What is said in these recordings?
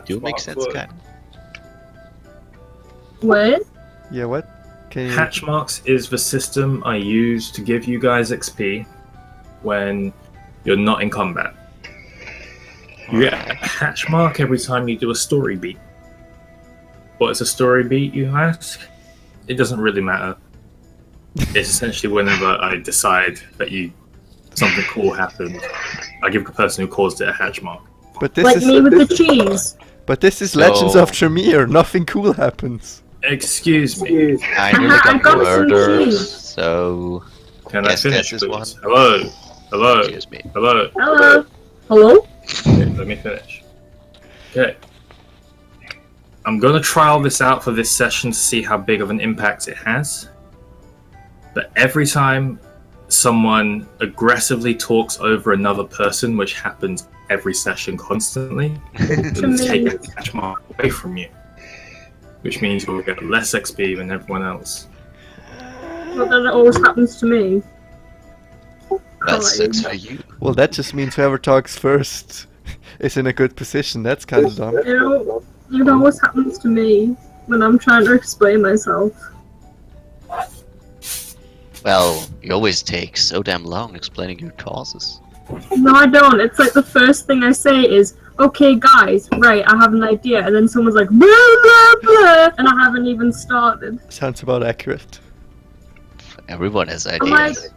Do make sense, kind of. What? Yeah, what? Can you... Hatch marks is the system I use to give you guys XP when you're not in combat. You get a hatch mark every time you do a story beat. What is a story beat, you ask? It doesn't really matter. It's essentially whenever I decide that something cool happened, I give the person who caused it a hatch mark. But this Like is me with the cheese. But this is Legends of Trymira. Nothing cool happens. Excuse me. I nearly I got got some murdered, cheese. so... Can I finish, this please? one. Hello? Hello? Excuse me. Hello? Hello? Hello? Okay, let me finish. Okay. I'm gonna trial this out for this session to see how big of an impact it has. But every time someone aggressively talks over another person, which happens every session constantly, it'll take a catch mark away from you. Which means you'll get less XP than everyone else. But then it always happens to me. That sucks for you. Well, that just means whoever talks first is in a good position. That's kind of dumb. It always happens to me when I'm trying to explain myself. Well, you always take so damn long explaining your causes. No, I don't. It's like the first thing I say is, okay, guys, right, I have an idea. And then someone's like, blah, blah, blah, and I haven't even started. Sounds about accurate. Everyone has I'm like, ideas.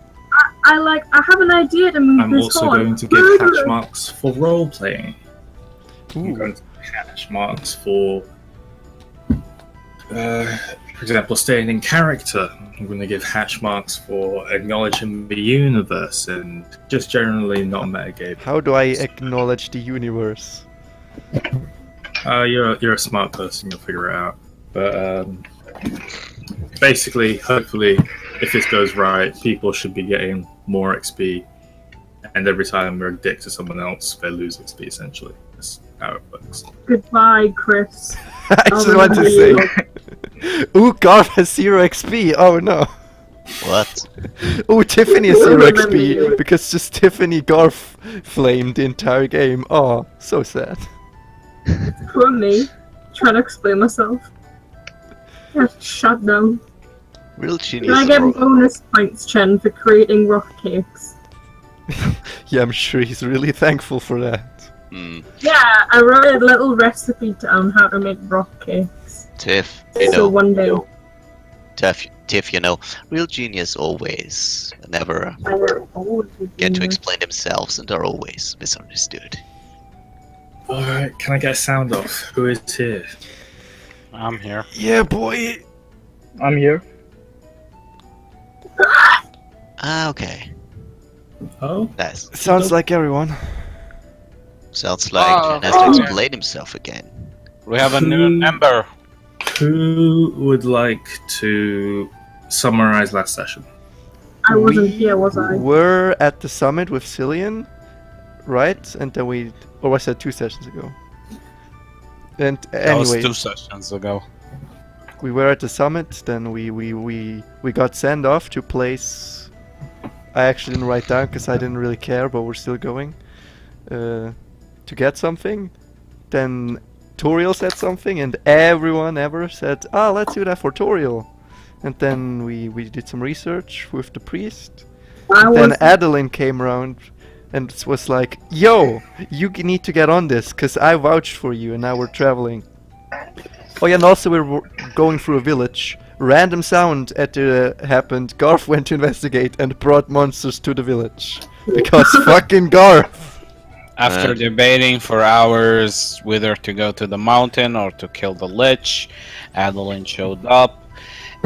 I have an idea to move I'm this also on. going to give hatch marks for role playing. I'm Ooh. going to give hatch marks for example, staying in character. I'm going to give hatch marks for acknowledging the universe and just generally not metagame. How do I acknowledge the universe? You're a smart person. You'll figure it out. But basically, hopefully, if this goes right, people should be getting more XP. And every time we're a dick to someone else, they lose XP. Essentially, that's how it works. Goodbye, Chris. I just want to say, ooh, Garth has 0 XP. Oh no. What? Ooh, Tiffany has 0 Remember XP you. because just Tiffany Garth flamed the entire game. Oh, so sad. Poor me. Trying to explain myself. Shut down. Real Can genius. I get bonus points, Chen, for creating rock cakes? Yeah, I'm sure he's really thankful for that. Yeah, I wrote a little recipe on how to make rock cakes. Tiff, you So know. one day. Tiff, you know, real genius always never I will always be get to doing explain themselves and are always misunderstood. Alright, can I get a sound off? Who is here? I'm here. Yeah, boy. I'm here. Ah, okay. Oh? Nice. Sounds like everyone. Sounds like Jen has to explain himself again. We have a new member. Who would like to summarize last session? I wasn't here, was I? Were at the summit with Cillian, right? And then we, or was that 2 sessions ago? And That was anyway, 2 sessions ago. we were at the summit. Then we got sent off to place. I actually didn't write down because I didn't really care, but we're still going to get something. Then Toriel said something, and everyone ever said, "Ah, let's do that for Toriel." And then we did some research with the priest. Then Adeline came around and was like, "Yo, you need to get on this, cause I vouched for you, and now we're traveling." Oh yeah, and also we're going through a village. Random sound happened. Garth went to investigate and brought monsters to the village. Because fucking Garth! After debating for hours whether to go to the mountain or to kill the lich, Adeline showed up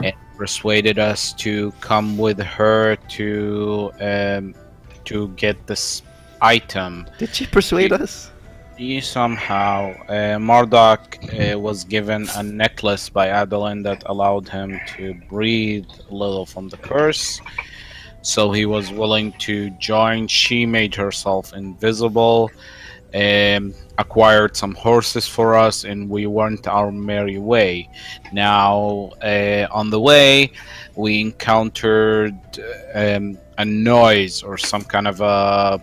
and persuaded us to come with her to get this item. Did she persuade us? Somehow, Marduk was given a necklace by Adeline that allowed him to breathe a little from the curse. So he was willing to join. She made herself invisible, acquired some horses for us, and we went our merry way. Now, on the way, we encountered a noise or some kind of a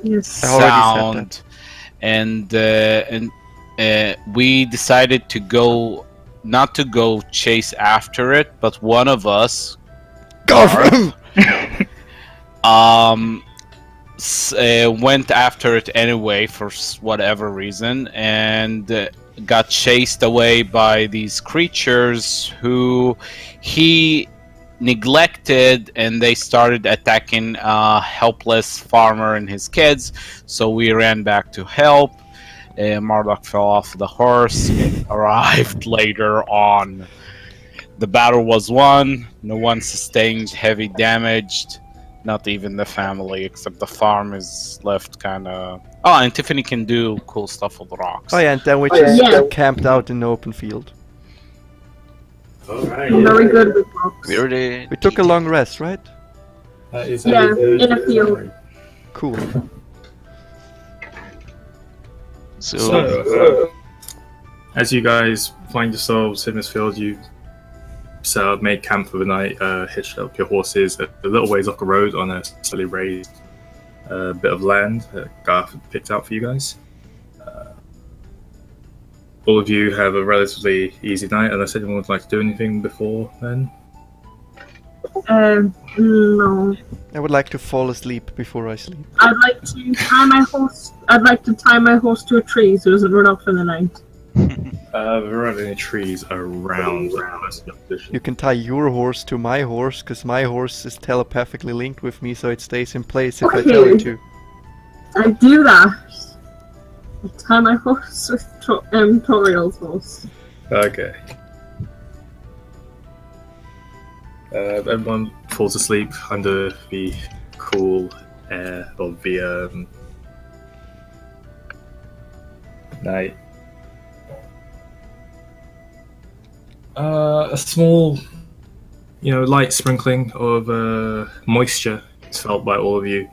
Yes. I already said sound, and we decided to go, not to go chase after it, but one of us, Garth! went after it anyway for whatever reason, and got chased away by these creatures who he neglected, and they started attacking a helpless farmer and his kids. So we ran back to help. Marduk fell off the horse and arrived later on. The battle was won. No one sustained heavy damage. Not even the family, except the farm is left kind of... Oh, and Tiffany can do cool stuff with rocks. Oh yeah, and then we just Yeah. camped out in the open field. Alright, I'm very good with rocks. We already. We took a long rest, right? That is Yeah, good. in a field. Cool. So, As you guys find yourselves in this field, you set up, made camp for the night, hitched up your horses a little ways off the road on a slightly raised bit of land that Garth had picked out for you guys. All of you have a relatively easy night, unless anyone would like to do anything before then. No. I would like to fall asleep before I sleep. I'd like to tie my horse. I'd like to tie my horse to a tree so it doesn't run off in the night. There aren't any trees around. You can tie your horse to my horse, because my horse is telepathically linked with me, so it stays in place if I tell it to. I do that. I tie my horse with Toriel's horse. Okay. Everyone falls asleep under the cool air of the night. A small, light sprinkling of moisture is felt by all of you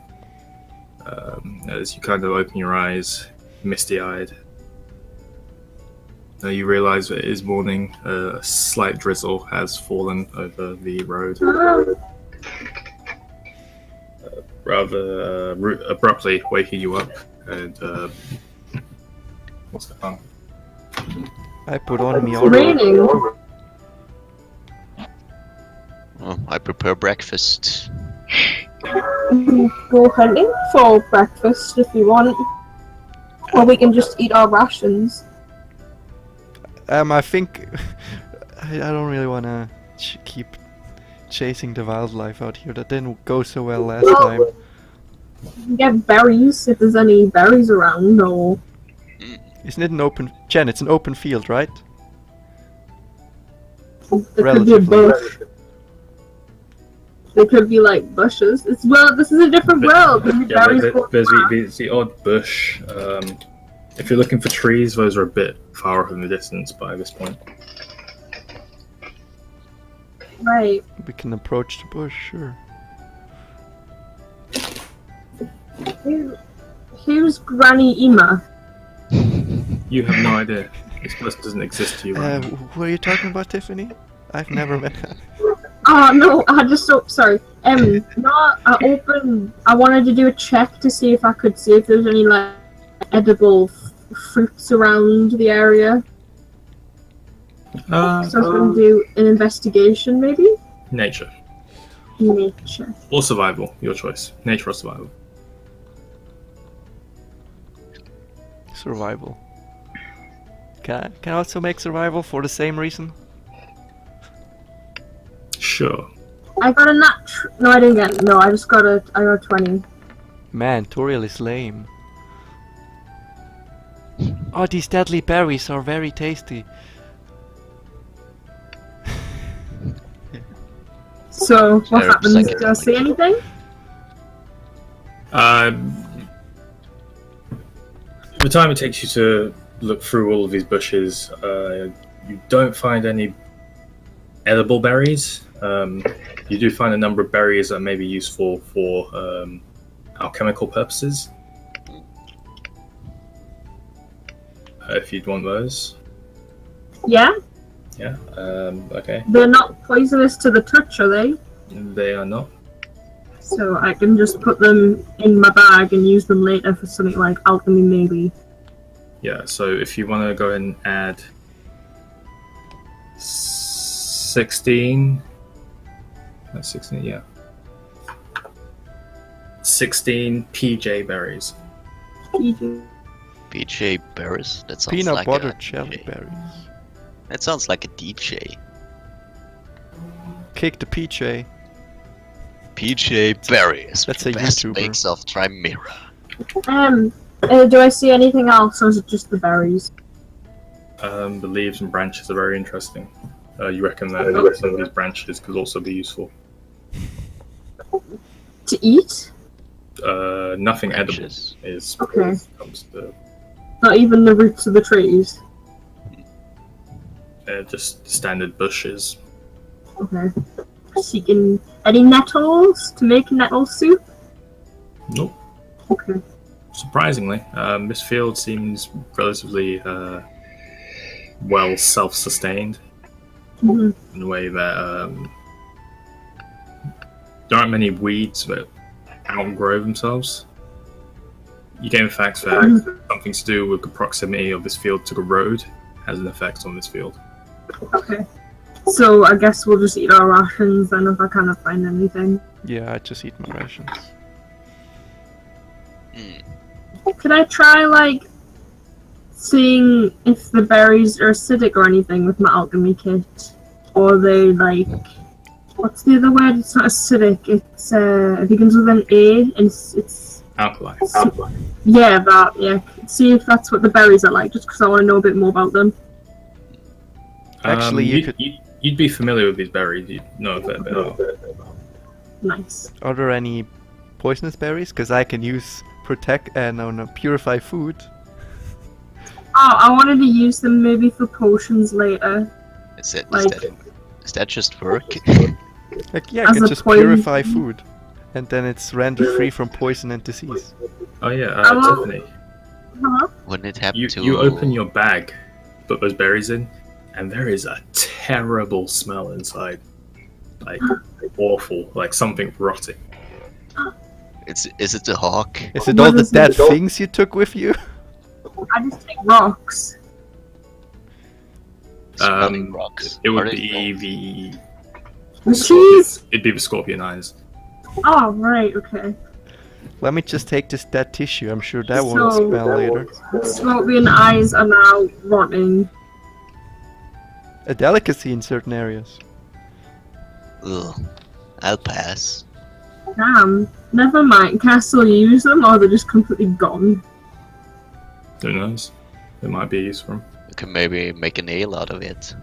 as you kind of open your eyes, misty-eyed. You realise that it is morning. A slight drizzle has fallen over the road, rather abruptly waking you up. And what's going on? I put on me It's armor. raining. oh, I prepare breakfast. Go hunting for breakfast if you want. Or we can just eat our rations. I think I don't really want to keep chasing the wildlife out here. That didn't go so well last time. You can get berries if there's any berries around, or... Isn't it an open... Jen, it's an open field, right? There could be a Relatively. bush. There could be like bushes. This is a different world. There's berries growing There's the odd bush. If you're looking for trees, those are a bit far off in the distance by this point. right. We can approach the bush, sure. Who's Granny Ima? You have no idea. This person doesn't exist to you right now. Who are you talking about, Tiffany? I've never met her. Oh no, I just sorry. I wanted to do a check to see if I could see if there's any like edible fruits around the area. So I can do an investigation, maybe? Nature. Nature. Or survival, your choice. Nature or survival. Survival. Can I also make survival for the same reason? Sure. I got a no, I didn't get. No, I got 20. Man, Toriel is lame. Oh, these deadly berries are very tasty. So what Herbs, happens? I get Do I see anything? The time it takes you to look through all of these bushes, you don't find any edible berries. You do find a number of berries that may be useful for alchemical purposes. If you'd want those. Yeah. Yeah, okay. They're not poisonous to the touch, are they? They are not. So I can just put them in my bag and use them later for something like alchemy, maybe. Yeah, so if you want to go ahead and add 16. That's 16, yeah. 16 PJ berries. PJ berries? That sounds Peanut like butter a jelly DJ. berries. That sounds like a DJ. Kick the PJ. PJ berries. That's the a best YouTuber. mix of Trymira. Do I see anything else, or is it just the berries? The leaves and branches are very interesting. You reckon that some of these branches could also be useful? To eat? Nothing edible Branches. is Okay. comes to Not even the roots of the trees? just standard bushes. Okay. Seeking any nettles to make nettle soup? Nope. Okay. Surprisingly, this field seems relatively well self-sustained Mhm. in a way that there aren't many weeds that outgrow themselves. You get the fact that something to do with the proximity of this field to the road has an effect on this field. Okay. So I guess we'll just eat our rations then if I cannot find anything. Yeah, I just eat my rations. Could I try, like, seeing if the berries are acidic or anything with my alchemy kit? Or are they, like... What's the other word? It's not acidic, it's, it begins with an A, and it's Alkali. yeah, that, yeah. See if that's what the berries are like, just because I want to know a bit more about them. Actually, you'd be familiar with these berries. You'd know a fair bit about them. Nice. Are there any poisonous berries? Because I can use purify food. Oh, I wanted to use them maybe for potions later. Is that, Like- is that just work? Like, yeah, I As can a just poison- purify food. And then it's rendered free from poison and disease. Oh yeah, Hello? Tiffany. Hello? Wouldn't it happen You to... you open your bag, put those berries in, and there is a terrible smell inside. Like awful, like something rotting. Is it the hawk? Is it What all the is dead it? things you took with you? I just take rocks. Smelling rocks. It would Are they- be The cheese! it'd be the scorpion eyes. Oh, right, okay. Let me just take this dead tissue. I'm sure that won't So- smell later. Scorpion eyes are now rotting. A delicacy in certain areas. Ugh. I'll pass. Damn. Never mind. Can I still use them, or they're just completely gone? Who knows? It might be used for 'em. You can maybe make a nail out of it.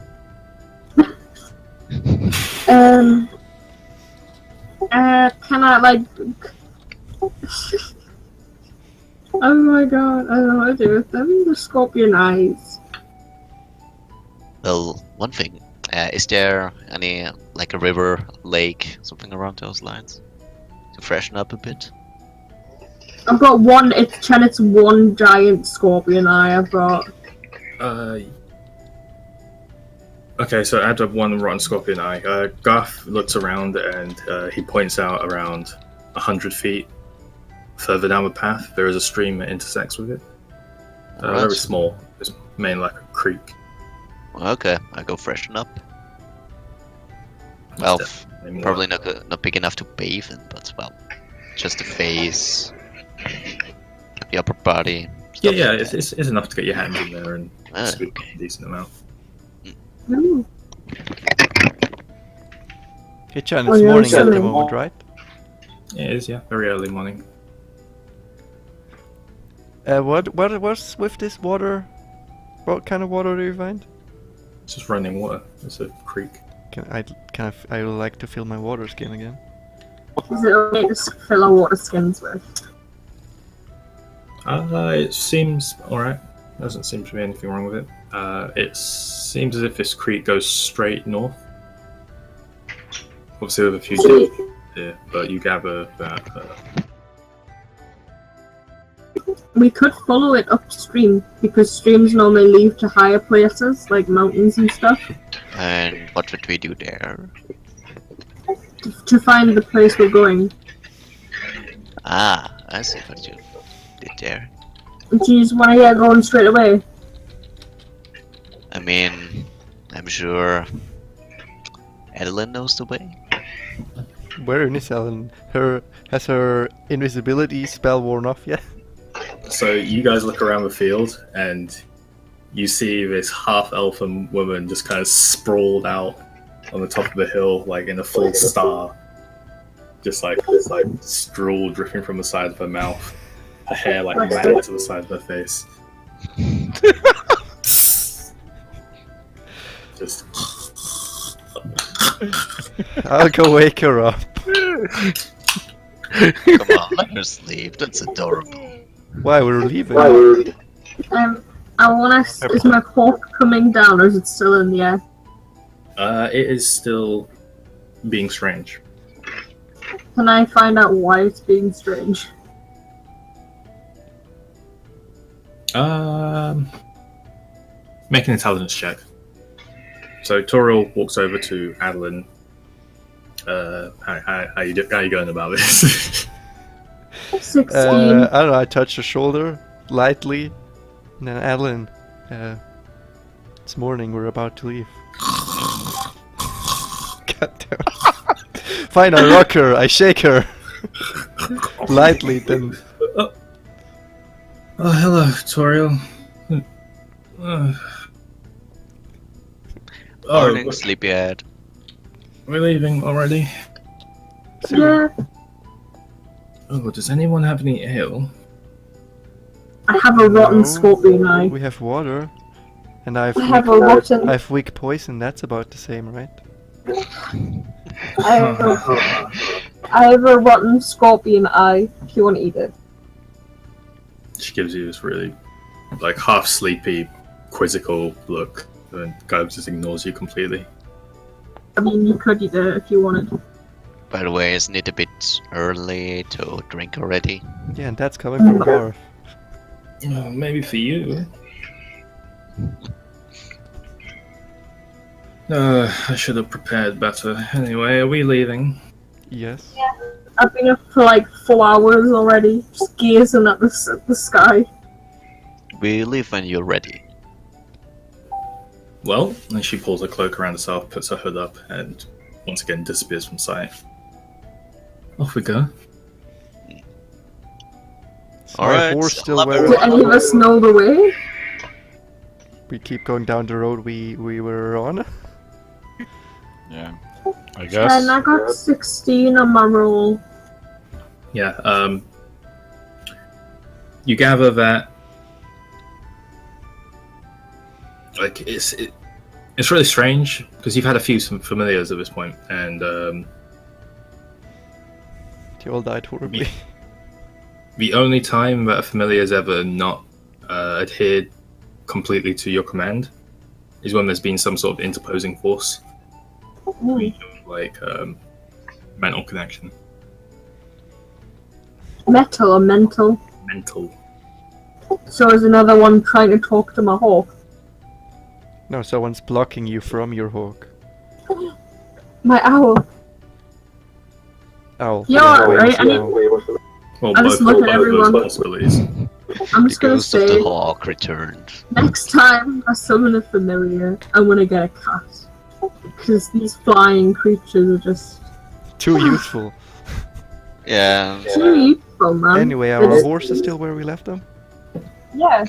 Can I, like... Oh my god, I don't know what to do with them. The scorpion eyes. Well, one thing. Is there any, like a river, lake, something around those lines? To freshen up a bit? I've got one, it's one giant scorpion eye, I've got. Okay, so add up one rotten scorpion eye. Garth looks around and he points out around 100 feet further down the path. There is a stream that intersects with it. Right. Very small. It's mainly like a creek. Okay, I go freshen up. Well, Maybe more probably like- not big enough to bathe in, but well, just the face, the upper body. Yeah, stuff yeah, like it's enough to get your hands in there and Ah, scoop okay. a decent amount. Ooh. Hey Chan, Oh, it's yeah, morning at the chilling. moment, right? Yeah, it is, yeah. Very early morning. What was with this water? What kind of water do you find? It's just running water. It's a creek. I would like to fill my water skin again. Is it okay to fill our water skins with? It seems alright. Doesn't seem to be anything wrong with it. It seems as if this creek goes straight north. Obviously with a few Sweet. dips here, but you gather that We could follow it upstream, because streams normally lead to higher places, like mountains and stuff, And what would we do there? to find the place we're going. Ah, I see what you did there. Do you just want to get going straight away? I mean, I'm sure Adeline knows the way. Where is Ellen? Has her invisibility spell worn off yet? So you guys look around the field and you see this half-elfin woman just kind of sprawled out on the top of the hill, like in a full star, just like straw dripping from the side of her mouth, her hair like matted to the side of her face. Just I'll go wake her up. Come on, let her sleep. That's adorable. Why, we're leaving? I want to. Is my hawk coming down, or is it still in the air? it is still being strange. Can I find out why it's being strange? Make an intelligence check. So Toriel walks over to Adeline. How you going about this? 16. I don't know, I touch her shoulder lightly. And then Adeline, it's morning, we're about to leave. God damn. Fine, I rock her, I shake her. Lightly, then. Oh, hello, Toriel. Morning, sleepyhead. We're leaving already. Yeah, Oh, does anyone have any ale? I have a rotten No, scorpion eye. We have water. And I I have a rotten. I have weak poison, that's about the same, right? I have a rotten scorpion eye. If you want to eat it. She gives you this really, like, half sleepy, quizzical look, and kind of just ignores you completely. I mean, you could eat it if you wanted. By the way, isn't it a bit early to drink already? Yeah, and that's coming from Garth. Maybe for you. I should have prepared better. Anyway, are we leaving? Yes. I've been up for like 4 hours already, just gazing at the sky. We leave when you're ready. Well, and she pulls her cloak around herself, puts her hood up, and once again disappears from sight. Off we go. Is All my right, horse still love where Do any of us know the way? we keep going down the road we were on? Yeah, I guess. And I got 16 on my roll. Yeah, you gather that like it's really strange because you've had a few some familiars at this point, and They all died horribly. the only time that a familiar has ever not adhered completely to your command is when there's been some sort of interposing force, like mental connection. Metal or mental? Mental. So is another one trying to talk to my hawk. No, someone's blocking you from your hawk. My owl. Owl. You're Yeah, right, wait, I need- owl. Well, I just both look at of everyone. those possibilities. I'm The just gonna ghost of the say, hawk returned. next time I summon a familiar, I'm gonna get a cat. Because these flying creatures are just Too useful. Yeah. too useful, man. Anyway, our It's- horse is still where we left them? Yeah,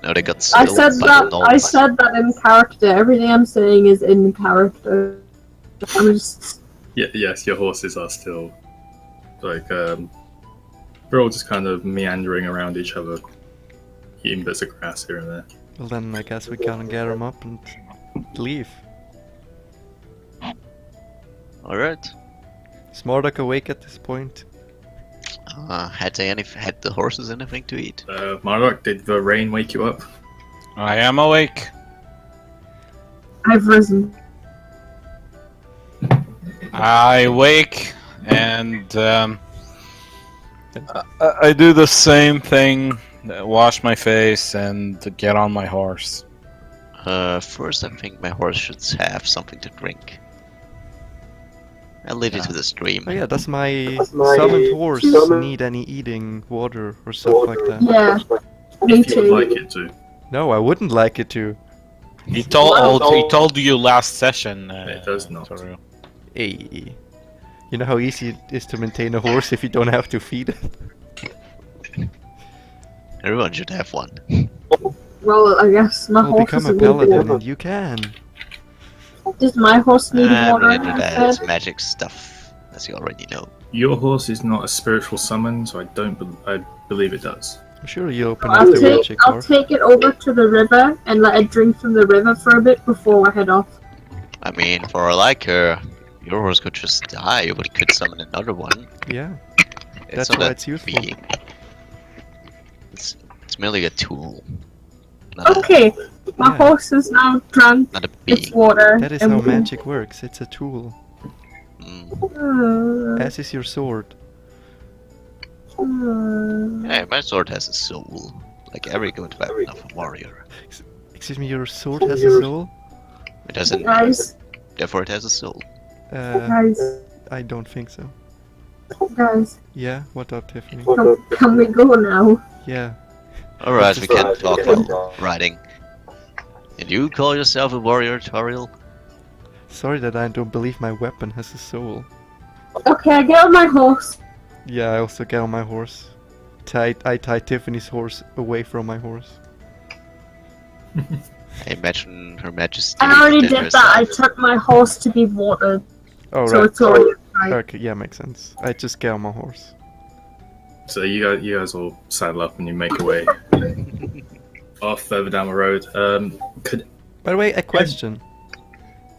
No, they got I spilled said by that. the I gnomes. said that in character. Everything I'm saying is in character. I'm just. Yeah, yes, your horses are still like they're all just kind of meandering around each other, eating bits of grass here and there. Well then, I guess we can gather them up and leave. Alright. Is Marduk awake at this point? Had the horses anything to eat? Marduk, did the rain wake you up? I am awake. I've risen. I wake and I do the same thing. Wash my face and get on my horse. First I think my horse should have something to drink. I'll lead it to the stream. Oh yeah, does my summoned horse need any eating water or stuff like that? Yeah. Me If you'd too. like it to. No, I wouldn't like it to. He told you last session. It does not. Toriel. Hey. You know how easy it is to maintain a horse if you don't have to feed it? Everyone should have one. Well, I guess my Well, horse become a doesn't need paladin water. and you can. Does my horse need water? I mean, it has instead? magic stuff, as you already know. Your horse is not a spiritual summon, so I believe it does. I'm sure you'll open up the magic I'll door. take it over to the river and let it drink from the river for a bit before I head off. I mean, for all I care, your horse could just die, but it could summon another one. Yeah. It's That's not why a it's useful. being. It's merely a tool. Not, Okay, my Yeah. horse is now drunk not a its being. water. That is and how we- magic works. It's a tool. Mm. As is your sword. Hey, my sword has a soul. Like every good weapon of a warrior. Excuse me, your sword has a soul? It doesn't. Guys, Therefore, it has a soul. guys, I don't think so. guys, Yeah, what up, Tiffany? can we go now? Yeah. Alright, we can talk while riding. And you call yourself a warrior, Toriel? Sorry that I don't believe my weapon has a soul. Okay, I get on my horse. Yeah, I also get on my horse. I tie Tiffany's horse away from my horse. I imagine Her Majesty. I already did herself. that. I took my horse to be watered, Oh, so right. it's already right. Okay, yeah, makes sense. I just get on my horse. So you guys all saddle up and you make your way off further down the road. Could By the way, a question.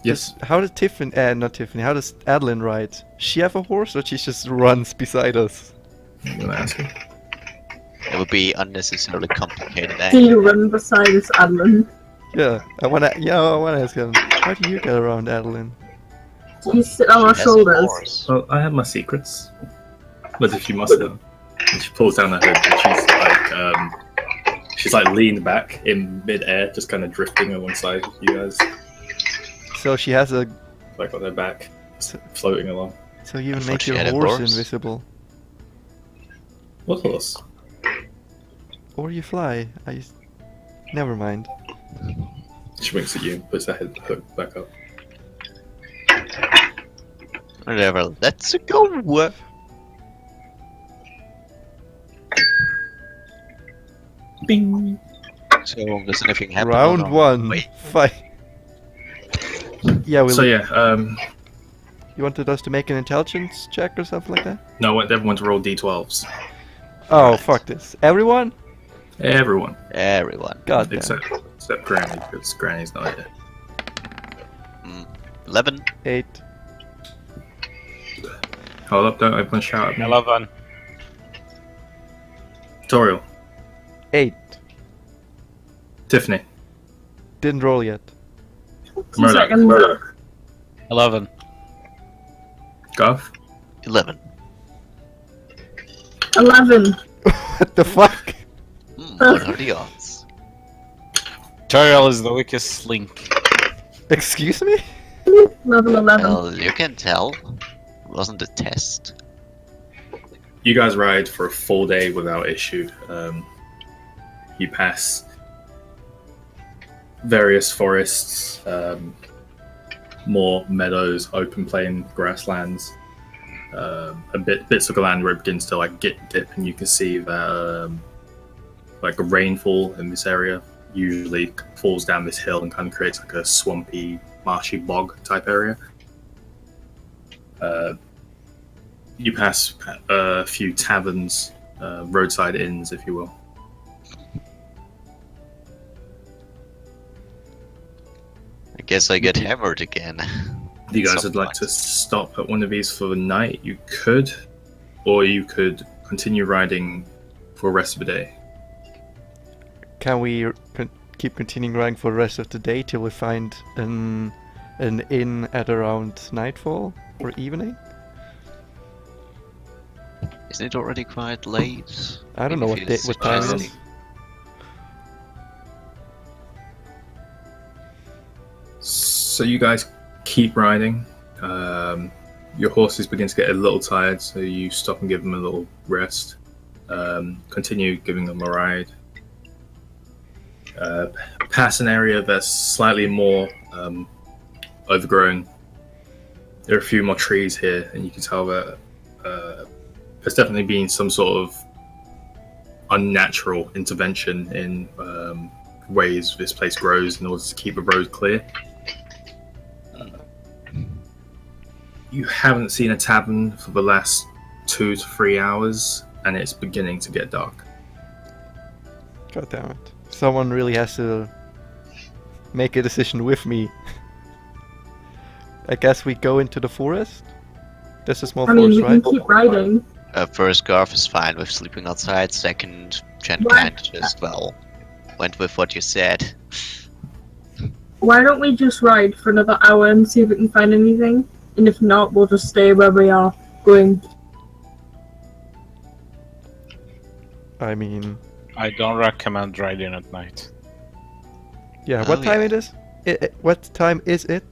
yes, How does Tiffany, not Tiffany, how does Adeline ride? She have a horse or she just runs beside us? you gonna ask her? It would be unnecessarily complicated. Do you run beside this Adeline? Yeah, I wanna ask him. How do you get around Adeline? Do you sit on our shoulders? Well, I have my secrets, but if you must know, and she pulls down her hood, and she's like leaned back in mid-air, just kind of drifting alongside you guys, So she has a. like on her back, floating along. So you I even thought make she your had a horse horse. invisible. What horse? Or you fly. Never mind. She winks at you, puts her hood back up. Whatever, let's go! Bing. So, does anything happen? Round or no? one. Wait, Fight. Yeah, So yeah, you wanted us to make an intelligence check or something like that? no, I want everyone to roll d12s. Oh, Right. fuck this. Everyone? Everyone, everyone. God damn. except Granny, because Granny's not here. 11. 8. Hold up, don't everyone shout at me. 11. Toriel, 8. Tiffany, Didn't roll yet. 2 seconds. 11. Garth, 11. 11. What the fuck? What are the odds? Toriel is the weakest link. Excuse me? Level 11. Well, you can tell. It wasn't a test. you guys ride for a full day without issue. You pass various forests, more meadows, open plain grasslands, bits of land where it begins to like dip, and you can see that like a rainfall in this area usually falls down this hill and kind of creates like a swampy, marshy bog type area. You pass a few taverns, roadside inns, if you will. I guess I get hammered again. If you guys Some would like to point. stop at one of these for the night, you could, or you could continue riding for the rest of the day. Can we keep continuing riding for the rest of the day till we find an inn at around nightfall or evening? Isn't it already quite late? I don't know Maybe what if what time it suggesting- is. So you guys keep riding. Your horses begin to get a little tired, so you stop and give them a little rest. Continue giving them a ride. Past an area that's slightly more overgrown. There are a few more trees here, and you can tell that there's definitely been some sort of unnatural intervention in ways this place grows in order to keep the road clear. You haven't seen a tavern for the last 2 to 3 hours, and it's beginning to get dark. God damn it. Someone really has to make a decision with me. I guess we go into the forest? There's a small I mean, forest, we right? can keep riding. First, Garth is fine with sleeping outside. Second, Jen What? kind of just, well, went with what you said. Why don't we just ride for another hour and see if we can find anything? And if not, we'll just stay where we are going. I mean, I don't recommend riding at night. yeah, Oh, what time yeah. it is? What time is it?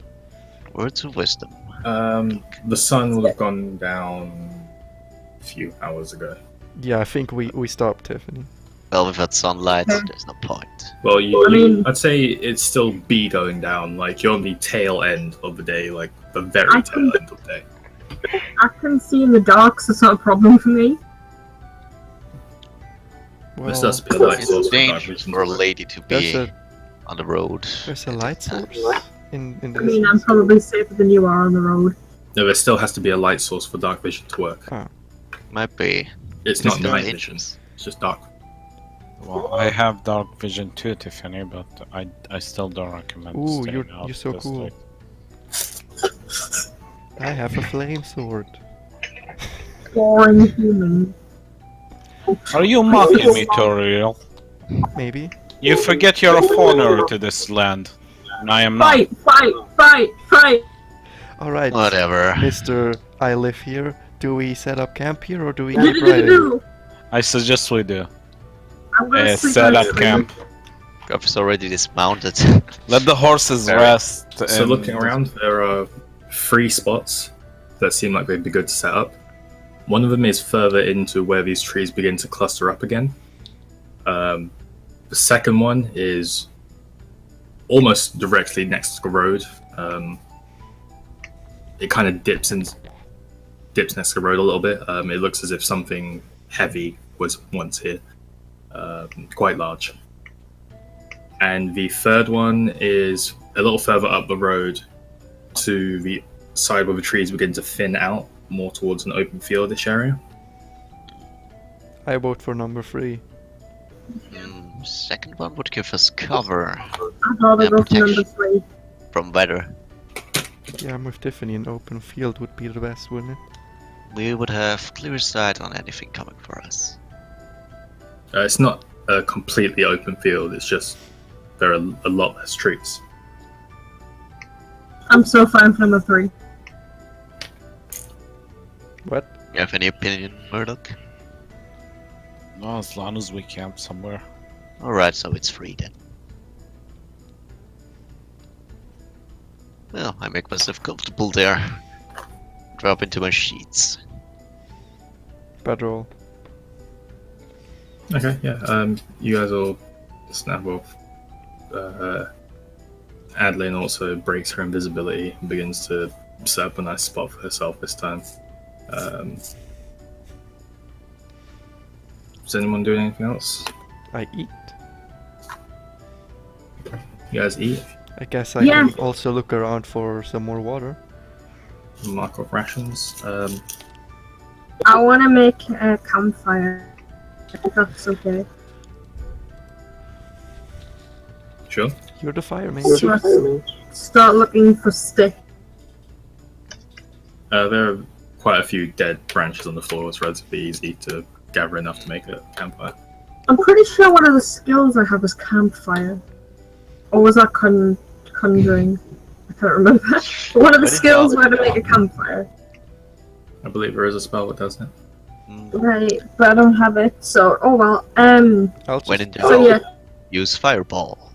Words of wisdom. The sun will have gone down a few hours ago. Yeah, I think we stopped, Tiffany. Well, without sunlight, Okay. there's no point. Well, I mean- I'd say it's still be going down. Like you're on the tail end of the day, like the very I tail think- end of the day. I can see in the dark, so it's not a problem for me. Well, This does be a light It's source for dangerous darkness. for a lady to there's be a on the road. there's a light source in I the mean, I'm distance. probably safer than you are on the road. No, there still has to be a light source for dark vision to work. Might be. It's not still night vision. dangerous. It's just dark. Well, I have dark vision too, Tiffany, but I still don't recommend Ooh, staying you're out so this cool. late. I have a flame sword. Boring human. Are you mocking me, Toriel? Maybe. You forget you're a foreigner to this land, and I am not. Fight! Fight! Fight! Fight! Alright, Whatever. Mr. I live here. Do we set up camp here or do we keep riding? Do-do-do-do-do. I suggest we do. I'm gonna sleep Set on up the tree. camp. Garth is already dismounted. Let the horses Very- rest. So and- looking around, there are 3 spots that seem like they'd be good to set up. One of them is further into where these trees begin to cluster up again. The second one is almost directly next to the road. It kind of dips next to the road a little bit. It looks as if something heavy was once here, quite large. And the third one is a little further up the road to the side where the trees begin to thin out more towards an open fieldish area. I vote for number 3. Second one would give us cover I'd rather Yeah, go for number protection. 3. from weather. Yeah, I'm with Tiffany. An open field would be the best, wouldn't it? We would have clear sight on anything coming for us. It's not a completely open field, it's just there are a lot less trees. I'm so fine for number 3. What? You have any opinion, Murdoch? No, as long as we camp somewhere. Alright, so it's free then. Well, I make myself comfortable there. Drop into my sheets. Bedroll. Okay, yeah. You guys all snap off. Adeline also breaks her invisibility and begins to set up a nice spot for herself this time. Is anyone doing anything else? I eat. You guys eat? I guess I Yeah. can also look around for some more water. Mark off rations. I want to make a campfire. If that's okay. Sure. You're the fireman. So let's start looking for sticks. There are quite a few dead branches on the floor. It's relatively easy to gather enough to make a campfire. I'm pretty sure one of the skills I have is campfire. Or was that conjuring? I can't remember. But one of the Very skills valid. were to make a campfire. I believe there is a spell that does it. Right, but I don't have it, so oh well. I'll When just, in doubt, So yeah, use fireball.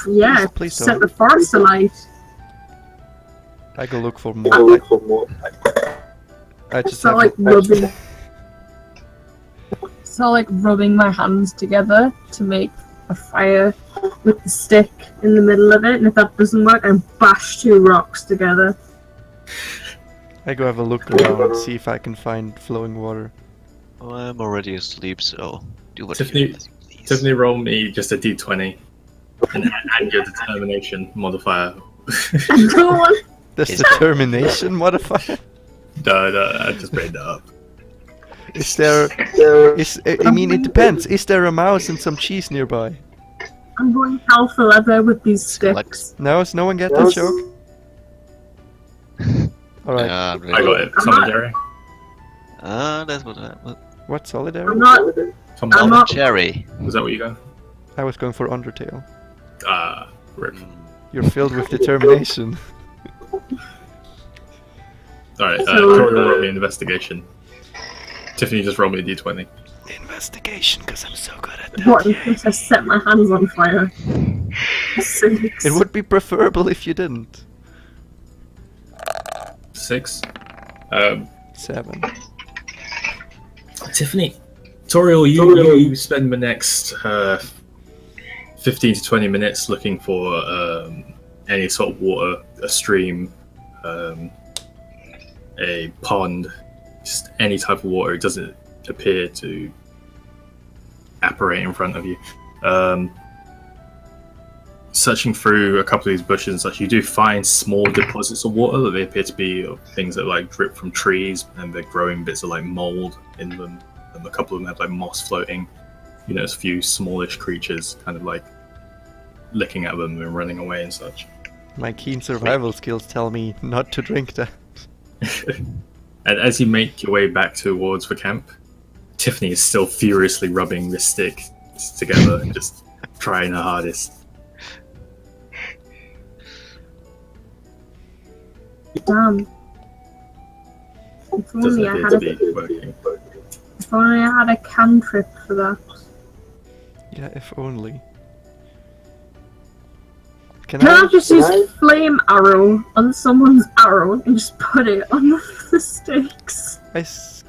yeah. Please Set don't. the forest alight. I go look for more. I just It's not have like rubbing. It's not like rubbing my hands together to make a fire with the stick in the middle of it, and if that doesn't work, I bash 2 rocks together. I go have a look around and see if I can find flowing water. Oh, I'm already asleep, so do what Tiffany- you please. Tiffany, roll me just a d20 and add your determination modifier. Go on. There's Is- determination modifier. No, I just made that up. Is there? I mean, it depends. Is there a mouse and some cheese nearby? I'm going hell for leather with these sticks. No, does no one get that joke? All right. I'm really I got it. Solidarity. That's what. What solidary? I'm not. I'm not. Cherry. Was that what you got? I was going for Undertale. Rip. You're filled with determination. Alright, So- Tori will roll me an investigation. Tiffany just rolled me a d20. Investigation, because I'm so good at What in case I set my hands on fire? 6. It would be preferable if you didn't. 6. 7. Tiffany, Toriel, you spend the next 15 to 20 minutes looking for any sort of water, a stream, a pond, just any type of water. It doesn't appear to apparate in front of you. Searching through a couple of these bushes and such, you do find small deposits of water that they appear to be things that like drip from trees, and they're growing bits of like mold in them. And a couple of them have like moss floating. You notice a few smallish creatures kind of like licking at them and running away and such. My keen survival skills tell me not to drink that. And as you make your way back towards the camp, Tiffany is still furiously rubbing the stick together and just trying her hardest. Damn. If Doesn't only I appear had to a, be working. if only I had a cantrip for that. Yeah, if only. Can I just use flame arrow on someone's arrow and just put it on the stakes?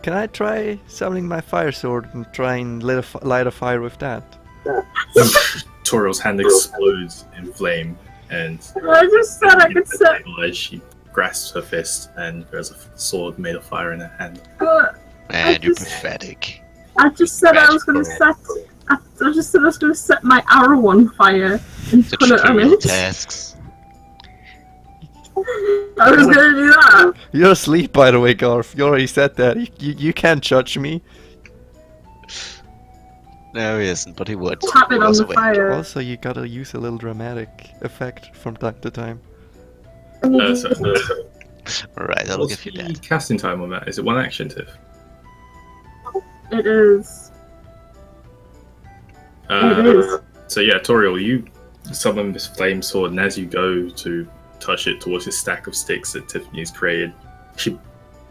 Can I try summoning my fire sword and try and light a fire with that? Toriel's hand explodes in flame, and I just said I could set. as she grasps her fist, and there's a sword made of fire in her hand. But Man, you're just- pathetic. I just said I was gonna set. I just said I was gonna set my arrow on fire and Such put it on trivial it. tasks. I was gonna do that. You're asleep, by the way, Garth. You already said that. You can't judge me. No, he isn't, but he would. Tap it on Was the awake. fire. Also, you gotta use a little dramatic effect from time to time. Alright, I'll What's give you the that. casting time on that? Is it one action, Tiff? It is. It is. So yeah, Toriel, you summon this flame sword, and as you go to touch it towards this stack of sticks that Tiffany has created, she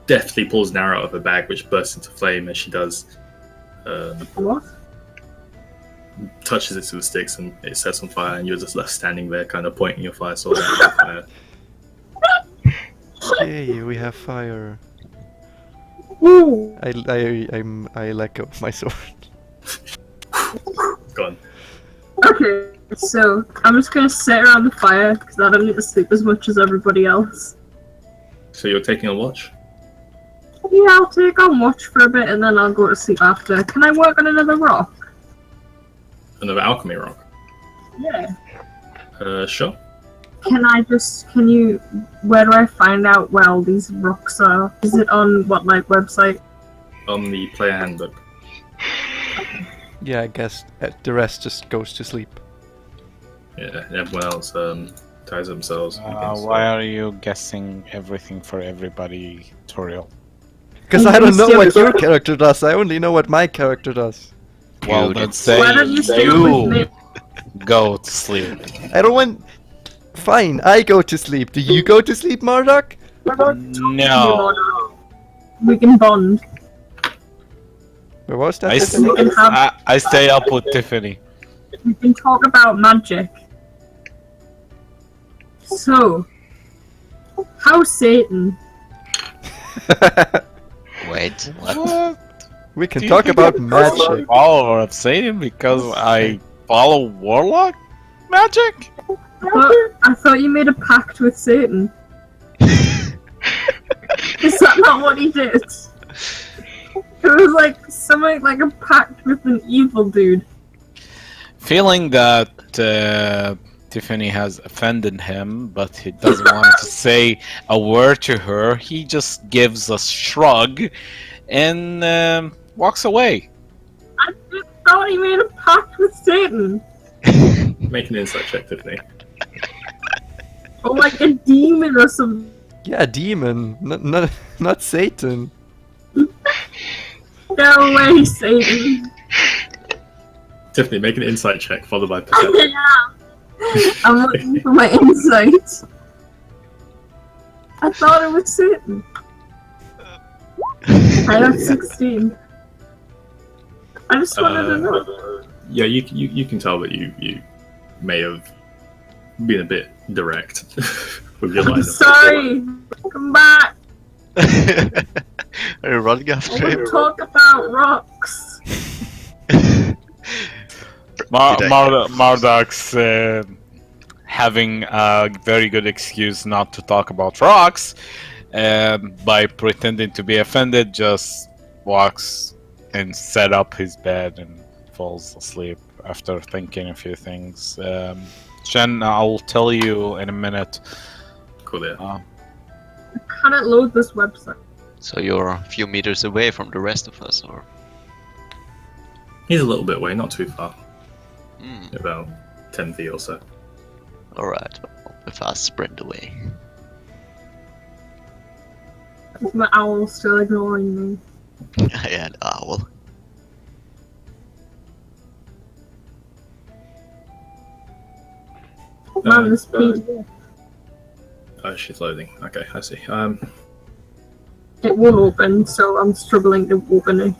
deftly pulls an arrow out of her bag, which bursts into flame as she does. What? Touches it to the sticks, and it sets on fire, and you're just left standing there, kind of pointing your fire sword at the fire. Yay, we have fire. Ooh. I let go of my sword. Gone. Okay, so I'm just gonna sit around the fire because I don't need to sleep as much as everybody else. So you're taking a watch? Yeah, I'll take on watch for a bit and then I'll go to sleep after. Can I work on another rock? Another alchemy rock? Yeah. Sure. Where do I find out where all these rocks are? Is it on what, like, website? On the player handbook. Yeah, I guess the rest just goes to sleep. Yeah, everyone else ties themselves. Why are you guessing everything for everybody, Toriel? Because I don't know what your character does, I only know what my character does. Well, Dude, let's say Why don't you stay with me? you go to sleep. I don't want... Fine, I go to sleep. Do you go to sleep, Marduk? No. We can bond. Where was that? I, Tiffany? We can have. I stay up with Tiffany. We can talk about magic. So, how's Satan? Wait, what? We can talk about magic. Follower of Satan because I follow warlock magic? I thought you made a pact with Satan. Is that not what he did? It was like something like a pact with an evil dude. Feeling that Tiffany has offended him, but he doesn't want to say a word to her, he just gives a shrug and walks away. I just thought he made a pact with Satan. Make an insight check, Tiffany. Or like a demon or something. Yeah, demon, not Satan. Go away, Satan. Tiffany, make an insight check followed by perception. Yeah. I'm looking for my insight. I thought it was Satan. I got 16. I just wanted to know. Yeah, you can tell that you may have been a bit direct with your line I'm of sorry. Come back. Are you running after I him? want to talk about rocks. Marduk's having a very good excuse not to talk about rocks, by pretending to be offended, just walks and set up his bed and falls asleep after thinking a few things. Jen, I'll tell you in a minute. Cool, yeah. I cannot load this website. So you're a few meters away from the rest of us, or? He's a little bit away, not too far. Hmm. About 10 feet or so. Alright, well, if I sprint away. Is my owl still ignoring me? I had owl. Man, this PDF. Oh, she's loading. Okay, I see. It won't open, so I'm struggling to open it.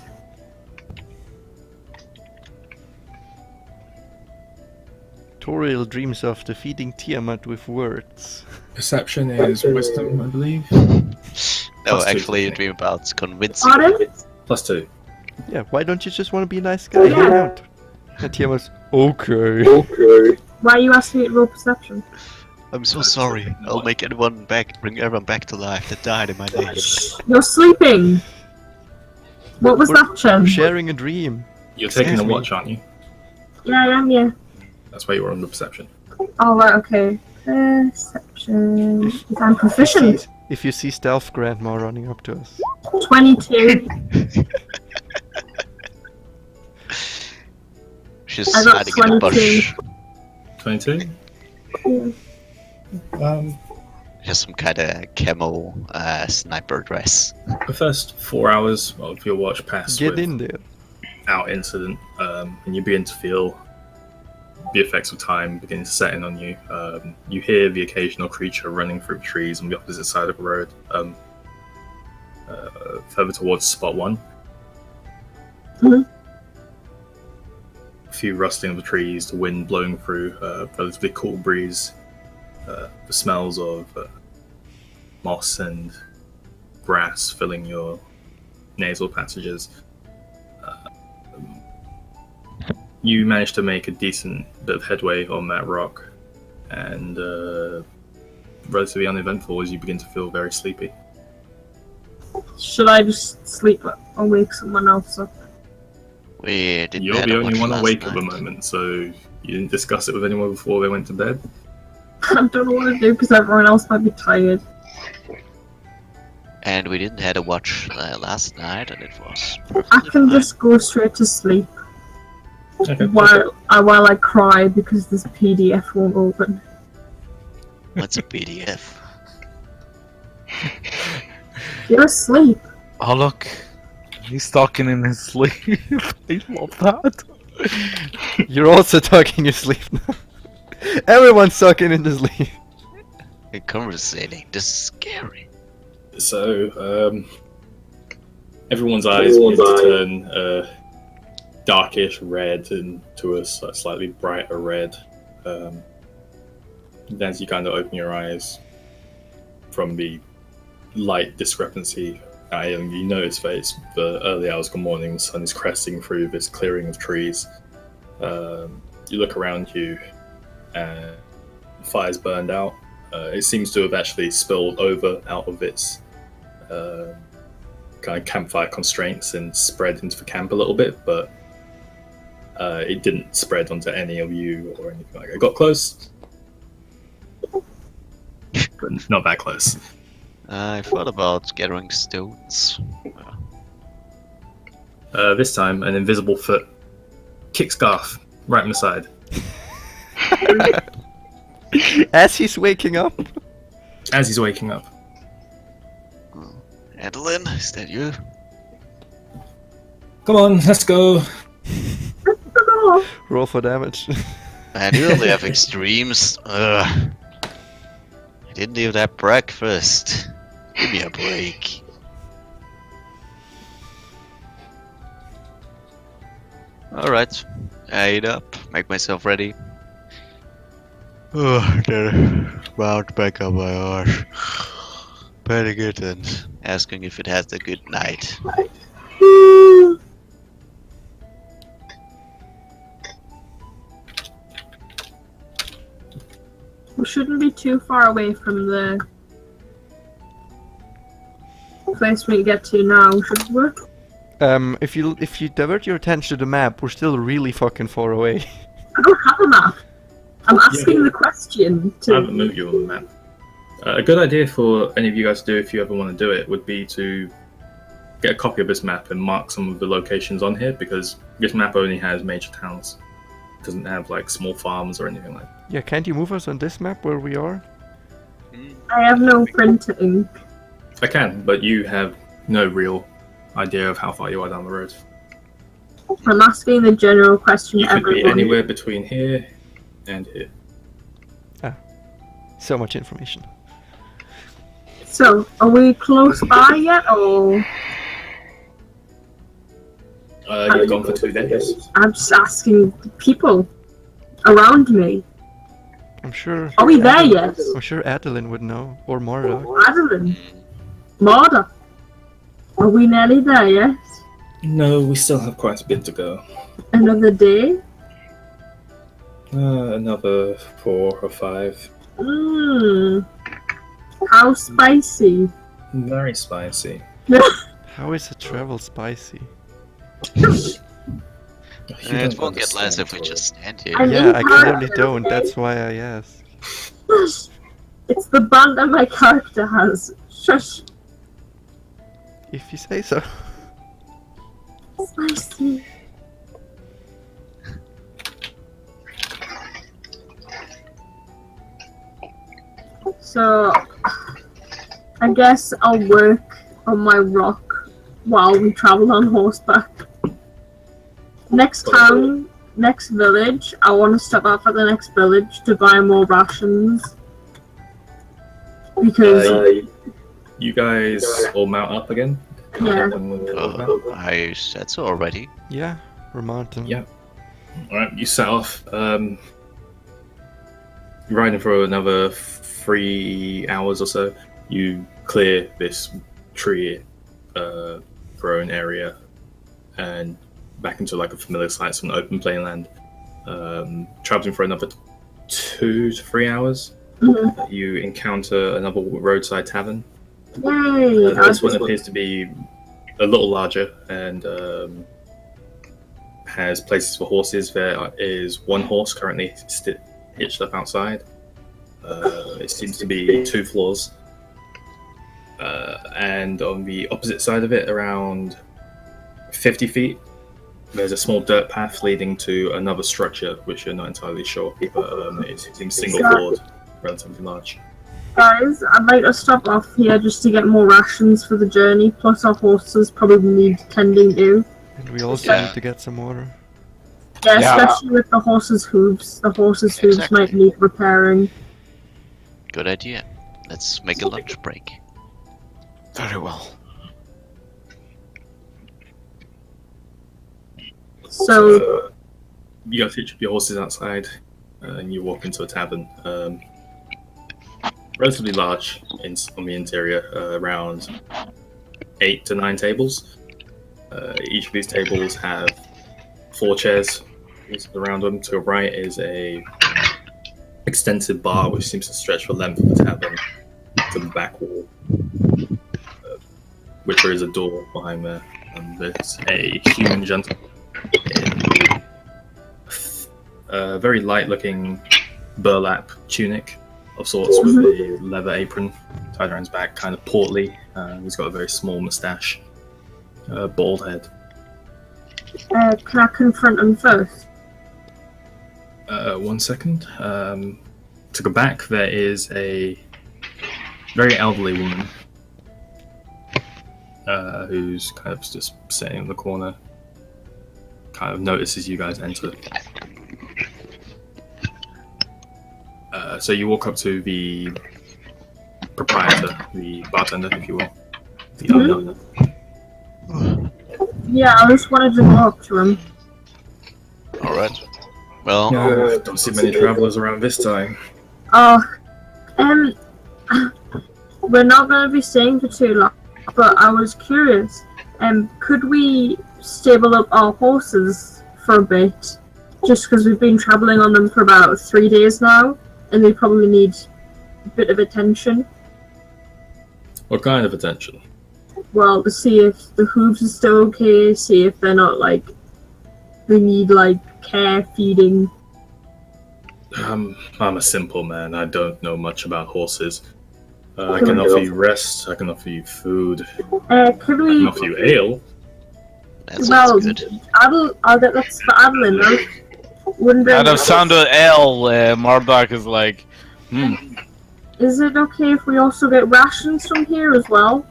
Toriel dreams of defeating Tiamat with words. Perception is wisdom, I believe. No, Plus two, actually, you Tiffany. dream about convincing. Pardon? +2. Yeah, why don't you just want to be a nice guy? Yeah. Hang out. And Tiamat's okay. Why are you asking me to roll perception? I'm so sorry. I'll make everyone back, bring everyone back to life that died in my name. You're sleeping! What was that, We're Chen? sharing a dream. You're taking a Excuse me. watch, aren't you? Yeah, I am, yeah. That's why you were on the perception. Oh, right, okay. Perception. I'm proficient. If you see Stealth Grandma running up to us. 22. She's I got hiding in the bush. 22? She has some kind of camo sniper dress. The first 4 hours of your watch pass Get in there. without incident, and you begin to feel the effects of time beginning to set in on you. You hear the occasional creature running through trees on the opposite side of the road, further towards spot 1. Mhm. A few rustling of the trees, the wind blowing through, relatively cool breeze, the smells of moss and grass filling your nasal passages. You manage to make a decent bit of headway on that rock, and relatively uneventful as you begin to feel very sleepy. Should I just sleep or wake someone else up? We didn't You're have the a only watch one last awake at the night. moment, so you didn't discuss it with anyone before they went to bed? I don't know what to do because everyone else might be tired. And we didn't have a watch last night, and it was I perfectly can fine. just go straight to sleep Okay. while I cry because this PDF won't open. What's a PDF? You're asleep. Oh look, he's talking in his sleep. I love that. You're also talking in your sleep now. Everyone's talking in their sleep. We're conversating. This is scary. So, everyone's eyes begin to turn darkish red into a slightly brighter red. As you kind of open your eyes from the light discrepancy, you notice that it's the early hours of the morning, the sun is cresting through this clearing of trees. You look around you, and the fire's burned out. It seems to have actually spilled over out of its kind of campfire constraints and spread into the camp a little bit, but it didn't spread onto any of you or anything like that. It got close, but not that close. I thought about gathering stones. This time, an invisible foot kicks Garth right in the side. As he's waking up. As he's waking up. Adeline, is that you? Come on, let's go. Roll for damage. Man, you only have extremes. Ugh. I didn't even have breakfast. Give me a break. Alright, I eat up, make myself ready. Then mount back on my horse, petting it and asking if it has a good night. We shouldn't be too far away from the place we get to now, should we? If you divert your attention to the map, we're still really fucking far away. I don't have a map. I'm asking the question I haven't moved you on the map. A good idea for any of you guys to do, if you ever want to do it, would be to get a copy of this map and mark some of the locations on here, because this map only has major towns. It doesn't have like small farms or anything like that. Yeah, can't you move us on this map where we are? I have no printer ink. I can, but you have no real idea of how far you are down the road. I'm asking the general question You to could be everyone. anywhere between here and here. So much information. So, are we close by yet, or...? You've gone for 2 days. I'm just asking the people around me. I'm sure. Are we there yet? I'm sure Adeline would know, or Mara. Adeline? Marda? Are we nearly there yet? No, we still have quite a bit to go. Another day? Another 4 or 5. Mmm. How spicy? Very spicy. How is a travel spicy? It won't get less if we just stand here. I'm Yeah, I clearly character, don't. okay? That's why I asked. Shush. It's the band that my character has. Shush. If you say so. Spicy. So, I guess I'll work on my rock while we travel on horseback. Next town, next village, I want to stop off at the next village to buy more rations. Because, You guys all mount up again? yeah. I said so already. Yeah, we're mountain. Yeah. Alright, you set off. Riding for another 3 hours or so. You clear this tree grown area and back into like a familiar site, some open plain land. Traveling for another 2 to 3 hours. Mhm. You encounter another roadside tavern. Yay! This one appears to be a little larger and has places for horses. There is one horse currently hitched up outside. It seems to be 2 floors. And on the opposite side of it, around 50 feet, there's a small dirt path leading to another structure, which you're not entirely sure, but it seems single-floored, relatively large. Guys, I'd like to stop off here just to get more rations for the journey, plus our horses probably need tending to. And we also Yeah. need to get some water. Yeah, Yeah. especially with the horses' hooves. The horses' hooves Exactly. might need repairing. Good idea. Let's make a lunch break. Very well. So, You guys hitch up your horses outside, and you walk into a tavern. Relatively large on the interior, around 8 to 9 tables. Each of these tables have 4 chairs around them. To the right is a extensive bar which seems to stretch the length of the tavern to the back wall, which there is a door behind there. And there's a human gentleman in a very light-looking burlap tunic of sorts with a leather apron tied around his back, kind of portly. He's got a very small moustache, bald head. Can I confront him first? 1 second. To the back, there is a very elderly woman who's kind of just sitting in the corner, kind of notices you guys enter. So you walk up to the proprietor, the bartender, if you will, the owner. Yeah, I just wanted to go up to him. Alright. Well, Don't see many travelers around this time. Oh, we're not going to be staying for too long, but I was curious. Could we stable up our horses for a bit? Just because we've been traveling on them for about 3 days now, and they probably need a bit of attention. What kind of attention? Well, to see if the hooves are still okay, see if they're not, like, they need, like, care, feeding. I'm a simple man. I don't know much about horses. I can offer you rest. I can offer you food. Could I can we... offer you ale. that Well, sounds good. I'll get that for Adeline, right? Wouldn't Out it, of sound of L, Marduk is like, is it okay if we also get rations from here as well?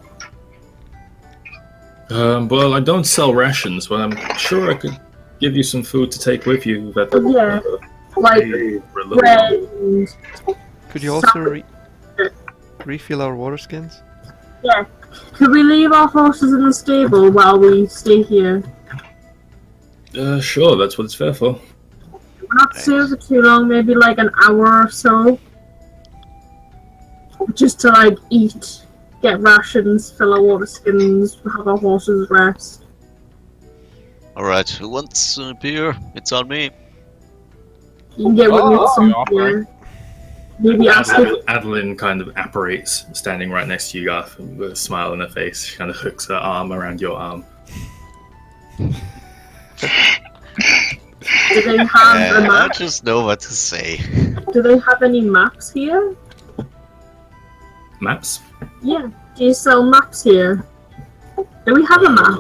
Well, I don't sell rations, but I'm sure I could give you some food to take with you. That Yeah, like bread and... Could you also refill our water skins? Yeah. Could we leave our horses in the stable while we stay here? Sure, that's what it's there for. We're not staying for too long, maybe like an hour or so. Just to like eat, get rations, fill our water skins, have our horses rest. Alright, who wants beer? It's on me. You can get with me some alright. beer. Maybe ask if... Adeline kind of apparates, standing right next to you, Garth, with a smile on her face. She kind of hooks her arm around your arm. Do they have a I map? just know what to say. Do they have any maps here? Maps? Yeah. Do you sell maps here? Do we have a map?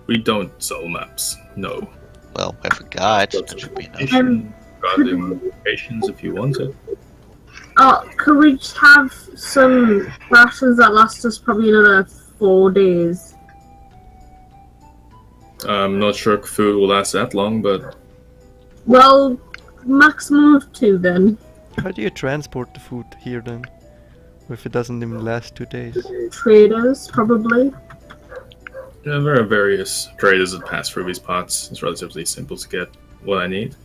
We don't sell maps, no. Well, I forgot. That should be enough. Regarding locations, if you want it. Oh, could we just have some rations that last us probably another 4 days? I'm not sure if food will last that long, but Well, maximum of 2 then. How do you transport the food here then? If it doesn't even last 2 days? Traders, probably. there are various traders that pass through these parts. It's relatively simple to get what I need.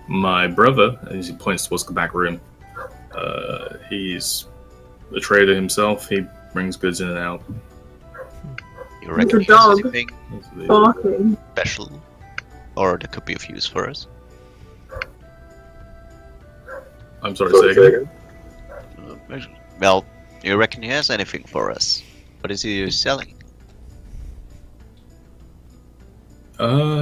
My brother, as he points towards the back room, he's a trader himself. He brings goods in and out. You reckon a he has dog. anything Barking. special? Or that could be of use for us? I'm sorry, say again. Well, you reckon he has anything for us? What is he selling?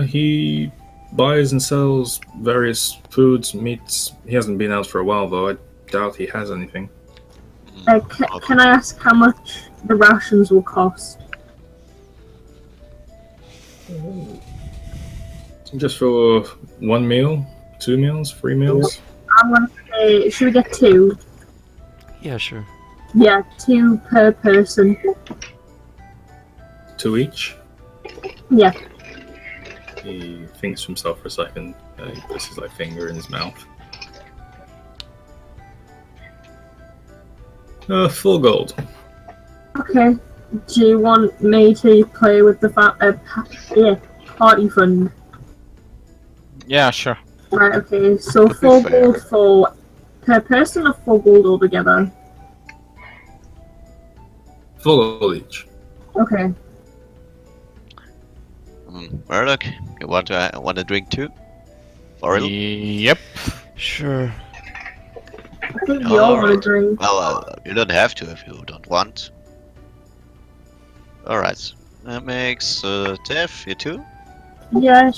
He buys and sells various foods, meats. He hasn't been out for a while, though. I doubt he has anything. Can I ask how much the rations will cost? Just for 1 meal, 2 meals, 3 meals. I'm gonna say, should we get 2? Yeah, sure. Yeah, 2 per person. 2 each. Yeah. He thinks to himself for a second. He puts his finger in his mouth. Full gold. Okay. Do you want me to play with the party fund? yeah, sure. Right, okay. So Would be 4 fair. gold for per person or 4 gold altogether? Full gold each. Okay. Murdoch, you want a drink too? For real? Yep. Sure. I think we all want to Alright. drink. Well, you don't have to if you don't want. Alright. That makes Tev, you too? Yeah,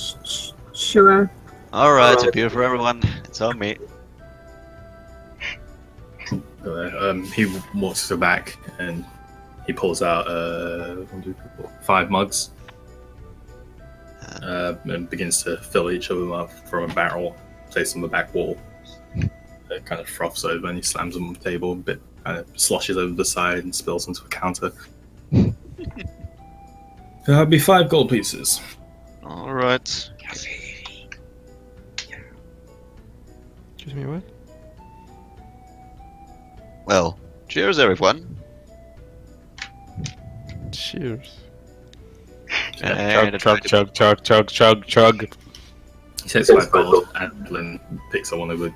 sure. Alright, a beer for everyone. It's on me. He walks to the back and he pulls out 5 mugs and begins to fill each of them up from a barrel, placed on the back wall. It kind of froths over and he slams them on the table, a bit kind of sloshes over the side and spills onto a counter. That'd be 5 gold pieces. Alright. Excuse me, what? Well, cheers everyone. Cheers. And Chug. He takes 5 gold and then picks up one of the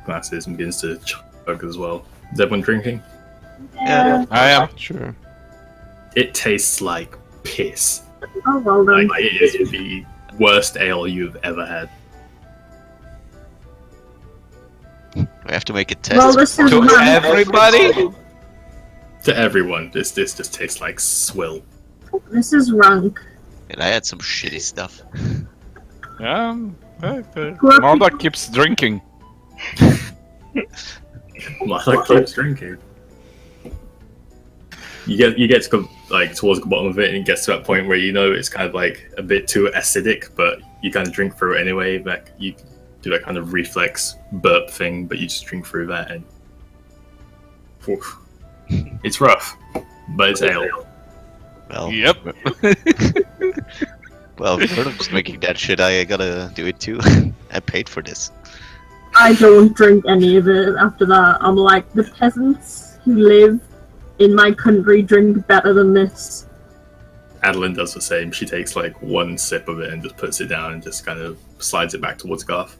glasses and begins to chug as well. Is everyone drinking? Yeah. I am. Sure. It tastes like piss. Oh, well done. Like, it is the worst ale you've ever had. We have to make a test. Well, this is To rank. everybody? To everyone, this just tastes like swill. This is rank. And I had some shitty stuff. Murdoch keeps drinking. Mother keeps drinking. You get to go like towards the bottom of it, and it gets to that point where you know it's kind of like a bit too acidic, but you kind of drink through it anyway. Like you do that kind of reflex burp thing, but you just drink through that, and oof. It's rough, but it's ale. Well, Yep. well, if Murdoch's making that shit, I gotta do it too. I paid for this. I don't drink any of it after that. I'm like, the peasants who live in my country drink better than this. Adeline does the same. She takes like 1 sip of it and just puts it down and just kind of slides it back towards Garth.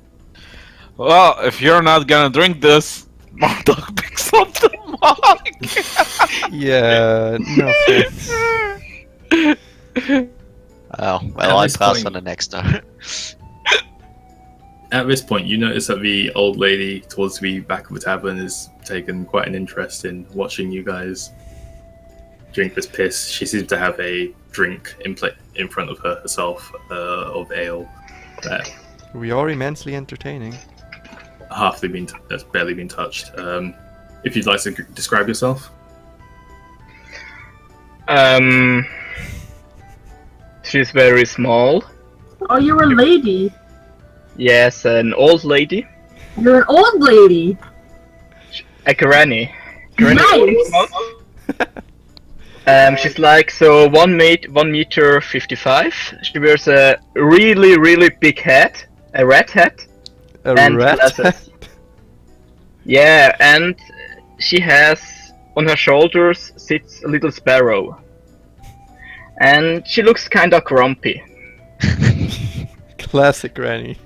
Well, if you're not gonna drink this, Murdoch picks up the mug. Yeah, no thanks. Oh, well, I this pass point- on the next time. At this point, you notice that the old lady towards the back of the tavern has taken quite an interest in watching you guys drink this piss. She seems to have a drink in front of her herself of ale that We are immensely entertaining. that's barely been touched. If you'd like to describe yourself. She's very small. Oh, you're a lady. Yes, an old lady. You're an old lady. A granny. Nice. She's like 1 meter 55. She wears a really big hat, a red hat, A and rat? glasses. Yeah, and she has on her shoulders sits a little sparrow, and she looks kinda grumpy. Classic granny.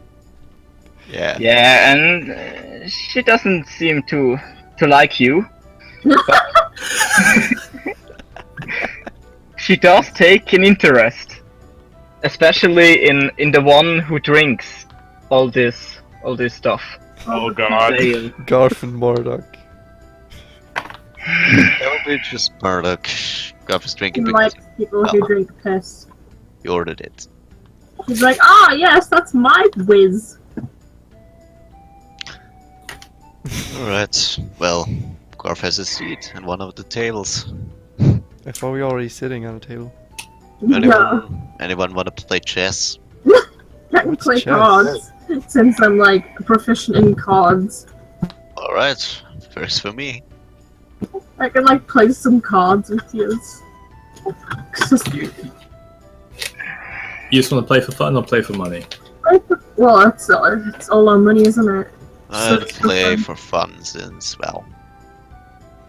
Yeah. Yeah, and she doesn't seem to like you. She does take an interest, especially in the one who drinks all this stuff. Oh god. Ale. Garth and Murdoch. That would be just Murdoch. Got his drinking He because likes people who drink piss. he ordered it. He's like, ah, yes, that's my whiz. Alright, well, Garth has a seat and one of the tables. I thought we were already sitting on a table. Yeah, Anyone want to play chess? I can What's play chess? cards since I'm like proficient in cards. Alright, first for me. I can like play some cards with you. You just want to play for fun or play for money? Well, it's all our money, isn't it? I'll So- play for fun since, well,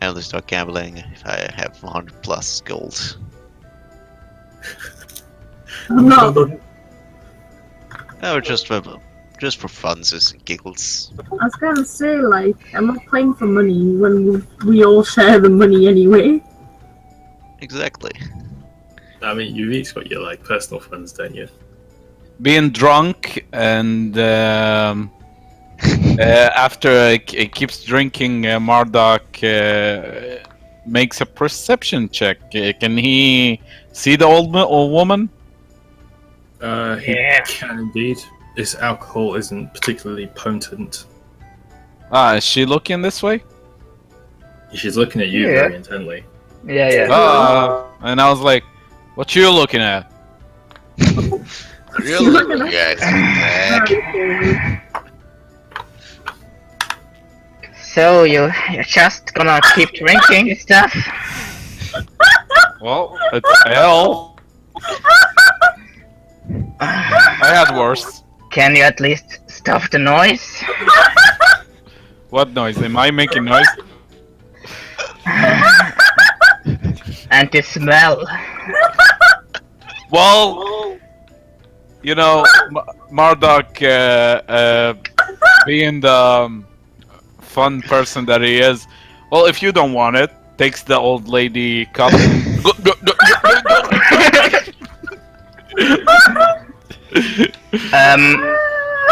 I only start gambling if I have 100 plus gold. I'm not. No, just for funsies and giggles. I was gonna say, like, I'm not playing for money when we all share the money anyway. Exactly. I mean, you've each got your like personal funds, don't you? Being drunk and after he keeps drinking, Marduk makes a perception check. Can he see the old woman? He can indeed. This alcohol isn't particularly potent. Is she looking this way? She's looking at you Yeah. very intently. Yeah. And I was like, what you looking at? Really? You guys back. So you're just gonna keep drinking and stuff? Well, it's hell. I had worse. Can you at least stop the noise? What noise? Am I making noise? And the smell? Well, you know, Marduk, being the fun person that he is, well, if you don't want it, takes the old lady cup.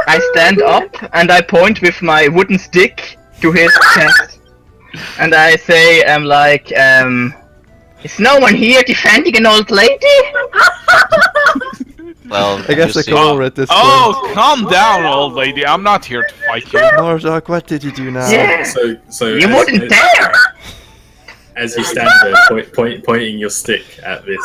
I stand up and I point with my wooden stick to his chest. And I say, is no one here defending an old lady? Well, I guess you I see- go over at this Oh, calm down, old lady. I'm not here to fight you. point. Marduk, what did you do now? Yeah. So You wouldn't dare! as you stand there pointing your stick at this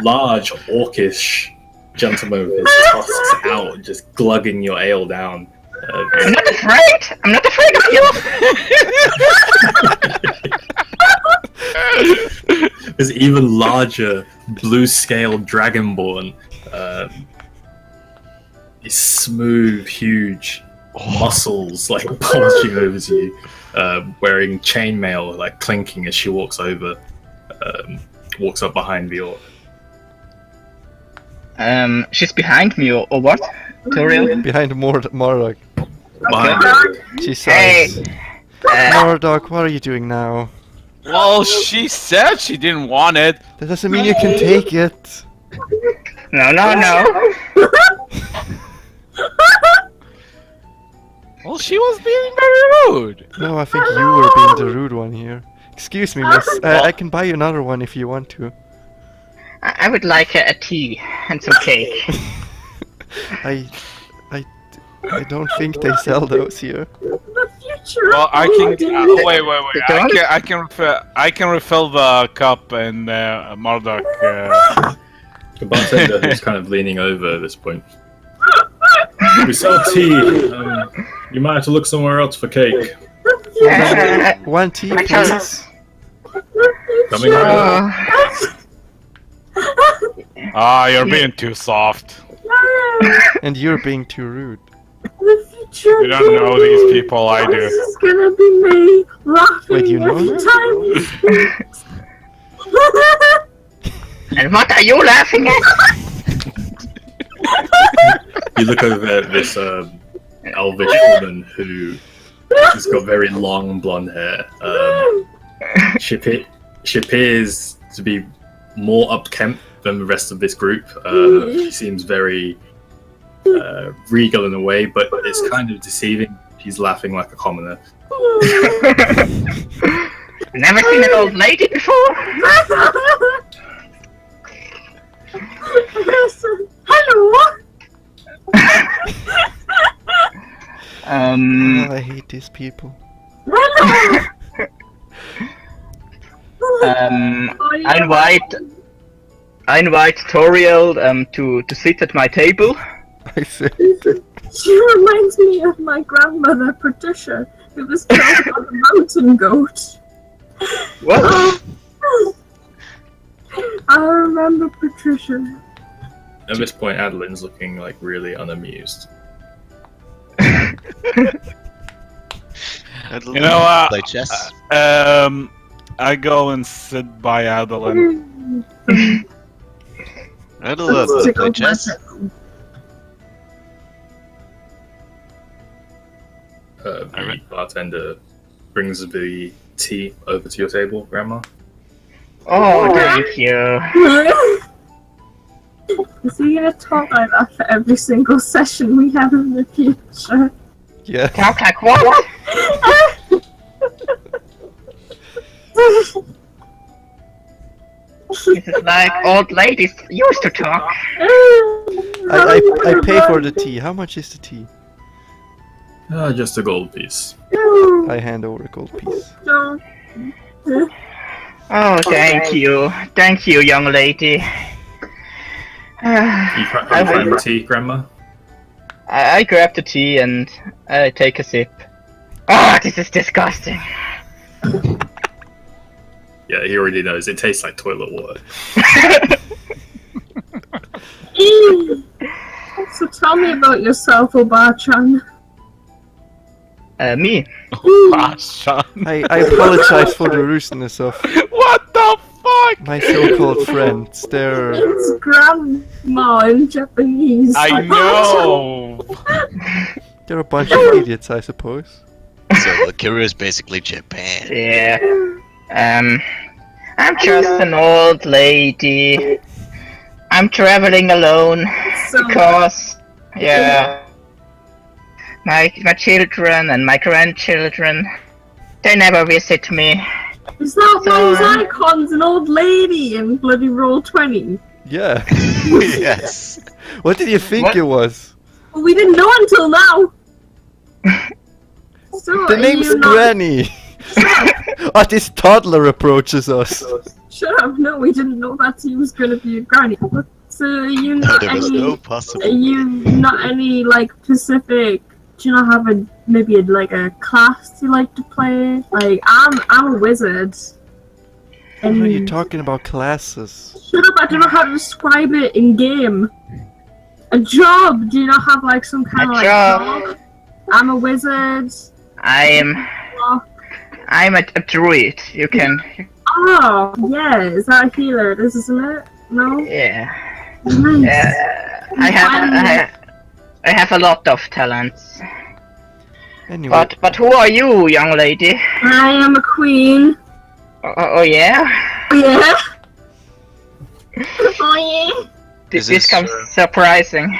large orcish gentleman with his tusks out and just glugging your ale down. I'm not afraid! I'm not afraid of you! This even larger blue-scaled dragonborn, his smooth, huge muscles like bulging over to you, wearing chainmail like clinking as she walks over, walks up behind the orc. She's behind me or what? Toriel? Behind Marduk. Behind you. She Hey! sighs. Marduk, what are you doing now? Well, she said she didn't want it. That doesn't mean you can take it. No. Well, she was being very rude. No, I think you were being the rude one here. Excuse me, miss. I can buy you another one if you want to. I would like a tea and some cake. I don't think they sell those here. The future. Well, I can. Wait. don't? I can refill the cup and Marduk. The bartender who's kind of leaning over at this point. We sell tea. You might have to look somewhere else for cake. One tea, My please. Coming around. You're being too soft. And you're being too rude. The future. You don't know these people. I This do. is gonna be me laughing Wait, you know every her? time he speaks. And what are you laughing at? You look over at this elvish woman who has got very long blonde hair. She appears to be more upkempt than the rest of this group. She seems very regal in a way, but it's kind of deceiving. She's laughing like a commoner. Never seen an old lady before? Hello. Oh, I hate these people. Hello. I invite Toriel to sit at my table. I see. She reminds me of my grandmother Patricia, who was killed by a mountain goat. What? I remember Patricia. At this point, Adeline's looking like really unamused. You know what? Play chess. I go and sit by Adeline. Adeline, play chess. The bartender brings the tea over to your table, Grandma. Oh, thank you. Is he gonna talk like that for every single session we have in the future? Yeah. Talk like what? This is like old ladies used to talk. I pay for the tea. How much is the tea? Just a gold piece. I hand over a gold piece. Oh, thank you. Thank you, young lady. You crack the tea, Grandma? I grab the tea and I take a sip. Ah, this is disgusting. Yeah, he already knows. It tastes like toilet water. So tell me about yourself, Oba-chan. Me? I apologize for the rudeness of What the fuck? my so-called friends. It's grandma in Japanese. I know. They're a bunch of idiots, I suppose. So Valkyria is basically Japan. Yeah. I'm just an old lady. I'm traveling alone So, because, yeah, my children and my grandchildren, they never visit me. is that so- why Icon's an old lady in bloody Roll20? Yeah. Yes. What did you think What? it was? Well, we didn't know until now. So, The are name's you not- Granny. Oh, this toddler approaches us. Shut up! No, we didn't know that he was gonna be a granny. So, are you No, not there was any? no Are possible. you not any like specific? Do you not have like a class you like to play? Like I'm a wizard. What are you And talking about classes? shut up! I don't know how to describe it in game. A job? Do you not have like some kind A of like job. I'm a wizard. I'm a druid. You can, Oh, yeah. Is that a healer? This isn't it? No. yeah. Nice. Yeah. I have a lot of talents. Anyway, But who are you, young lady? I am a queen. Oh yeah. Yeah. Oh yeah. This comes surprising.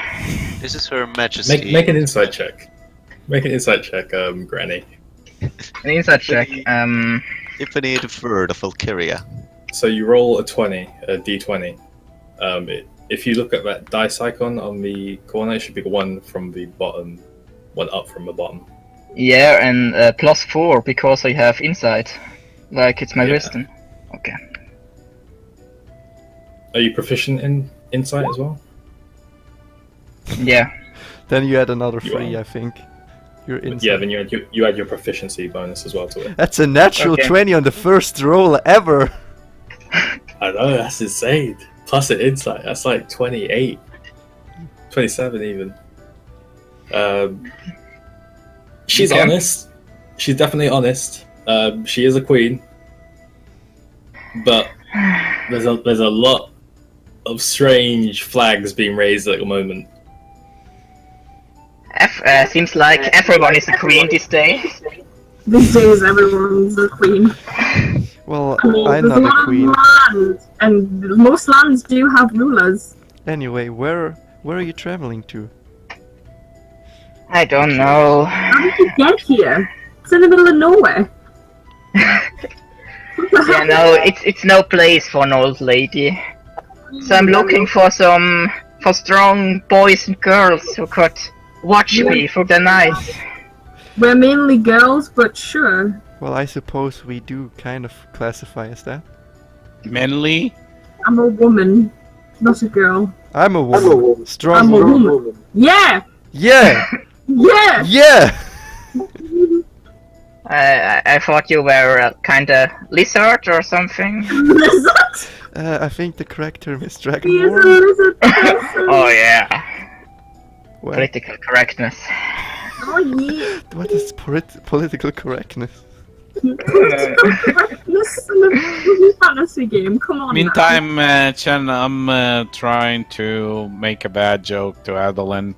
This is Her Majesty. Make an insight check. Make an insight check, Granny. An insight check. Tiffany the Third of Valkyria. So you roll a d20. If you look at that dice icon on the corner, it should be one from the bottom, one up from the bottom. Yeah, and +4 because I have insight. Like it's my Yeah. wisdom. Okay. Are you proficient in insight as well? Yeah. then you add another You 3, are. I think. You're in. Yeah, then you add your proficiency bonus as well to it. That's a natural Okay. 20 on the first roll ever. I know, that's insane. Plus an insight, that's like 28. 27 even. She's Okay. honest. She's definitely honest. She is a queen. But there's a lot of strange flags being raised at the moment. Seems like everyone is a queen this day. These days, everyone's a queen. Well, I mean, I'm there's a not lot a queen. of land, and most lands do have rulers. Anyway, where are you traveling to? I don't know. How did you get here? It's in the middle of nowhere. What the Yeah, heck? no, it's no place for an old lady. So I'm looking for strong boys and girls who could watch me through the night. We're mainly girls, but sure. Well, I suppose we do kind of classify as that. Manly? I'm a woman, not a girl. I'm a woman. Strong I'm a woman. woman. Yeah! Yeah! Yeah! Yeah! I thought you were a kinda lizard or something. Lizard! I think the correct term is He is a dragonborn. lizard person. Oh yeah, Well, political correctness. Oh yeah. what is political correctness? Correctness in a fantasy game. Come on. now. Meantime, Chen, I'm trying to make a bad joke to Adeline.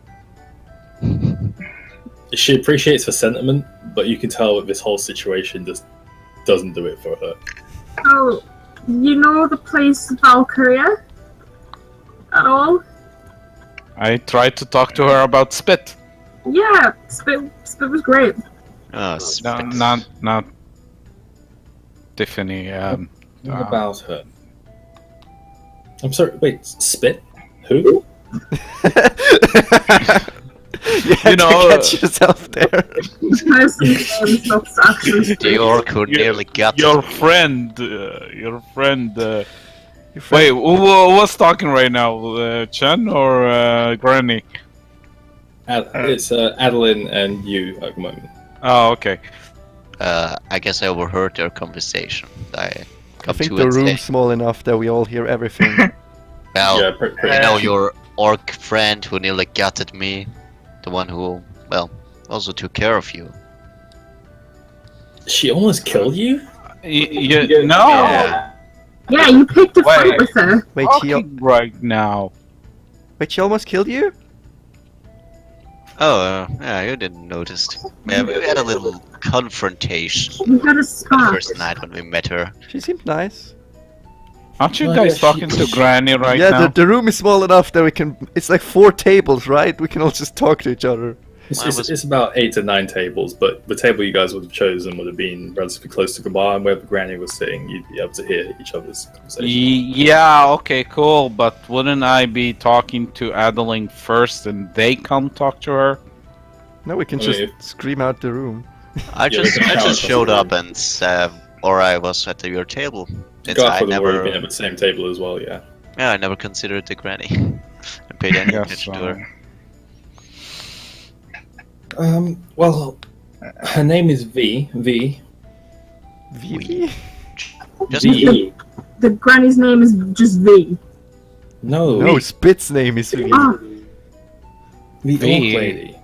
She appreciates the sentiment, but you can tell that this whole situation just doesn't do it for her. So, you know the place Valkyria? At all? I tried to talk to her about spit. Yeah, Spit was great. Oh, No, spit. not Tiffany. What about her? I'm sorry, wait, Spit? Who? You had know, to catch yourself there. This person's name is not actually The Spit. orc who nearly got your me. friend. Your friend. Your Wait, friend- who was talking right now? Chen or Granny? It's Adeline and you at the moment. Oh, okay. I guess I overheard their conversation. I I come think to the and say, room's small enough that we all hear everything. well, Yeah, pretty you know much. your orc friend who nearly gutted me, the one who, well, also took care of you. She almost killed you? No. Yeah. Yeah, you picked a fight Wait. with her. Wait, she, Talking right now. wait, she almost killed you? Oh, yeah, you didn't notice. Yeah, we had a little confrontation You had a the spark. first night when we met her. She seemed nice. Aren't you Well, guys yeah, talking she- to Granny right yeah, now? the room is small enough that we can. It's like 4 tables, right? We can all just talk to each other. It's about 8 to 9 tables, but the table you guys would have chosen would have been relatively close to the bar, and where the Granny was sitting, you'd be able to hear each other's conversation. Yeah, okay, cool. But wouldn't I be talking to Adeline first and they come talk to her? No, we can I just mean, scream out the room. I Yeah, we just, can I shout just across showed the up room. and, or I was at your table. Since God, I for the word been never, at the same table as well, yeah. yeah, I never considered the granny and paid any Yes, attention to her. Well, her name is V. V. Vivi? Just V. The granny's name is just V. No, No, Spit's name is Vivi. Ah, the V. orc lady.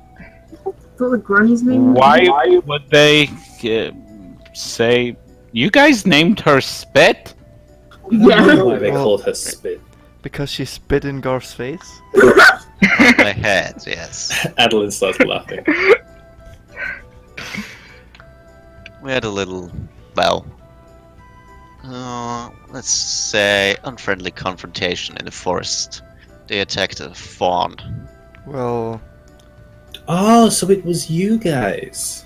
I thought the granny's name was Why would they say you guys named her Spit? I don't know Yeah. why they Well- called her Spit. Because she spit in Garth's face? on my head, yes. Adeline starts laughing. We had a little, well, let's say unfriendly confrontation in the forest. They attacked a fawn. Well, Oh, so it was you guys.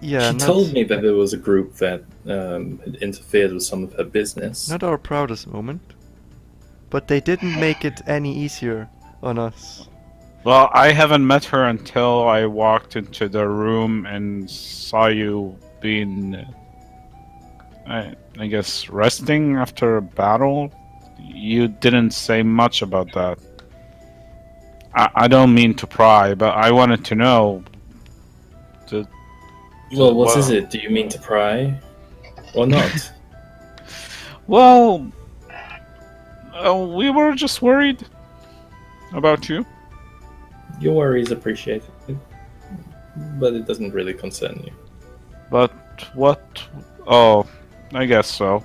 yeah, She not, told me that there was a group that had interfered with some of her business. not our proudest moment. But they didn't make it any easier on us. Well, I haven't met her until I walked into the room and saw you being, I guess, resting after a battle. You didn't say much about that. I don't mean to pry, but I wanted to know. Well, what Wow. is it? Do you mean to pry? Or not? Well, we were just worried about you. Your worry is appreciated. But it doesn't really concern you. But what? Oh, I guess so.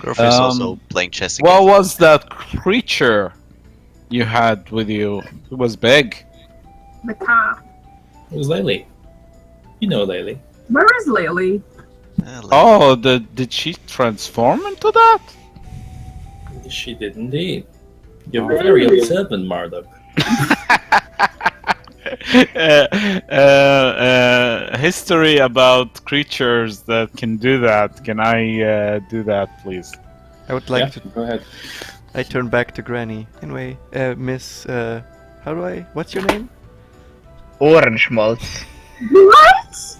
Girlfriend is also playing chess again. What was that creature you had with you? It was big. the car. It was Laylee. You know Laylee. Where is Lily? Oh, did she transform into that? She did indeed. You're Oh. very observant, Marduk. History about creatures that can do that. Can I do that, please? I would like to. Go ahead. I turn back to Granny. Anyway, Miss. How do I. What's your name? Orange malts. What?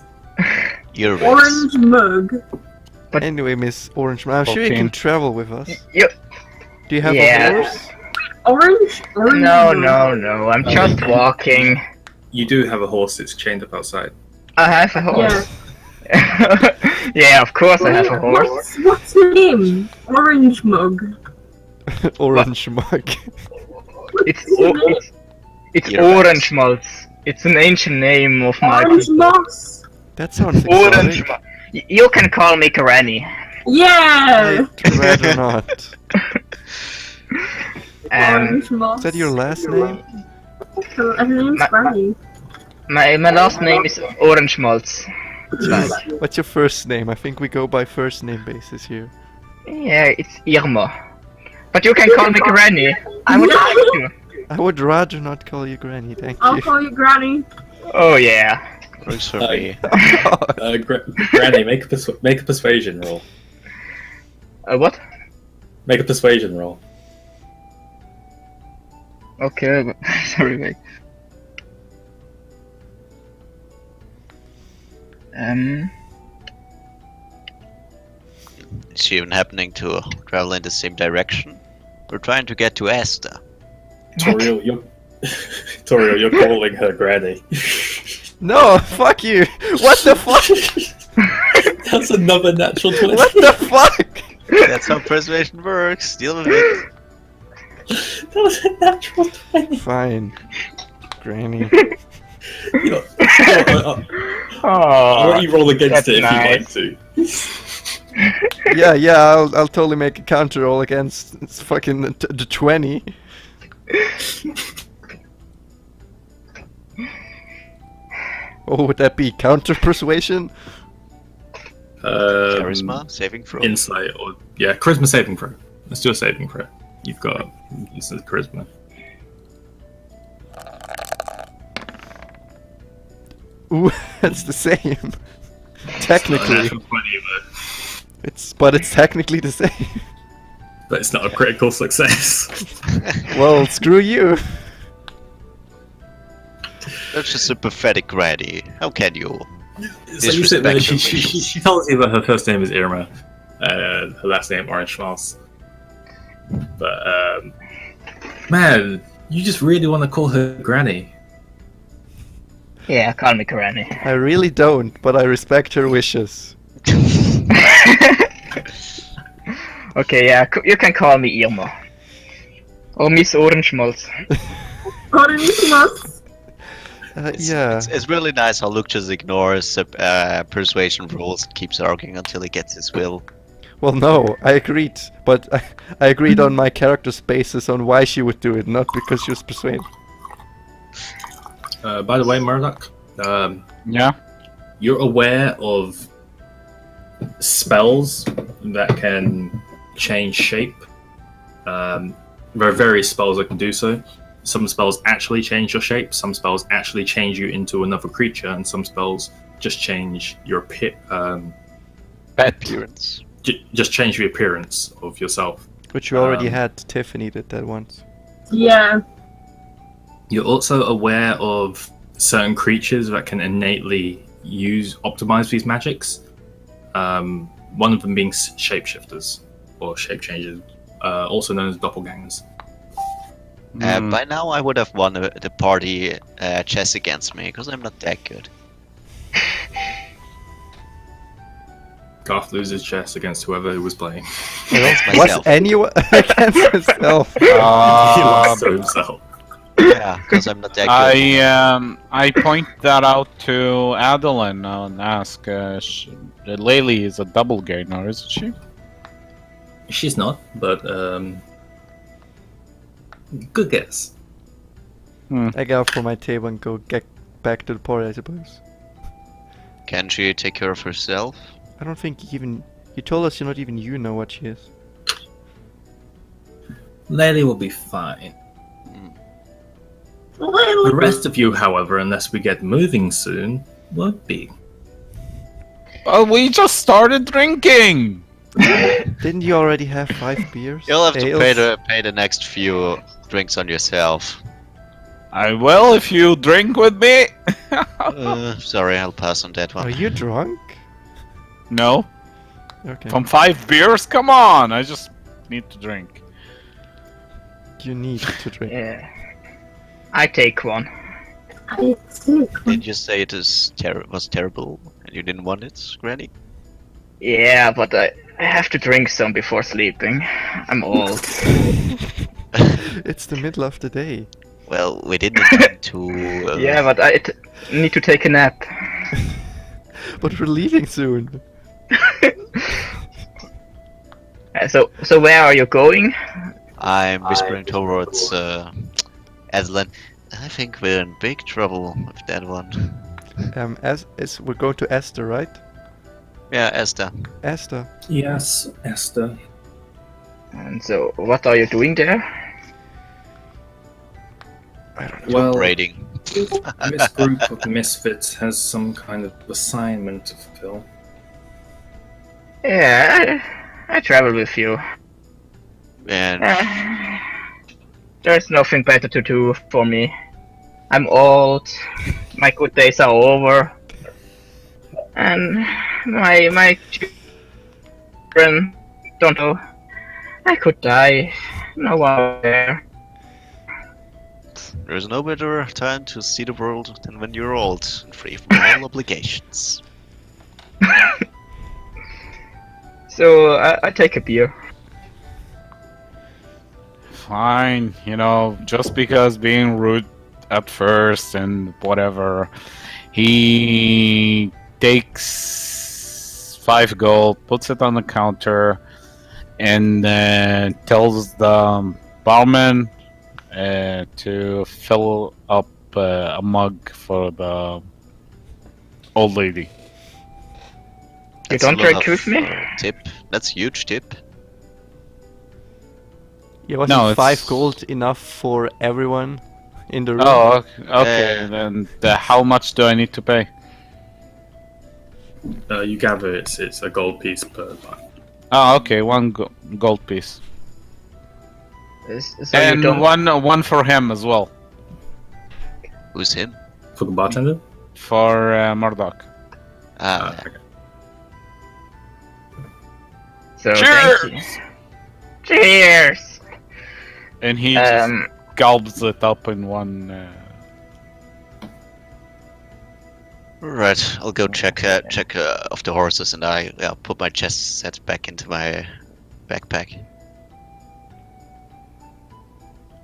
You're Orange mug. But- Anyway, Miss Orange Man. I'm sure you can Fourteen. travel with us. You- Do you have Yeah. a horse? Orange? Orange No, mug. no. I'm just walking. You do have a horse that's chained up outside. I have a horse. Yeah, of course I have a horse. What's your name? Orange mug. Orange mug. It's What's your name? it's You're orange malts. It's an ancient name of my Orange people. moss. That sounds Orange exotic. You can call me Granny. Yeah. I'd rather not. Orange moss. Is that your last name? Her name's Ma- Granny. My last name is Orange Malts. What's your first name? I think we go by first name basis here. Yeah, it's Irma. But you can call me Granny. I would like to. I would rather not call you Granny, thank I'll you. call you Granny. Oh yeah. Works for me. Granny, make a persuasion roll. What? Make a persuasion roll. Okay, sorry, wait. Is she even happening to travel in the same direction? We're trying to get to Asta. Toriel, you're calling her Granny. No, fuck you! What the fuck? That's another natural 20. What the fuck? That's how persuasion works. Deal with it. That was a natural 20. Fine. Granny. You know, I'll let you roll against it if nice. you'd like to. Yeah, I'll totally make a counter roll against fucking the 20. What would that be? Counter persuasion? Charisma, saving throw. Insight, or charisma saving throw. Let's do a saving throw. You've got this is charisma. Ooh, that's the same. Technically, Natural 20, but it's technically the same. but it's not a critical success. Well, screw you. That's just a pathetic Granny. How can you? So you sit there, Disrespect she tells you that her first name is Irma, her last name Orange Schmaltz. But man, you just really want to call her Granny. Yeah, call me Granny. I really don't, but I respect her wishes. Okay, yeah, you can call me Irma. Or Miss Orange Maltz. Orange Moss. Yeah. It's really nice how Luke just ignores persuasion rules and keeps arguing until he gets his will. Well, no, I agreed, but I agreed on my character's basis on why she would do it, not because she was persuaded. By the way, Murdoch, Yeah. you're aware of spells that can change shape. There are various spells that can do so. Some spells actually change your shape, some spells actually change you into another creature, and some spells just change your Appearance. just change the appearance of yourself. Which you already had. Tiffany did that once. Yeah. You're also aware of certain creatures that can innately optimize these magics. One of them being shapeshifters or shape changers, also known as doppelgangers. By now I would have won the party chess against me, because I'm not that good. Garth loses chess against whoever was playing. Was anyone against himself? He lost to himself. Yeah, because I'm not that good. I point that out to Adeline and ask, Laylee is a double gainer, isn't she? She's not, but good guess. I get up from my table and go get back to the party, I suppose. Can she take care of herself? I don't think you told us not even you know what she is. Lady will be fine. The rest of you, however, unless we get moving soon, won't be. Well, we just started drinking! Didn't you already have 5 beers? You'll have to Ales? pay the next few drinks on yourself. I will if you drink with me! Sorry, I'll pass on that Are one. you drunk? No. Okay. From 5 beers? Come on! I just need to drink. You need to drink. Yeah. I take one. I think. Did you say it was terrible and you didn't want it, Granny? Yeah, but I have to drink some before sleeping. I'm old. It's the middle of the day. Well, we didn't intend to... Yeah, but I need to take a nap. But we're leaving soon. So where are you going? I'm whispering towards Aslan. I think we're in big trouble with that one. We're going to Esther, right? Yeah, Esther. Esther. Yes, Esther. And so, what are you doing there? I don't know. Well, Raiding. this group of misfits has some kind of assignment to fulfill. Yeah, I travel with you. And There's nothing better to do for me. I'm old, my good days are over, and my children don't know. I could die. No one there. there's no better time to see the world than when you're old and free from all obligations. So I take a beer. Fine, just because being rude at first and whatever, he takes 5 gold, puts it on the counter, and then tells the barman to fill up a mug for the old lady. You That's a don't lot drink with of, me? Tip. That's a huge tip. Yeah, wasn't No, 5 it's- gold enough for everyone in the room? Oh, okay. Then how much do I need to pay? You gather it's a gold piece per line. Oh, okay, 1 gold piece, So and you don't. one for him as well, Who's him? For the bartender? for Murdoch. Okay. So Cheers! thank you. Cheers. And he just Um, gulps it up in one. Right, I'll go check off the horses, and I put my chest set back into my backpack.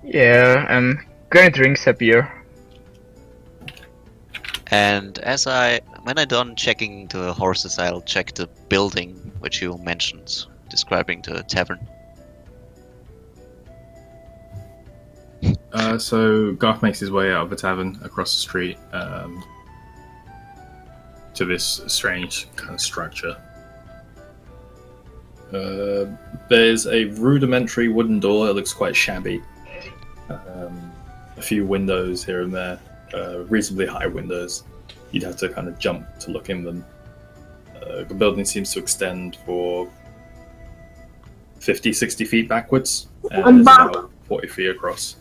yeah, gonna drink a beer. And when I done checking the horses, I'll check the building which you mentioned, describing the tavern. So Garth makes his way out of the tavern across the street to this strange kind of structure. There's a rudimentary wooden door. It looks quite shabby. A few windows here and there, reasonably high windows. You'd have to kind of jump to look in them. The building seems to extend for 50, 60 feet backwards, and it's about 40 feet across.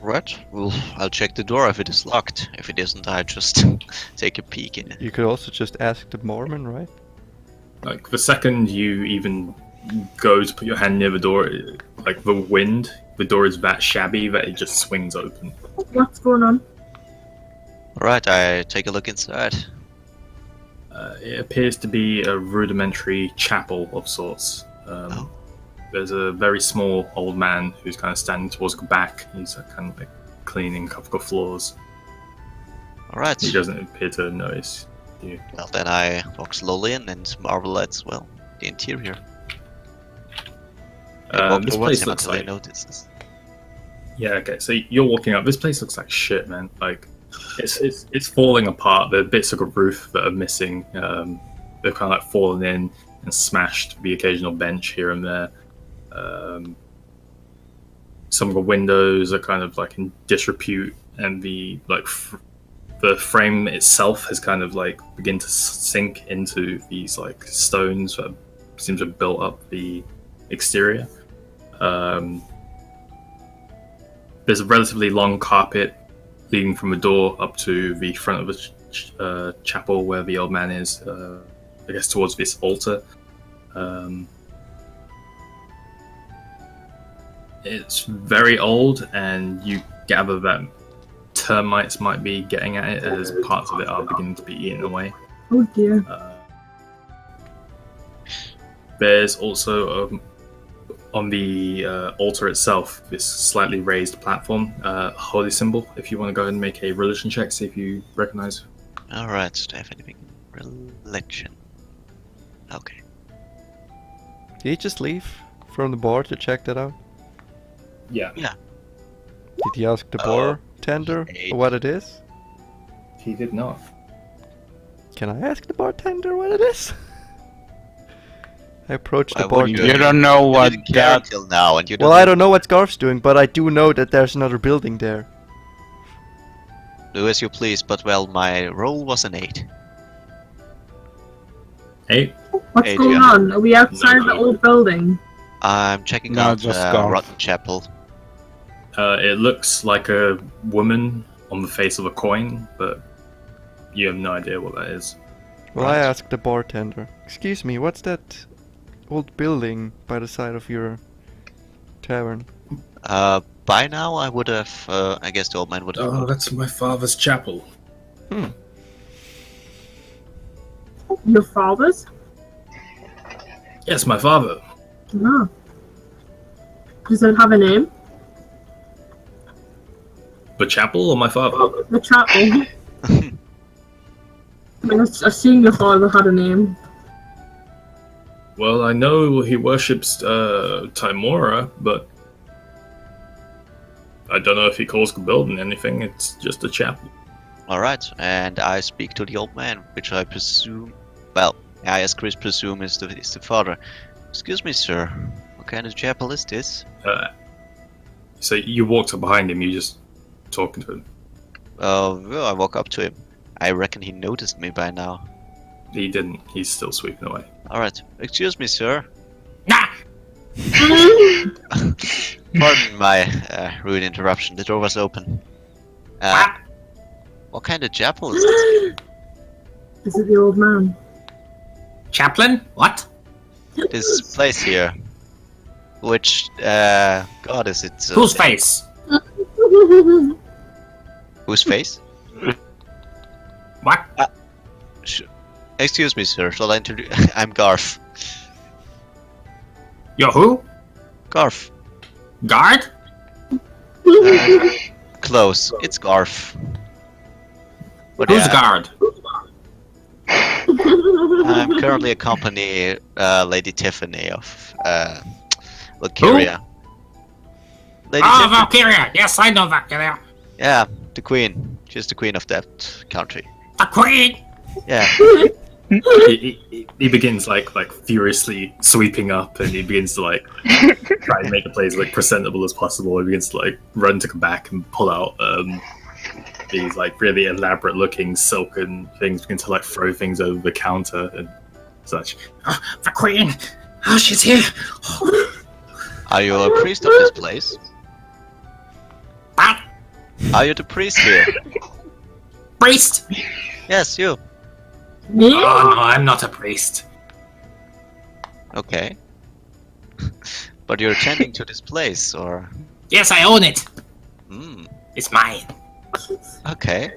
Right, well, I'll check the door if it is locked. If it isn't, I just take a peek in it. You could also just ask the Mormon, right? Like the second you even go to put your hand near the door, like the door is that shabby that it just swings open. What's going on? Alright, I take a look inside. It appears to be a rudimentary chapel of sorts. There's a very small old man who's kind of standing towards the back. He's kind of like cleaning a couple of floors. Alright, He doesn't appear to notice you. well then I walk slowly in and marvel at, well, the interior. I walk This towards place him looks until I like... notice this. Yeah, okay, so you're walking up. This place looks like shit, man. Like, it's falling apart. There are bits of a roof that are missing. They've kind of like fallen in and smashed the occasional bench here and there. Some of the windows are kind of like in disrepute, and the the frame itself has kind of like begin to sink into these like stones that seem to have built up the exterior. There's a relatively long carpet leading from the door up to the front of the chapel where the old man is, I guess towards this altar. It's very old, and you gather that termites might be getting at it as parts of it are beginning to be eaten away. Oh dear. There's also on the altar itself this slightly raised platform, holy symbol. If you want to go ahead and make a religion check, see if you recognize. Alright, do I have anything? Religion. Okay. Did he just leave from the bar to check that out? Yeah. Did he ask the bartender eight. what it is? He did not. Can I ask the bartender what it is? I approach the Why would bartender. You don't know You what didn't care that. till now, and you Well, I don't know what Scarf's doing, but I do know that there's another building there. Do as you please, but well, my roll was an 8. Hey, What's Hey, going dear. on? Are we outside No, the no. old building? I'm checking No, out just Scarf. Rotten Chapel. it looks like a woman on the face of a coin, but you have no idea what that is. Well, I Right. asked the bartender. Excuse me, what's that old building by the side of your tavern? By now I would have, I guess the old man would have. Oh, that's my father's chapel. Your father's? Yes, my father. No. Does it have a name? The chapel or my father? The chapel. I mean, I assume your father had a name. Well, I know he worships Trymira, but I don't know if he calls the building anything. It's just a chapel. Alright, and I speak to the old man, which I presume. Well, I, as Chris, presume is the father. Excuse me, sir. What kind of chapel is this? So you walked up behind him. You just talking to him. Well, I walk up to him. I reckon he noticed me by now. He didn't. He's still sweeping away. Alright, excuse me, sir. Nah! Pardon my rude interruption. The door was open. What kind of chapel is this? Is it the old man? Chaplain? What? This place here. Which god is it? Whose face? Whose face? What? Excuse me, sir. Shall I introduce? I'm Garf. You're who? Garf. Guard? Close. It's Garf. But Who's yeah, guard? I'm currently accompanying Lady Tiffany of Valkyria. Lady Oh, Tiffany. Valkyria! Yes, I know Valkyria. Yeah, the queen. She's the queen of that country. The queen! Yeah. He begins like furiously sweeping up, and he begins to like try and make the place look presentable as possible. He begins to like run to come back and pull out these like really elaborate looking silken things. Begin to like throw things over the counter and such. Oh, the queen! Oh, she's here! Are you a priest of this place? What? Are you the priest here? Priest? Yes, you. Me? Oh, no, I'm not a priest. Okay. But you're tending to this place, or? Yes, I own it. Hmm. It's mine. Okay.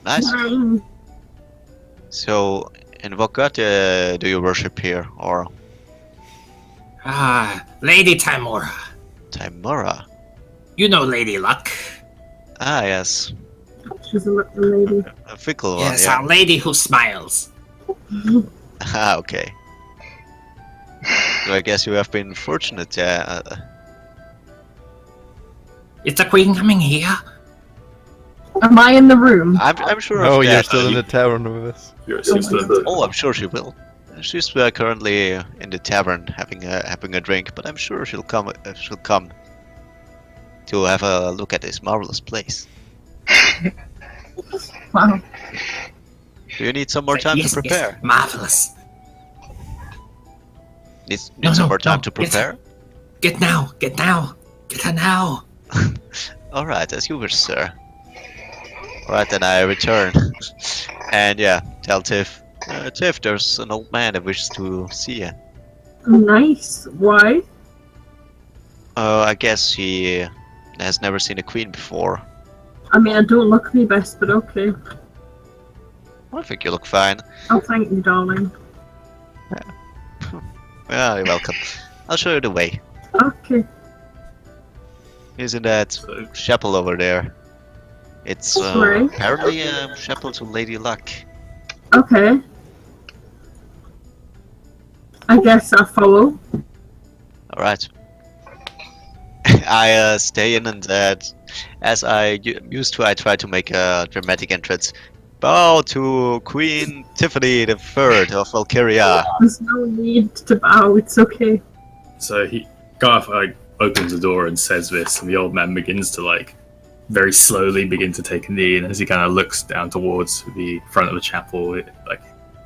Nice. Um, So, and what god do you worship here, or Ah, Lady Trymira. Trymira? You know Lady Luck. Ah, yes. she's a little lady. A fickle one, Yes, yeah. our lady who smiles. Ah, okay. So I guess you have been fortunate, yeah. Is the queen coming here? Am I in the room? I'm sure Oh, of you're that. still in the tavern with us. You're still Oh, I'm sure she will. She's currently in the tavern having a drink, but I'm sure she'll come. She'll come to have a look at this marvelous place. Wow. Do you need some more time Yes, to prepare? Yes, marvelous. Need No, some no, more time no, to yes. prepare? Get now, get now. Get her now. Alright, as you wish, sir. Alright, then I return. And yeah, tell Tiff. Tiff, there's an old man that wishes to see you. Nice. Why? I guess he has never seen a queen before. I mean, I don't look my best, but okay. I think you look fine. Oh, thank you, darling. Yeah, you're welcome. I'll show you the way. Okay. He's in that chapel over there. It's Right. apparently a chapel to Lady Luck. Okay. I guess I'll follow. Alright. I stay in, and as I used to, I try to make a dramatic entrance. Bow to Queen Tiffany the Third of Valkyria. There's no need to bow. It's okay. So Garth opens the door and says this, and the old man begins to very slowly begin to take a knee. And as he kind of looks down towards the front of the chapel,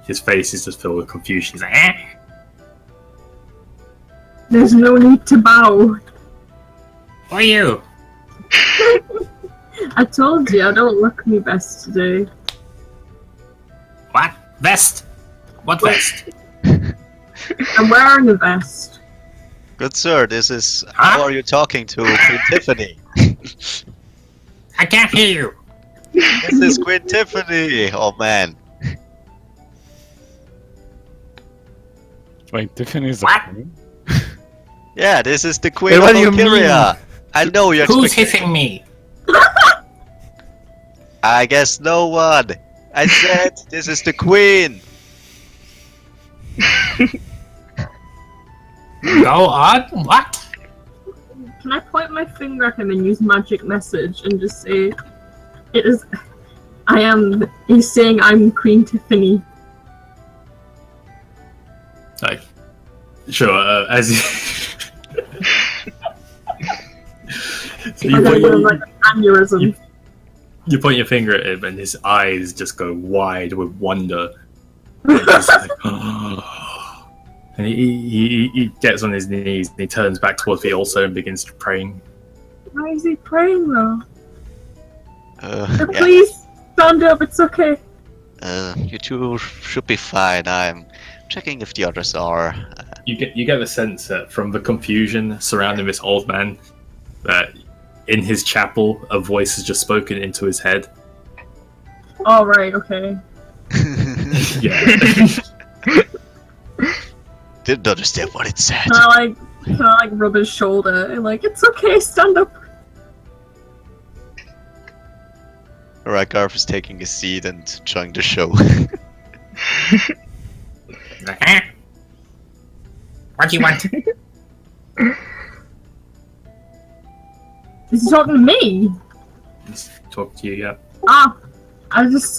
his face is just filled with confusion. He's like, eh? There's no need to bow. Who are you? I told you I don't look my best today. What? Vest? What vest? I'm wearing a vest. Good sir, this is. Huh? Who are you talking to? Queen Tiffany. I can't hear you. This is Queen Tiffany. Oh man. Wait, Tiffany's a What? queen? Yeah, this is the Queen Wait, what of do you Valkyria. I know you're Who's expecting. hitting me? I guess no one. I said this is the Queen. Go on. What? Can I point my finger at him and use magic message and just say, "It is. I am." He's saying I'm Queen Tiffany. Sure. As you. So I'm gonna do like an aneurysm. you point your finger at him, and his eyes just go wide with wonder. And he's like, oh. And he gets on his knees and he turns back towards the altar and begins praying. Why is he praying though? Yeah. Please stand up. It's okay. You two should be fine. I'm checking if the others are. You get the sense that from the confusion surrounding this old man, that in his chapel a voice has just spoken into his head. All right. Okay. Yeah. Didn't understand what it said. Can I rub his shoulder and it's okay. Stand up. Alright, Garth is taking a seat and enjoying the show. What do you want? Is he talking to me? He's talking to you, yeah. Ah, I just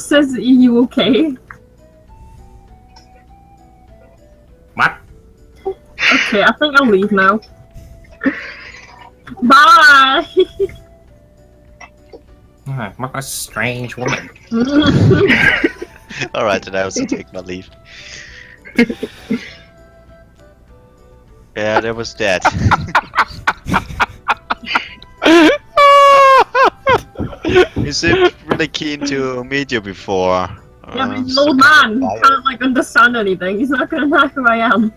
says, "Are you okay?" What? Okay, I think I'll leave now. Bye. What a strange woman. Alright, then I also take my leave. Yeah, there was that. He seemed really keen to meet you before. Yeah, but he's an old man. He can't understand anything. He's not gonna know who I am.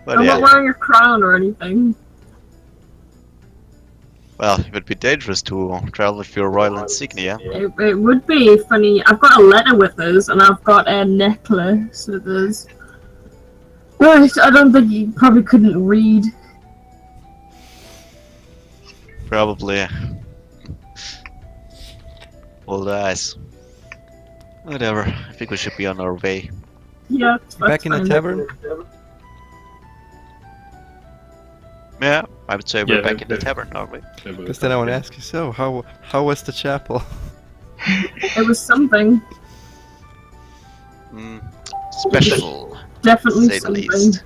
But I'm yeah, not wearing a crown or anything. well, it would be dangerous to travel with your royal insignia. It would be funny. I've got a letter with us, and I've got a necklace with us. Right, I don't think you probably couldn't read. Probably. Old eyes. Whatever, I think we should be on our way. Yeah, that's Back in the fine. tavern? Yeah, I would say we're Yeah, back in the yeah. tavern, aren't we? Because then I want to ask you, so how was the chapel? It was something. Special, Definitely say the something. least.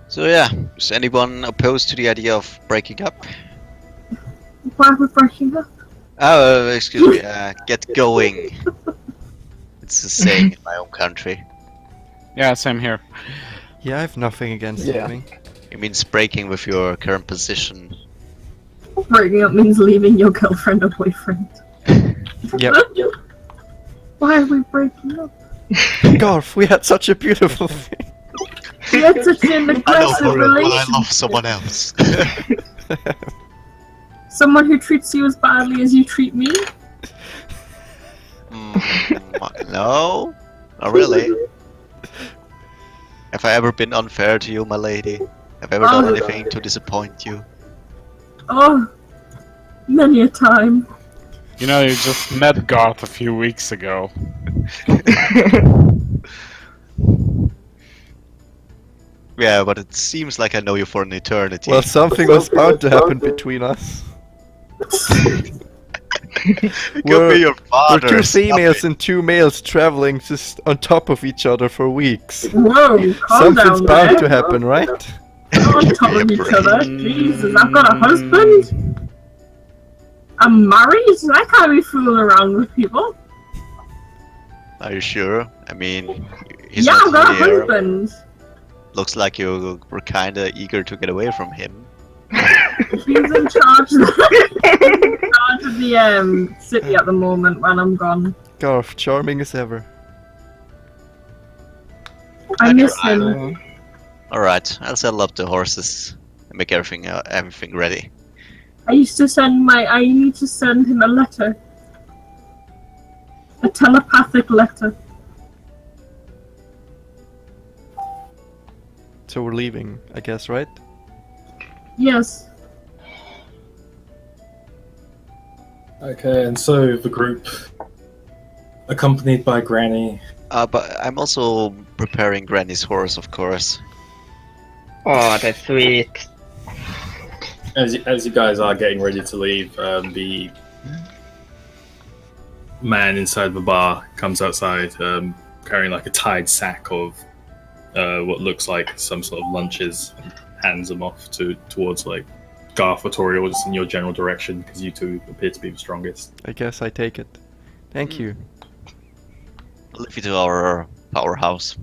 So yeah, is anyone opposed to the idea of breaking up? Why are we breaking up? Oh, excuse me, get going. It's a saying in my own country. Yeah, same here. Yeah, I have nothing against Yeah. leaving. It means breaking with your current position. Breaking up means leaving your girlfriend or boyfriend. Yep. Why are we breaking up? Garth, we had such a beautiful thing. We had such an aggressive relationship. someone else. Someone who treats you as badly as you treat me? No, not really. Have I ever been unfair to you, my lady? Have I ever done anything to disappoint you? Oh, many a time. You know, you just met Garth a few weeks ago. Yeah, but it seems like I know you for an eternity. Well, something was bound to happen between us. Could We're- be your We're father. two stop females it. and two males traveling just on top of each other for weeks. Whoa, calm Something's down bound there. to happen, right? Not on Give top me of a each break. other. Jesus, I've got a husband. I'm married. I can't be fooling around with people. Are you sure? I mean, he's Yeah, I've got not a here. husband. Looks like you were kinda eager to get away from him. He's in charge. In charge of the city at the moment when I'm gone. Garth, charming as ever. I miss try. him. Alright, I'll settle up the horses and make everything ready. I need to send him a letter. A telepathic letter. So we're leaving, I guess, right? Yes. Okay, and so the group, accompanied by Granny. But I'm also preparing Granny's horse, of course. Oh, that's sweet. As you guys are getting ready to leave, the man inside the bar comes outside, carrying like a tied sack of what looks like some sort of lunches, and hands them off towards like Garth or Tori, or just in your general direction, because you two appear to be the strongest. I guess I take it. Thank you. I'll leave you to our powerhouse.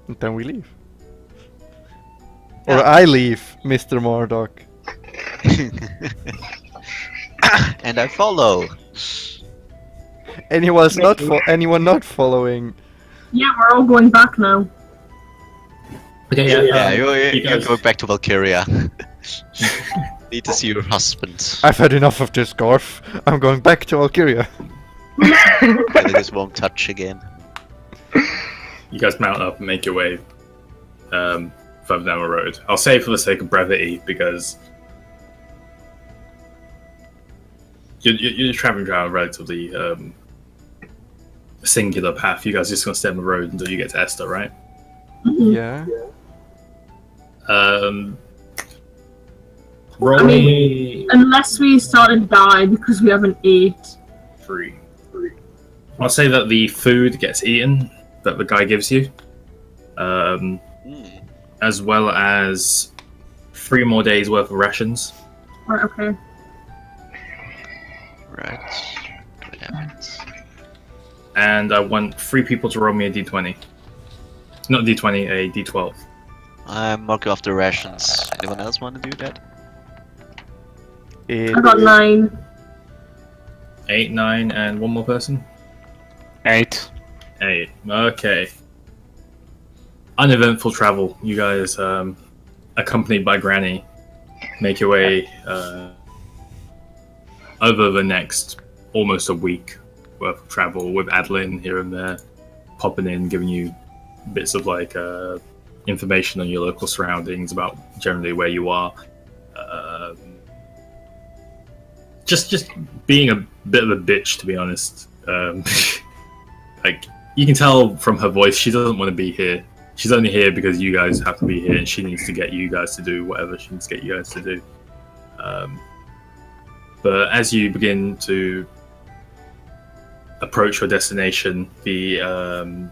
And then we leave. Or I leave, Mr. Marduk. And I follow. Anyone not following? Yeah, we're all going back now. Okay, Yeah, you're guys- going back to Valkyria. Need to see your husband. I've had enough of this, Garth. I'm going back to Valkyria. Maybe this won't touch again. You guys mount up and make your way further down the road. I'll say for the sake of brevity, because you're traveling down a relatively singular path. You guys are just going to stay on the road until you get to Esther, right? Mhm. Yeah. Roll I mean- me Unless we start and die because we haven't ate. 3. I'll say that the food gets eaten that the guy gives you, as well as 3 more days worth of rations. Right, okay. Right. Damn it. And I want 3 people to roll me a d20. Not a d20, a d12. I'm marking off the rations. Anyone else want to do that? It, I got 9. 8, 9, and one more person? 8. 8. Okay. Uneventful travel. You guys, accompanied by Granny, make your way over the next almost a week worth of travel, with Adeline here and there popping in, giving you bits of like information on your local surroundings about generally where you are. Just being a bit of a bitch, to be honest. Like, you can tell from her voice she doesn't want to be here. She's only here because you guys have to be here, and she needs to get you guys to do whatever she needs to get you guys to do. But as you begin to approach your destination, the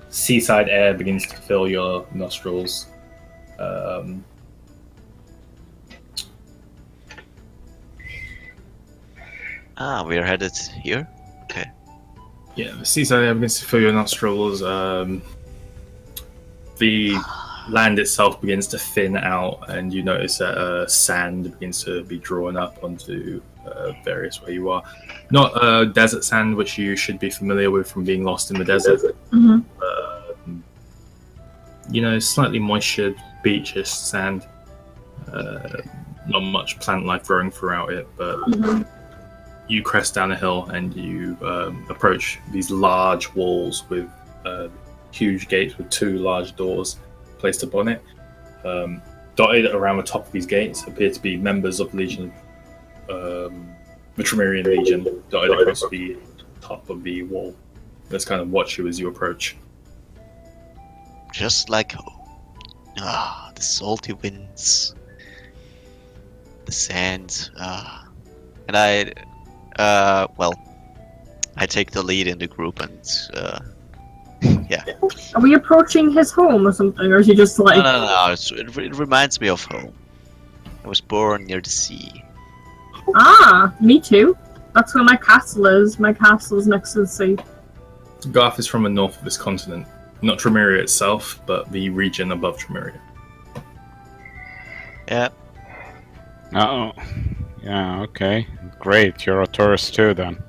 seaside air begins to fill your nostrils. We're headed here. Yeah, the seaside air begins to fill your nostrils. The land itself begins to thin out, and you notice that sand begins to be drawn up onto various where you are. Not desert sand, which you should be familiar with from being lost in the desert. Mm-hmm. Slightly moistured, beachish sand. Not much plant life growing throughout it, but you crest down a hill and you approach these large walls with huge gates with 2 large doors placed upon it. Dotted around the top of these gates appear to be members of Legion, the Trymirian Legion, dotted across the top of the wall. Let's kind of watch you as you approach. Just like Ah, the salty winds, the sand. And well, I take the lead in the group, and yeah. Are we approaching his home or something, or is he just like? No. It reminds me of home. I was born near the sea. Ah, me too. That's where my castle is. My castle's next to the sea. Garth is from the north of this continent. Not Trymira itself, but the region above Trymira. Yeah. Oh. Yeah, okay. Great, you're a tourist too then.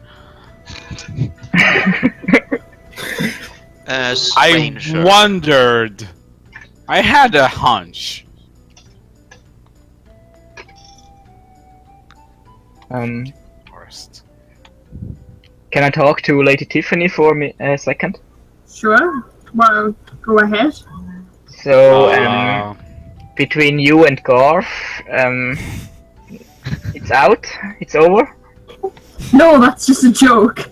Stranger. I wondered. I had a hunch. Tourist. Can I talk to Lady Tiffany for a second? Sure. Well, go ahead. So, between you and Garth, it's out? It's over? No, that's just a joke.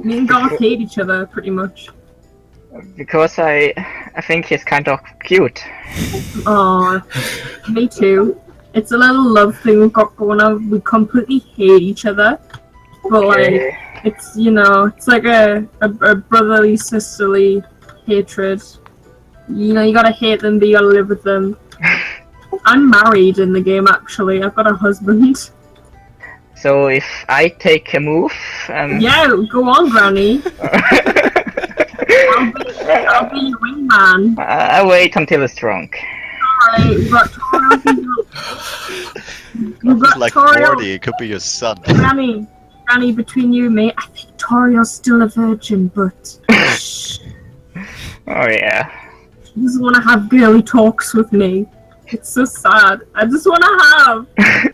Me and Garth hate each other, pretty much. Because I think he's kind of cute. Aw, me too. It's a little love thing we've got going on. We completely hate each other. But, like, it's, you know, it's like a brotherly, sisterly hatred. You know, you gotta hate them, but you gotta live with them. I'm married in the game, actually. I've got a husband. So if I take a move, Yeah, go on, Granny. I'll be your wingman. I wait until it's drunk. Alright, we've got Toriel. We've got Like Toriel. 40, it could be your son. Granny, between you and me, I think Toriel's still a virgin, but shh. Oh yeah. She doesn't want to have girly talks with me. It's so sad. I just want to have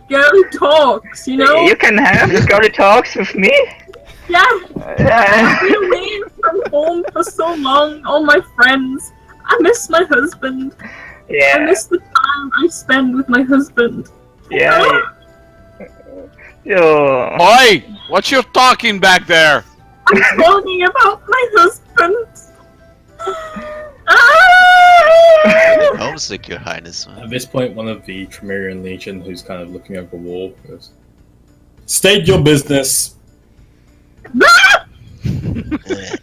girly talks, you know? You can have girly talks with me. Yeah. I've been away from home for so long. All my friends. I miss my husband. I Yeah. miss the time I spend with my husband. Yeah. Yo. Oi! What you talking back there? I'm talking about my husband. Homesick, Your Highness. At this point, one of the Trymirian Legion, who's kind of looking over the wall, goes, "State your business."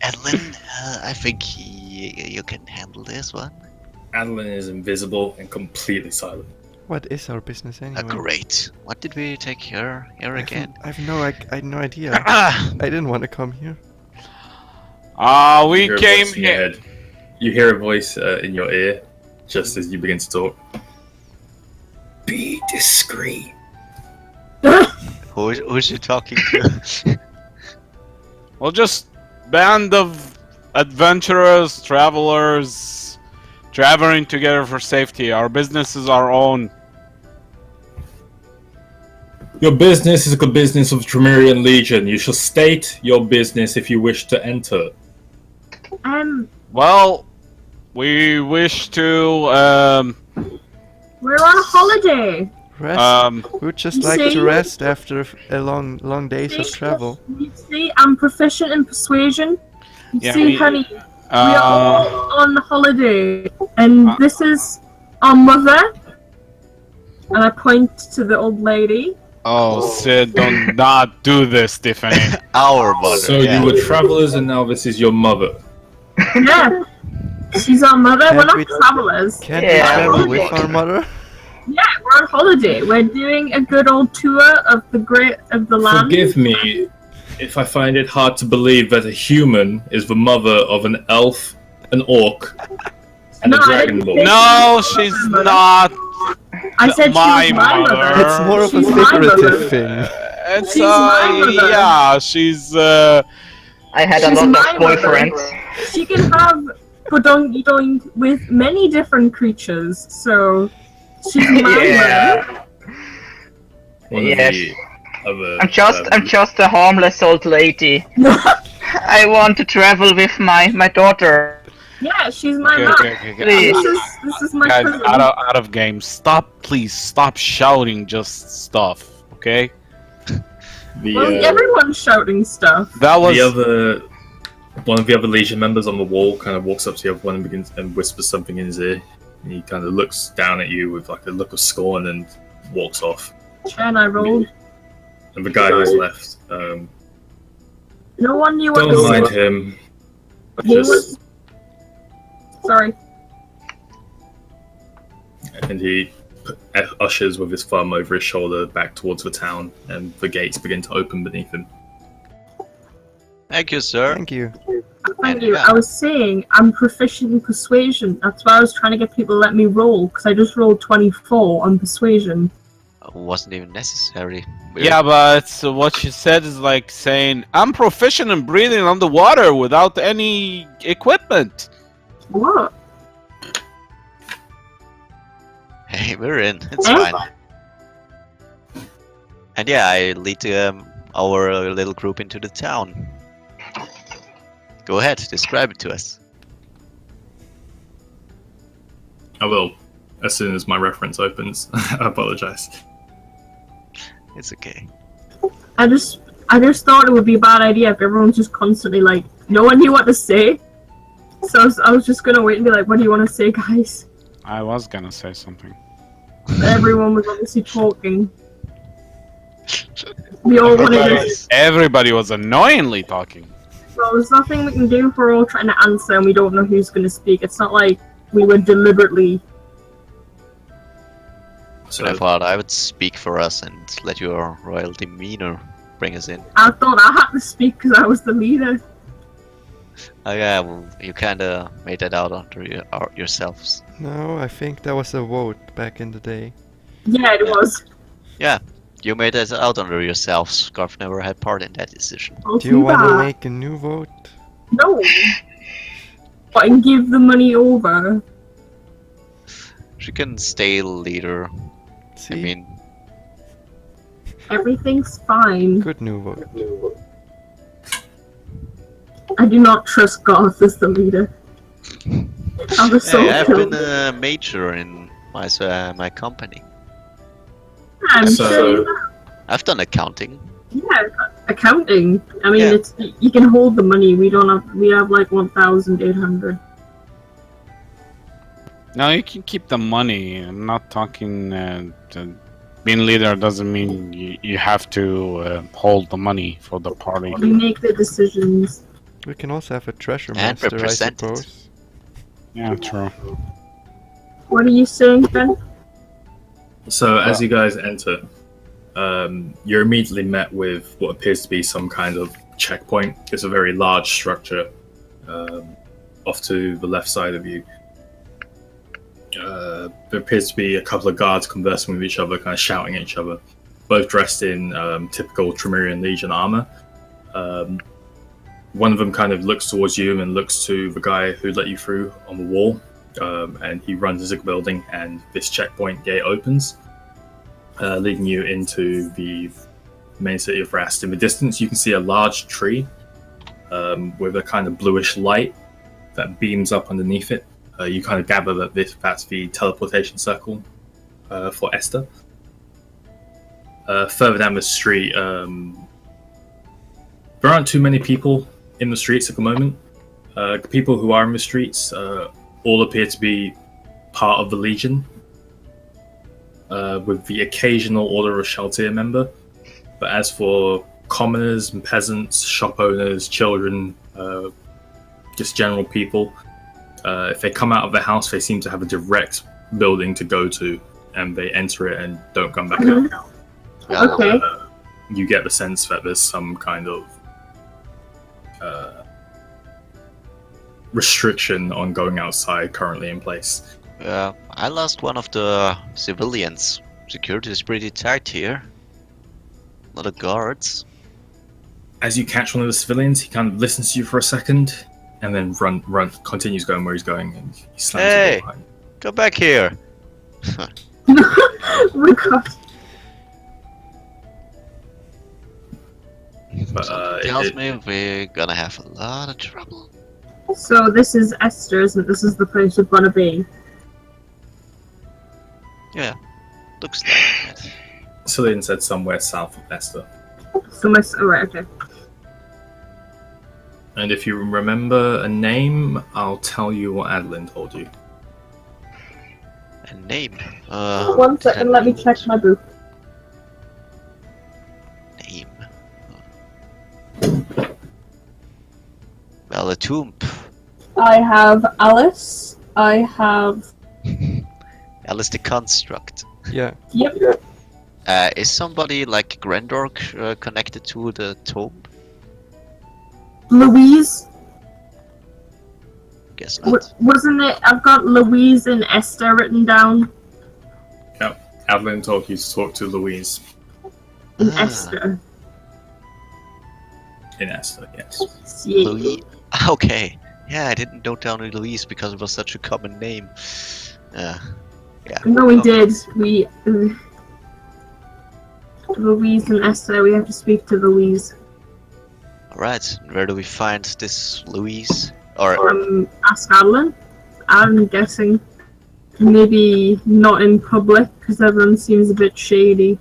Adeline, I think you can handle this one. Adeline is invisible and completely silent. What is our business anyway? Great. What did we take here again? I have no idea. Ah, I didn't want to come here. We You hear a came voice in your here. head. You hear a voice in your ear just as you begin to talk. Be discreet. who's she talking to? Well, just band of adventurers, travelers, traveling together for safety. Our business is our own. Your business is the business of Trymirian Legion. You shall state your business if you wish to enter. Well, we wish to We're on holiday. Rest. We would just You like see? to rest after a long days of travel. You see, I'm proficient in persuasion. You Yeah, see, honey, we are uh, all on holiday, and this is our mother. And I point to the old lady. oh, Sid, do not do this, Tiffany. Our mother. So yeah. you were travelers and now this is your mother. Yeah, she's our mother. We're Can't not we- travelers. Can't Yeah. we travel with our mother? Yeah, we're on holiday. We're doing a good old tour of the land. Forgive me if I find it hard to believe that a human is the mother of an elf, an orc, and No, a I dragon didn't lord. think- No, she's not. I said my she was my mother. mother. It's more of a She's my figurative mother. thing. It's She's my mother. yeah, she's I had a She's lot my of mother. boyfriends. She can have doing with many different creatures. So she's my Yeah. mother. One Yes. of the other, I'm just a harmless old lady. I want to travel with my daughter. Yeah, she's my okay, mom. okay. Please. This is my Guys, cousin. out of game. Please stop shouting just stuff, okay? Well, everyone's shouting stuff. That was one of the other Legion members on the wall kind of walks up to the other one and begins and whispers something in his ear. He kind of looks down at you with like a look of scorn and walks off. And I rolled. And the guy who's left, No one knew what don't to mind say. him. He Just, was. Sorry. and he ushers with his thumb over his shoulder back towards the town, and the gates begin to open beneath him. Thank you, sir. Thank you. Thank you. Yeah. I was saying I'm proficient in persuasion. That's why I was trying to get people to let me roll, because I just rolled 24 on persuasion. Wasn't even necessary. Yeah, but what she said is like saying, I'm proficient in breathing underwater without any equipment. What? Hey, we're in. It's fine. And yeah, I lead our little group into the town. Go ahead, describe it to us. I will, as soon as my reference opens. I apologize. It's okay. I just thought it would be a bad idea if everyone's just constantly like, no one knew what to say. So I was just gonna wait and be like, what do you want to say, guys? I was gonna say something. But everyone was obviously talking. We all wanted to. Everybody was annoyingly talking. Well, there's nothing we can do if we're all trying to answer and we don't know who's going to speak. It's not like we were deliberately. So I thought I would speak for us and let your royal demeanor bring us in. I thought I had to speak because I was the leader. Oh yeah, well, you kinda made that out under yourselves. No, I think that was a vote back in the day. Yeah, it was. Yeah, you made that out under yourselves. Garth never had part in that decision. Oh, Do you want to bad. make a new vote? No. But and give the money over. She can stay leader. See? I mean, Everything's fine. Good new vote. I do not trust Garth as the leader. I was so hey, I've killed. been a major in my company. I'm So- sure. I've done accounting. Yeah, accounting. I mean, Yeah. it's you can hold the money. We don't have. We have like 1,800. No, you can keep the money. I'm not talking. Being leader doesn't mean you have to hold the money for the party. We make the decisions. We can also have a treasure And master, I represent it. suppose. Yeah, true. What are you saying, Ben? So as you guys enter, you're immediately met with what appears to be some kind of checkpoint. It's a very large structure off to the left side of you. There appears to be a couple of guards conversing with each other, kind of shouting at each other, both dressed in typical Trymirian Legion armor. One of them kind of looks towards you and looks to the guy who let you through on the wall, and he runs into the building, and this checkpoint gate opens, leading you into the main city of Rast. In the distance, you can see a large tree with a kind of bluish light that beams up underneath it. You kind of gather that that's the teleportation circle for Esther. Further down the street, there aren't too many people in the streets at the moment. The people who are in the streets all appear to be part of the Legion, with the occasional Order of Shaltir member. But as for commoners and peasants, shop owners, children, just general people, if they come out of the house, they seem to have a direct building to go to, and they enter it and don't come back out. Yeah, Okay. You get the sense that there's some kind of restriction on going outside currently in place. I lost one of the civilians. Security is pretty tight here. A lot of guards. As you catch one of the civilians, he kind of listens to you for a second, and then continues going where he's going, and he slams the Hey! door behind you. Come back here. Oh my god. But, Tells it- me we're gonna have a lot of trouble. So this is Esther, isn't it? This is the place we're gonna be. Yeah, looks like it. Cillian said somewhere south of Esther. So my right, okay. And if you remember a name, I'll tell you what Adeline told you. name. 1 second, let me check my book. Name. Well, a tomb. I have Alice. I have. Alice the Construct. Yeah. Yep. Is somebody like Grandork connected to the tomb? Louise. Guess not. Wasn't it? I've got Louise and Esther written down. Adeline told you to talk to Louise. And Ah. Esther. In Esther, yes. Yeah. Louise. Okay. Yeah, I didn't note down Louise because it was such a common name. Yeah. No, we did. We. Louise and Esther, we have to speak to Louise. Alright, where do we find this Louise? Or Ask Adeline. I'm guessing. Maybe not in public, because everyone seems a bit shady.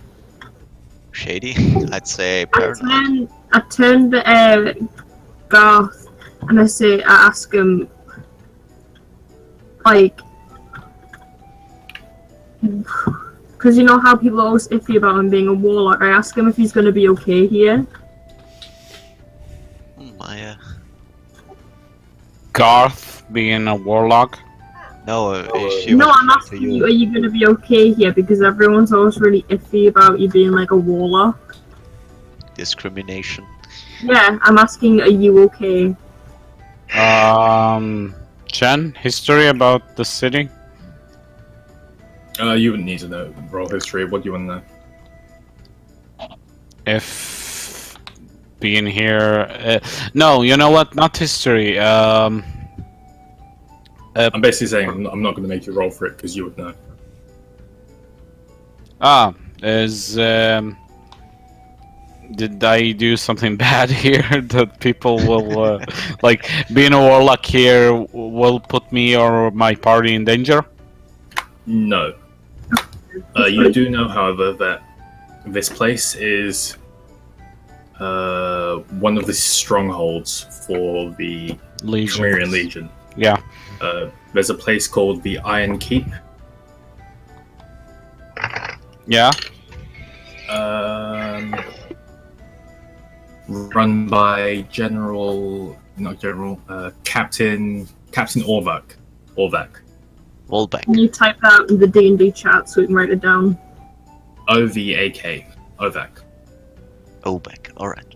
shady? I'd say paranoid. I turn the Garth and I ask him, like, because you know how people are always iffy about him being a warlock. I ask him if he's going to be okay here. My, Garth being a warlock. no, she No, was I'm asking to you, are you going to be okay here? Because everyone's always really iffy about you being like a warlock. Discrimination. Yeah, I'm asking, are you okay? Chen, history about the city? You wouldn't need to know roll history. What do you want to know? If being here... no, you know what? Not history. I'm basically saying I'm not going to make you roll for it because you would know. Did I do something bad here that people will... like, being a warlock here will put me or my party in danger? No. You do know, however, that this place is one of the strongholds for the Legion. Trymirian Legion. Yeah. There's a place called the Iron Keep. Yeah? Run by Captain Orvak. Volbeck. Can you type that in the D&D chat so we can write it down? OVAK. Orvak. Obeck, alright.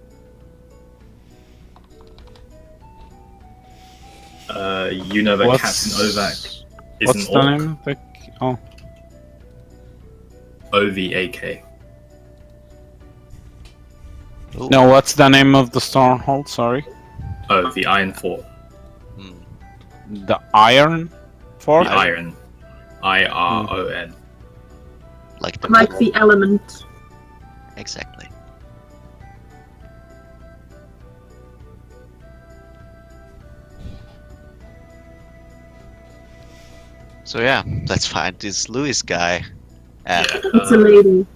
You know that Captain Orvak is What's an the orc. name of the... Oh. OVAK. Oh, No, what's the name of the stronghold? Sorry. Oh, the Iron Fort. The Iron Fort? The Iron. IRON. like the Like metal. the element. Exactly. So yeah, let's find this Lewis guy. It's a lady.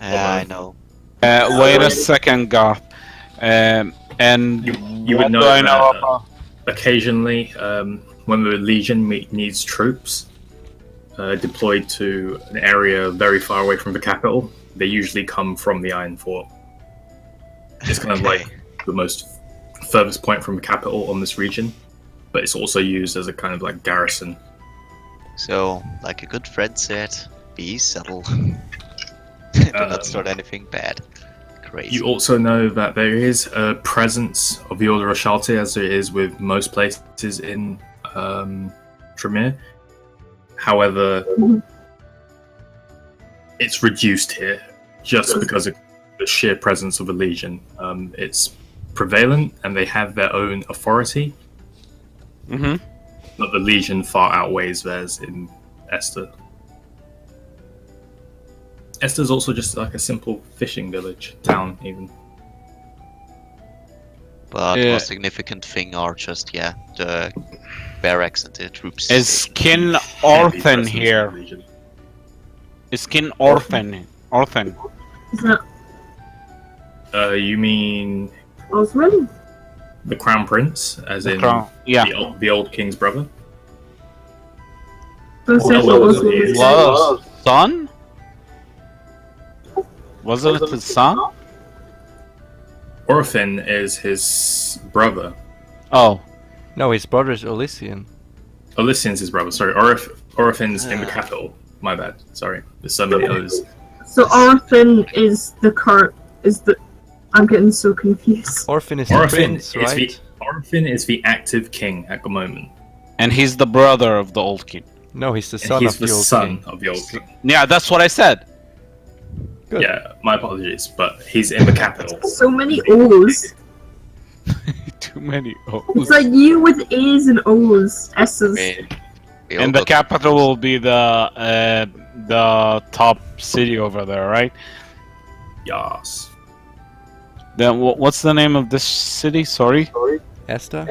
I know. Wait a second, Garth. And You what would know do I know that, about... occasionally, when the Legion needs troops deployed to an area very far away from the capital, they usually come from the Iron Fort. It's kind of Okay. like the most furthest point from the capital on this region, but it's also used as a kind of like garrison. So, like a good friend said, be subtle. Do not start anything bad. Crazy. You also know that there is a presence of the Order of Shalti, as there is with most places in Trymira. However, it's reduced here just because of the sheer presence of the Legion. It's prevalent, and they have their own authority. Mm-hmm. But the Legion far outweighs theirs in Esther. Esther's also just like a simple fishing village, town even. But the Yeah. most significant thing are just, the barracks and the troops. Is Kin Heavy Orphan presence of the here? Legion. Is Kin Orphan? Orphan. Is that You mean Oswin? the Crown Prince, as in Yeah. the old king's brother? Don't say well, what was it is. Love's son? Wasn't it his son? Orphan is his brother. Oh, No, his brother is Elysian. Elysian's his brother. Sorry, Orphan's in the capital. My bad. Sorry. There's so many others. So Orphan is the current. I'm getting so confused. Orphan is the Orphan prince, is right? Orphan is the active king at the moment. and he's the brother of the old king. No, he's the And son he's of the the old son king. of the old king. Yeah, that's what I said. Good. Yeah, my apologies, but he's in the capital. So many O's. Too many It's like you with A's and O's, S's. We all And the got- capital will be the top city over there, right? Yas. Then what's the name of this city? Sorry, Esta?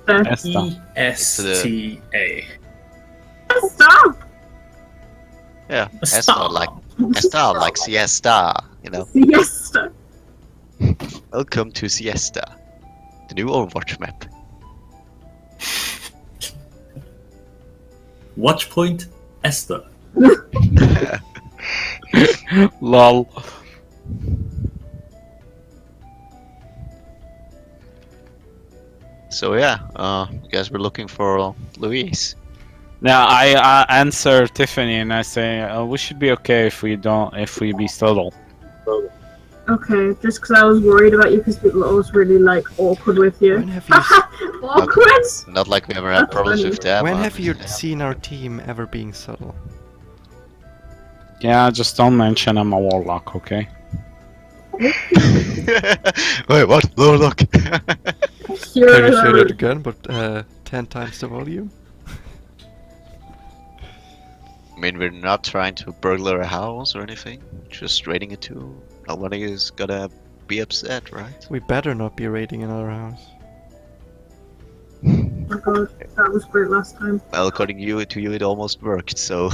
Esta. ESTA. Stop! Yeah, Stop. Esta like siesta, you know. Siesta. Welcome to Siesta, the new Overwatch map. Watch point Esther. Lol. So yeah, you guys were looking for Louise. Now I answer Tiffany and I say we should be okay if we be subtle. Okay, just because I was worried about you because people are always really like awkward with you. When have you, Awkward? Not like we ever had problems with them. when have you seen our team ever being subtle? Yeah, just don't mention I'm a warlock, okay? Wait, what? Oh, look. You're Can you say that again, but 10 times the volume? I mean, we're not trying to burglar a house or anything. Just raiding it too. Nobody is gonna be upset, right? We better not be raiding another house. Oh my god, that was great last time. Well, according to you, it almost worked. So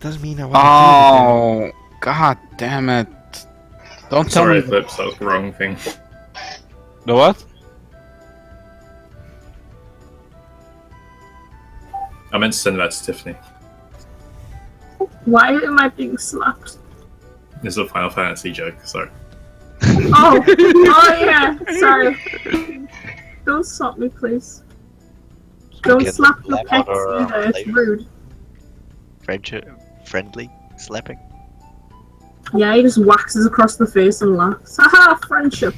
Doesn't mean I want to Oh, god damn it! Don't tell Sorry, me Flips, that was the wrong thing. the what? I meant to send that to Tiffany. Why am I being slapped? This is a Final Fantasy joke, sorry. Oh, oh yeah, sorry. Don't slap me, please. Don't Get slap the lap pets or, either, it's flavor. rude. friendly slapping. Yeah, he just waxes across the face and laughs. Haha, friendship.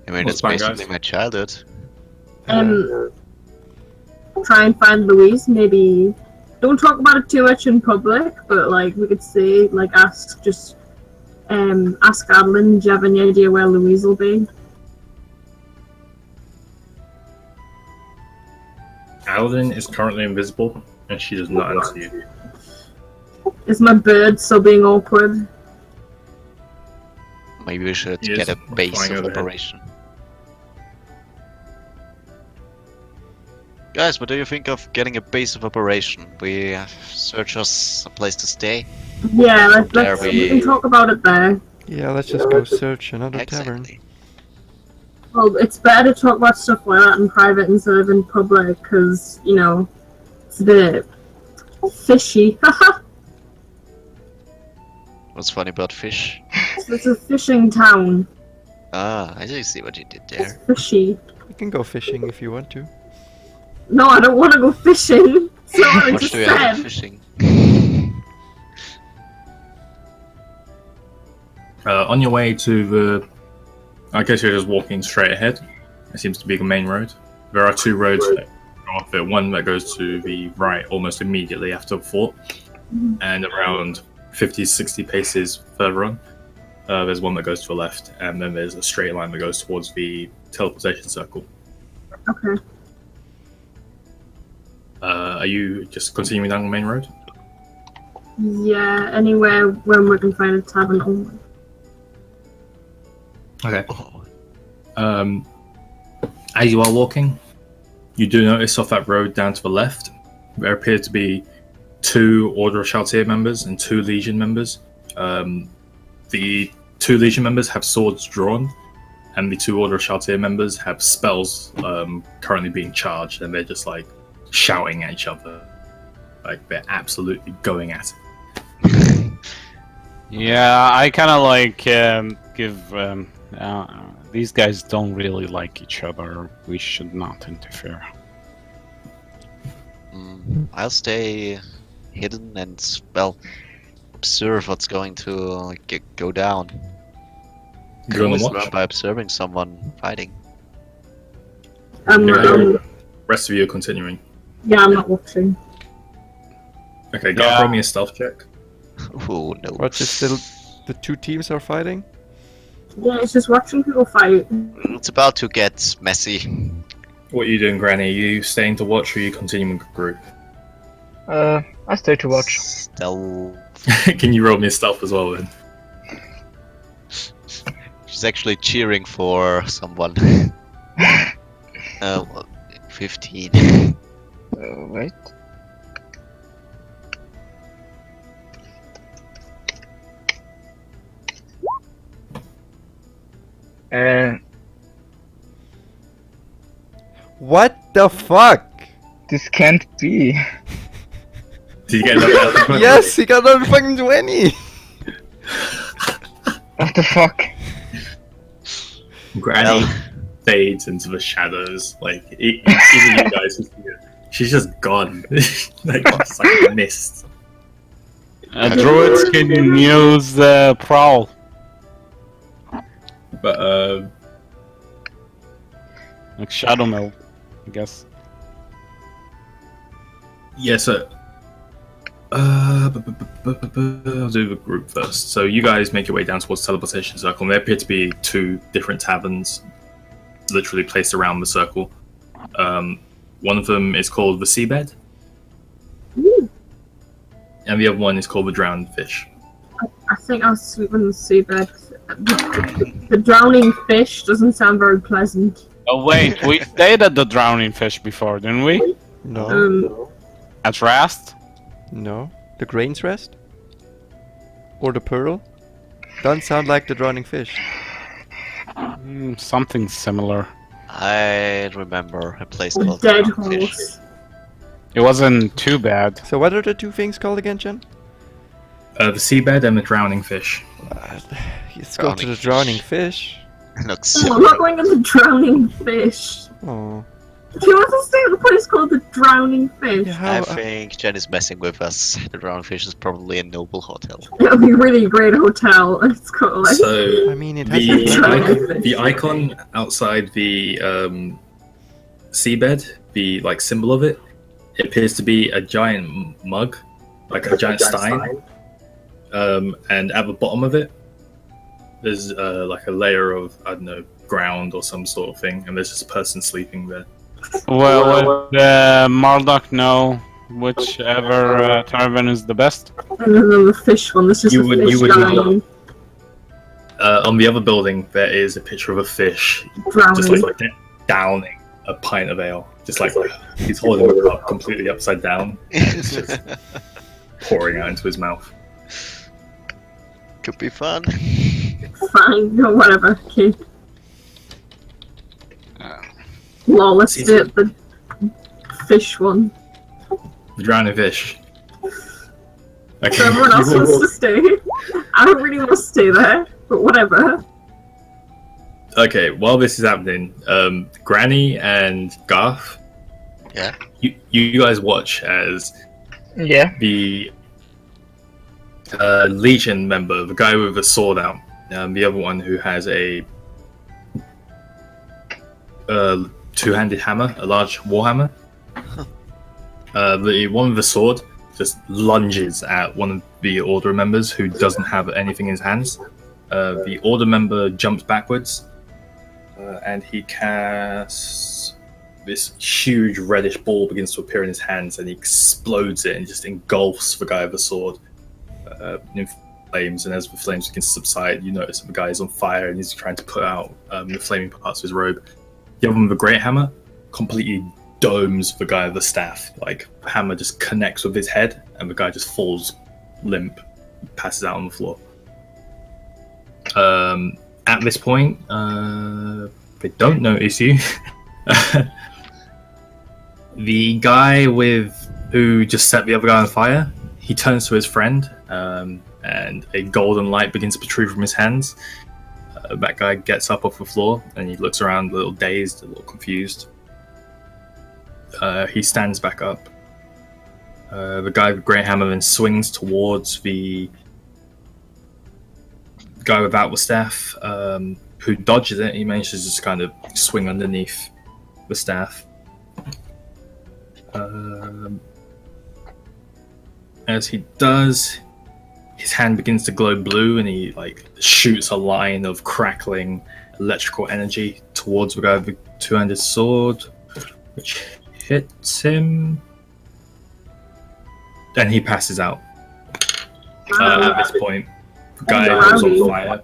I mean, What's it's fine, basically guys? my childhood. Try and find Louise, maybe. Don't talk about it too much in public, but like we could say, like ask Adeline, do you have any idea where Louise will be? Adeline is currently invisible, and she does not answer you. Is my bird still being awkward? Maybe we should He is get a base flying of overhead. operation. Guys, what do you think of getting a base of operation? We search us a place to stay. Yeah, There we can talk about it there. Yeah, let's just go search another tavern. Exactly. Well, it's better to talk about stuff like that in private instead of in public, because, you know, it's a bit fishy. Haha! What's funny about fish? It's a fishing town. Ah, I see what you did It's there. fishy. You can go fishing if you want to. No, I don't want to go fishing. That's not what I What just do we have in said. fishing? On your way to the... I guess you're just walking straight ahead. It seems to be the main road. There are two roads that go off it. One that goes to the right almost immediately after the fort. And around 50, 60 paces further on, there's one that goes to the left. And then there's a straight line that goes towards the teleportation circle. Okay. Are you just continuing down the main road? Yeah, anywhere when we can find a tavern only. Okay. Oh, As you are walking, you do notice off that road down to the left, there appear to be 2 Order of Shaltir members and 2 Legion members. The 2 Legion members have swords drawn, and the 2 Order of Shaltir members have spells currently being charged, and they're just like shouting at each other. Like they're absolutely going at it. Yeah, I kind of like give. These guys don't really like each other. We should not interfere. I'll stay hidden and, well, observe what's going to go down. You're Can on the always watch. learn by observing someone fighting. Rest of you are continuing. Yeah, I'm not watching. Okay, go Yeah. roll me a stealth check. Oh no. What's it still? The 2 teams are fighting. Yeah, it's just watching people fight. It's about to get messy. What are you doing, Granny? Are you staying to watch, or are you continuing with the group? I stay to watch. Stealth. Can you roll me a stealth as well then? She's actually cheering for someone. 15. Wait. What the fuck? This can't be. Did you get another? Yes, he got another fucking 20. What the fuck? Granny fades into the shadows. Like even you guys can see it. She's just gone. Like it's like a mist. Druids can use prowl. But Like Shadow Meld, I guess. yeah, so I'll do the group first. So you guys make your way down towards the teleportation circle, and there appear to be 2 different taverns literally placed around the circle. One of them is called the Seabed, and the other one is called the Drowned Fish. I think I'll sleep on the seabed. The drowning fish doesn't sound very pleasant. Oh wait, we stayed at the drowning fish before, didn't we? No, At Rast? no. The Grain's Rest? Or the Pearl? Doesn't sound like the drowning fish. Something similar. I remember a place A called dead Drowned Fish. horse. It wasn't too bad. So what are the 2 things called again, Jen? The Seabed and the Drowning Fish. Let's go to Drowning the fish. drowning fish. Looks Oh, I'm similar. not going to the drowning fish. Oh, Do you want to stay at the place called the drowning fish? yeah, I how? think Jen is messing with us. The Drowned Fish is probably a noble hotel. It'll be a really great hotel. It's called like. So I mean, it has the, Drowning the icon outside the seabed, the like symbol of it, it appears to be a giant mug, like a giant stein. And at the bottom of it, there's like a layer of, I don't know, ground or some sort of thing, and there's just a person sleeping there. Well, would Marduk know whichever tavern is the best? And then the fish one. This is You the would- fish you would dying, On the other building, there is a picture of a fish drowning. just like downing a pint of ale. Just like he's holding the cup completely upside down, and it's just pouring out into his mouth. Could be fun. Fine, no, whatever. Okay. Lol, let's do it. The fish one. The drowning fish. Okay. So everyone else wants to stay. I don't really want to stay there, but whatever. Okay, while this is happening, Granny and Garth, Yeah. you guys watch as Yeah. the Legion member, the guy with the sword out, the other one who has a two-handed hammer, a large warhammer. The one with the sword just lunges at one of the Order members who doesn't have anything in his hands. The Order member jumps backwards, and he casts this huge reddish ball begins to appear in his hands, and he explodes it and just engulfs the guy with the sword in flames. And as the flames begin to subside, you notice that the guy is on fire and he's trying to put out the flaming parts of his robe. The other one with the great hammer completely domes the guy with the staff. Like, hammer just connects with his head, and the guy just falls limp, passes out on the floor. At this point, they don't notice you. The guy who just set the other guy on fire, he turns to his friend, and a golden light begins to protrude from his hands. That guy gets up off the floor and he looks around, a little dazed, a little confused. He stands back up. The guy with Grey Hammer then swings towards the guy without the staff, who dodges it. He manages to just kind of swing underneath the staff. As he does, his hand begins to glow blue, and he like shoots a line of crackling electrical energy towards the guy with the two-handed sword, which hits him, and he passes out. At this point, the guy who's on fire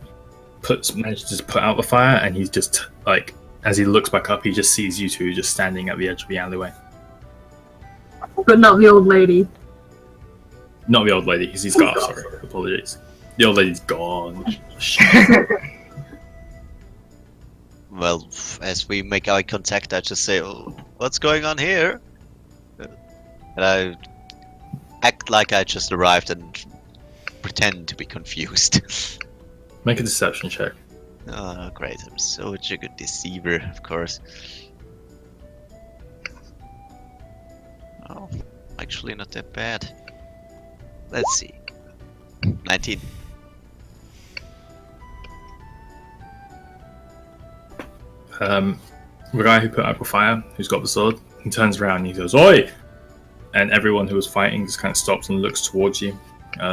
manages to put out the fire, and he's just like, as he looks back up, he just sees you two just standing at the edge of the alleyway. But not the old lady. Not the old lady, because he's gone. Sorry, apologies. The old lady's gone. Well, as we make eye contact, I just say, "Oh, what's going on here?" And I act like I just arrived and pretend to be confused. Make a deception check. Oh, great. I'm such a good deceiver, of course. Oh, actually not that bad. Let's see. 19. The guy who put out the fire, who's got the sword, he turns around and he goes, "Oi!" And everyone who was fighting just kind of stops and looks towards you.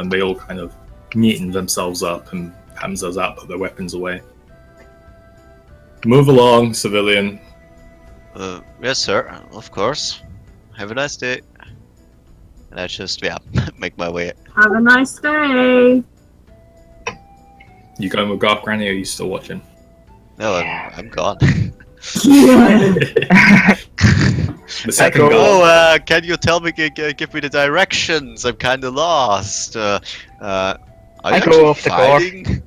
They all kind of neaten themselves up and pat themselves out, put their weapons away. Move along, civilian. Yes, sir. Of course. Have a nice day. And I just, make my way. Have a nice day. You going with Garth Granny, or are you still watching? No, I'm gone. The second guard. Oh, can you tell me, give me the directions? I'm kind of lost. Are you I go actually off the course. fighting?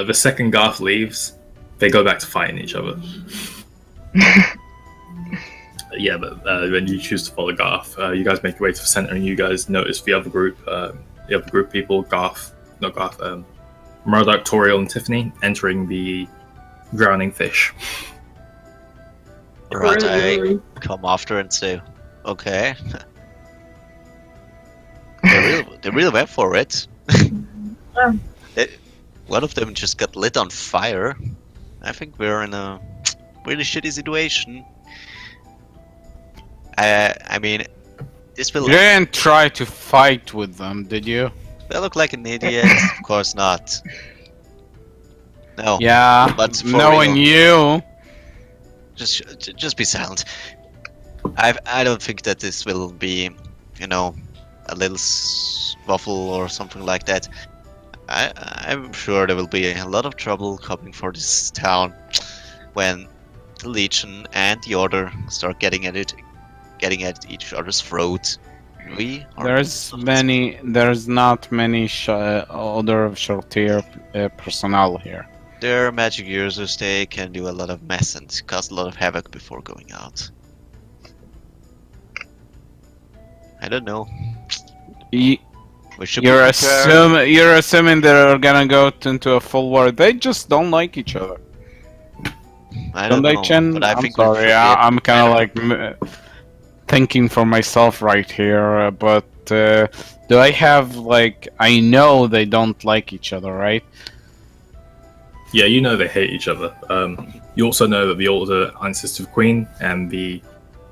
The second Garth leaves, they go back to fighting each other. Yeah, but when you choose to follow Garth, you guys make your way to the center, and you guys notice the other group people, Murdoch, Toriel, and Tiffany, entering the drowning fish. Right, I come after and say, okay. They really went for it. One of them just got lit on fire. I think we're in a really shitty situation. I mean, this will. You didn't try to fight with them, did you? Do I look like an idiot? Of course not. No. Yeah, But for knowing real. you. Just be silent. I don't think that this will be, a little scuffle or something like that. I'm sure there will be a lot of trouble coming for this town when the Legion and the Order start getting at each other's throat. We are There's not many other short-tier personnel here. They're magic users. They can do a lot of mess and cause a lot of havoc before going out. I don't know. We should You're be prepared. assuming they're gonna go into a full war. They just don't like each other. I Don't don't they, know, Chen? but I I'm think we sorry. should I'm be kind of better. like thinking for myself right here. But do I have I know they don't like each other, right? Yeah, you know they hate each other. You also know that the Order answers to the Queen, and the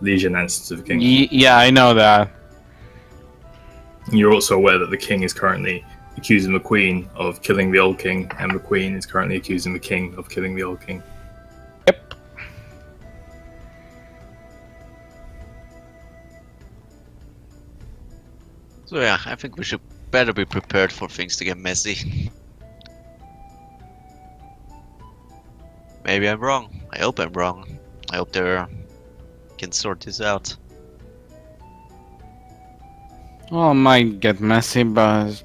Legion answers to the King. Yeah, I know that. You're also aware that the King is currently accusing the Queen of killing the old King, and the Queen is currently accusing the King of killing the old King. Yep. So yeah, I think we should better be prepared for things to get messy. Maybe I'm wrong. I hope I'm wrong. I hope they're can sort this out. Well, it might get messy, but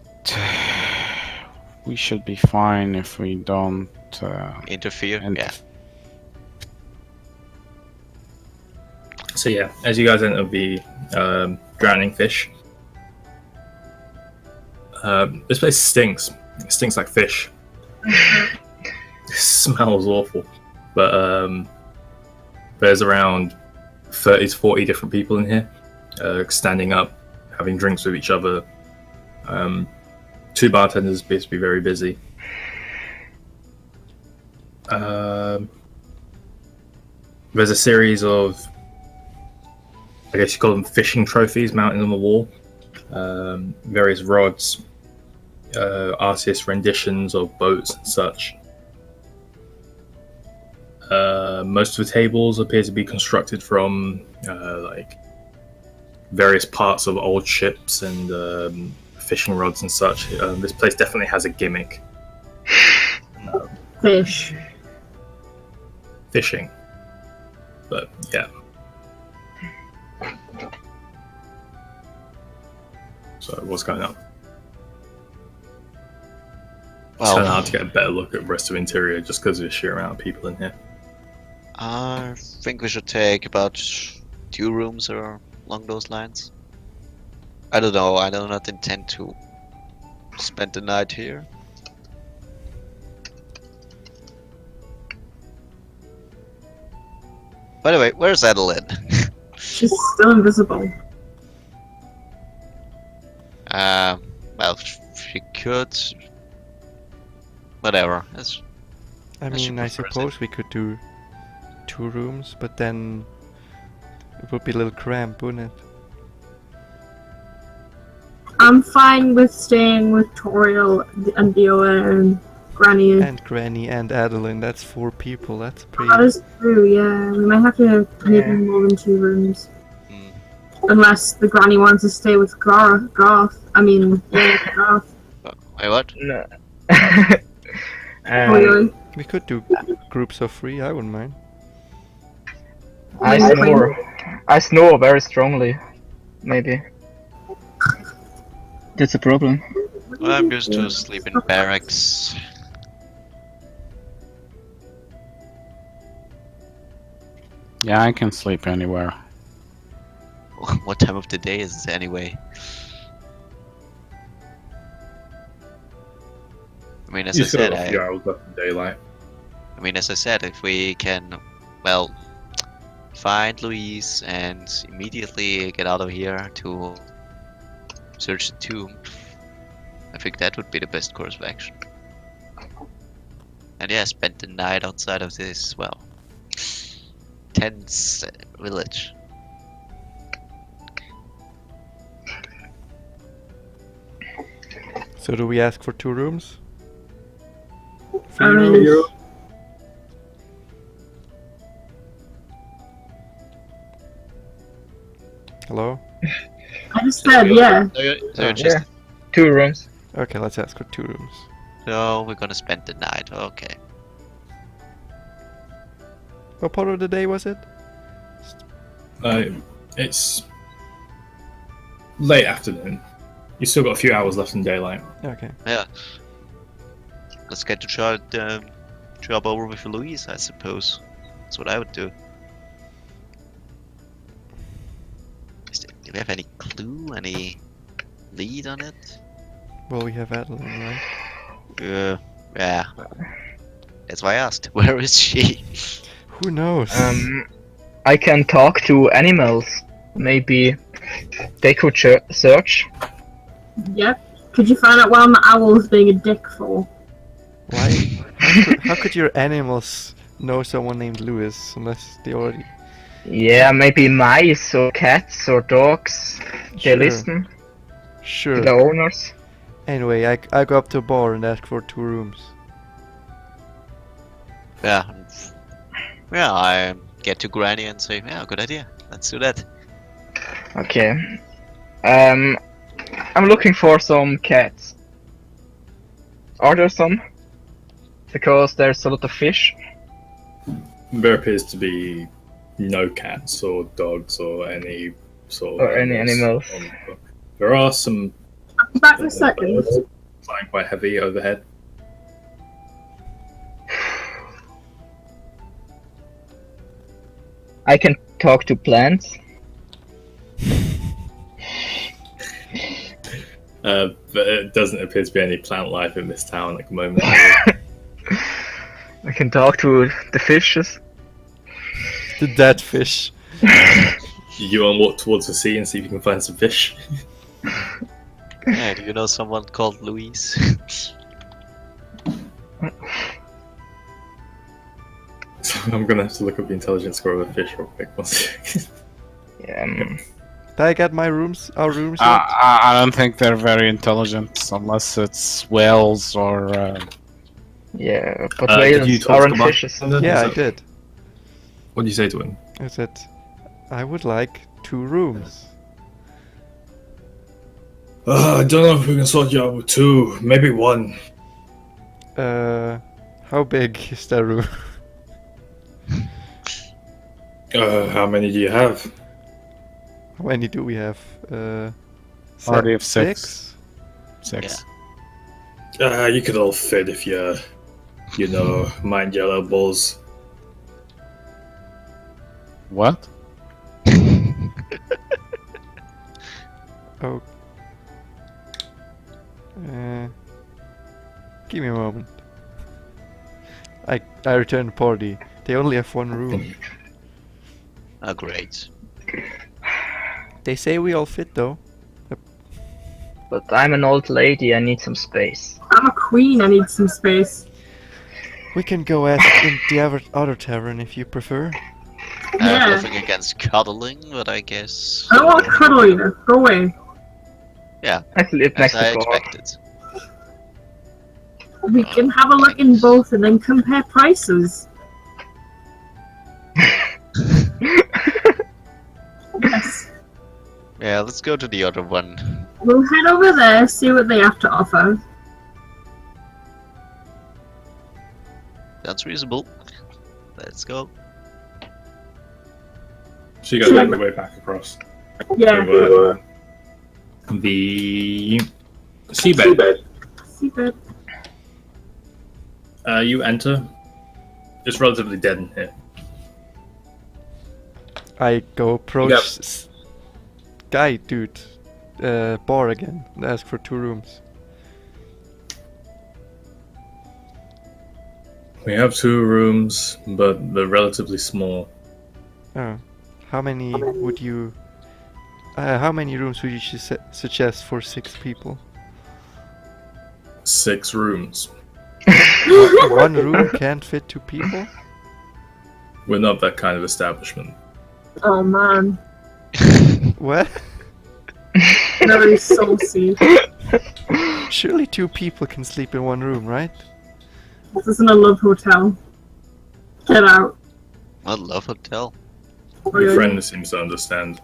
we should be fine if we don't Interfere? and Yeah. So yeah, as you guys enter the drowning fish, this place stinks. It stinks like fish. It smells awful. But there's around 30 to 40 different people in here, standing up, having drinks with each other. 2 bartenders appear to be very busy. There's a series of, I guess you call them fishing trophies mounted on the wall. Various rods, artist renditions of boats and such. Most of the tables appear to be constructed from like various parts of old ships and fishing rods and such. This place definitely has a gimmick. Fish. Fishing. But yeah. So what's going on? It's kind of hard to get a better look at the rest of the interior just because of the sheer amount of people in here. I think we should take about 2 rooms or along those lines. I don't know, I do not intend to spend the night here. By the way, where's Adeline? She's still invisible. Well, she could. Whatever. I That should mean, I be first, suppose we could do 2 rooms, but then it would be a little cramped, wouldn't it? I'm fine with staying with Toriel and Dioa and Granny. And Granny and Adeline, that's 4 people, that's pretty... That is true, yeah. We might have to make more than 2 rooms. Hmm. Unless the Granny wants to stay with Garth. I mean, yeah, Garth. Wait, what? No. Really? We could do groups of 3, I wouldn't mind. I snore very strongly. Maybe. That's a problem. Well, I'm used to sleep in barracks. Yeah, I can sleep anywhere. What time of the day is it anyway? I mean, as I You still said, got a few hours left in daylight. if we can, well, find Louise and immediately get out of here to search the tomb, I think that would be the best course of action. And yeah, spend the night outside of this, well, tense village. So do we ask for 2 rooms? I mean, Hello? I just said, yeah. So just, 2 rooms. Okay, let's ask for 2 rooms. so we're gonna spend the night, okay. What part of the day was it? It's late afternoon. You still got a few hours left in daylight. Okay. Yeah. Let's get the job over with Louise, I suppose. That's what I would do. Do we have any clue, any lead on it? Well, we have Adeline, right? Yeah. That's why I asked. Where is she? Who knows? I can talk to animals. Maybe they could search. Yep. Could you find out why my owl's being a dick for? Why? How could your animals know someone named Lewis unless they already... Yeah, maybe mice or cats or dogs. They Sure. listen. Sure. The owners. Anyway, I go up to a bar and ask for 2 rooms. Yeah. Yeah, I get to Granny and say, yeah, good idea. Let's do that. Okay. I'm looking for some cats. Are there some? Because there's a lot of fish. There appears to be no cats or dogs or any sort of Or any animals. There are some Back in a second. birds flying quite heavy overhead. I can talk to plants. But it doesn't appear to be any plant life in this town at the moment. I can talk to the fishes. The dead fish. You want to walk towards the sea and see if you can find some fish. Yeah, do you know someone called Louise? So I'm gonna have to look up the intelligence score of a fish real quick. 1 second. Yeah, Did I get my rooms? Our rooms? yet? I don't think they're very intelligent unless it's whales or. yeah, but Did you whales talk aren't to fishes. Yeah, I did. What did you say to him? I said I would like 2 rooms. I don't know if we can sort you out with 2, maybe 1. How big is that room? How many do you have? How many do we have? Party of 6. 6. You could all fit if you know, mind your elbows. What? Oh. Give me a moment. I returned party. They only have 1 room. Oh, great. They say we all fit though. But I'm an old lady, I need some space. I'm a queen, I need some space. We can go as in the other tavern if you prefer. I have Yeah. nothing against cuddling, but I guess. I don't want to cuddle you. Go away. I live As next I door. expected. We can have a look in both and then compare prices. Yes. Yeah, let's go to the other one. We'll head over there, see what they have to offer. Sounds reasonable. Let's go. So you guys make your way back across. Yeah. To, the seabed. Seabed. You enter. It's relatively dead in here. I go approach Yep. guy dude bar again and ask for 2 rooms. We have 2 rooms, but they're relatively small. Oh. How many would you how many rooms would you suggest for 6 people? 6 rooms. 1 room can't fit 2 people? We're not that kind of establishment. Oh man. What? Very saucy. Surely 2 people can sleep in 1 room, right? This isn't a love hotel. Get out. I love hotel. Your friend seems to understand.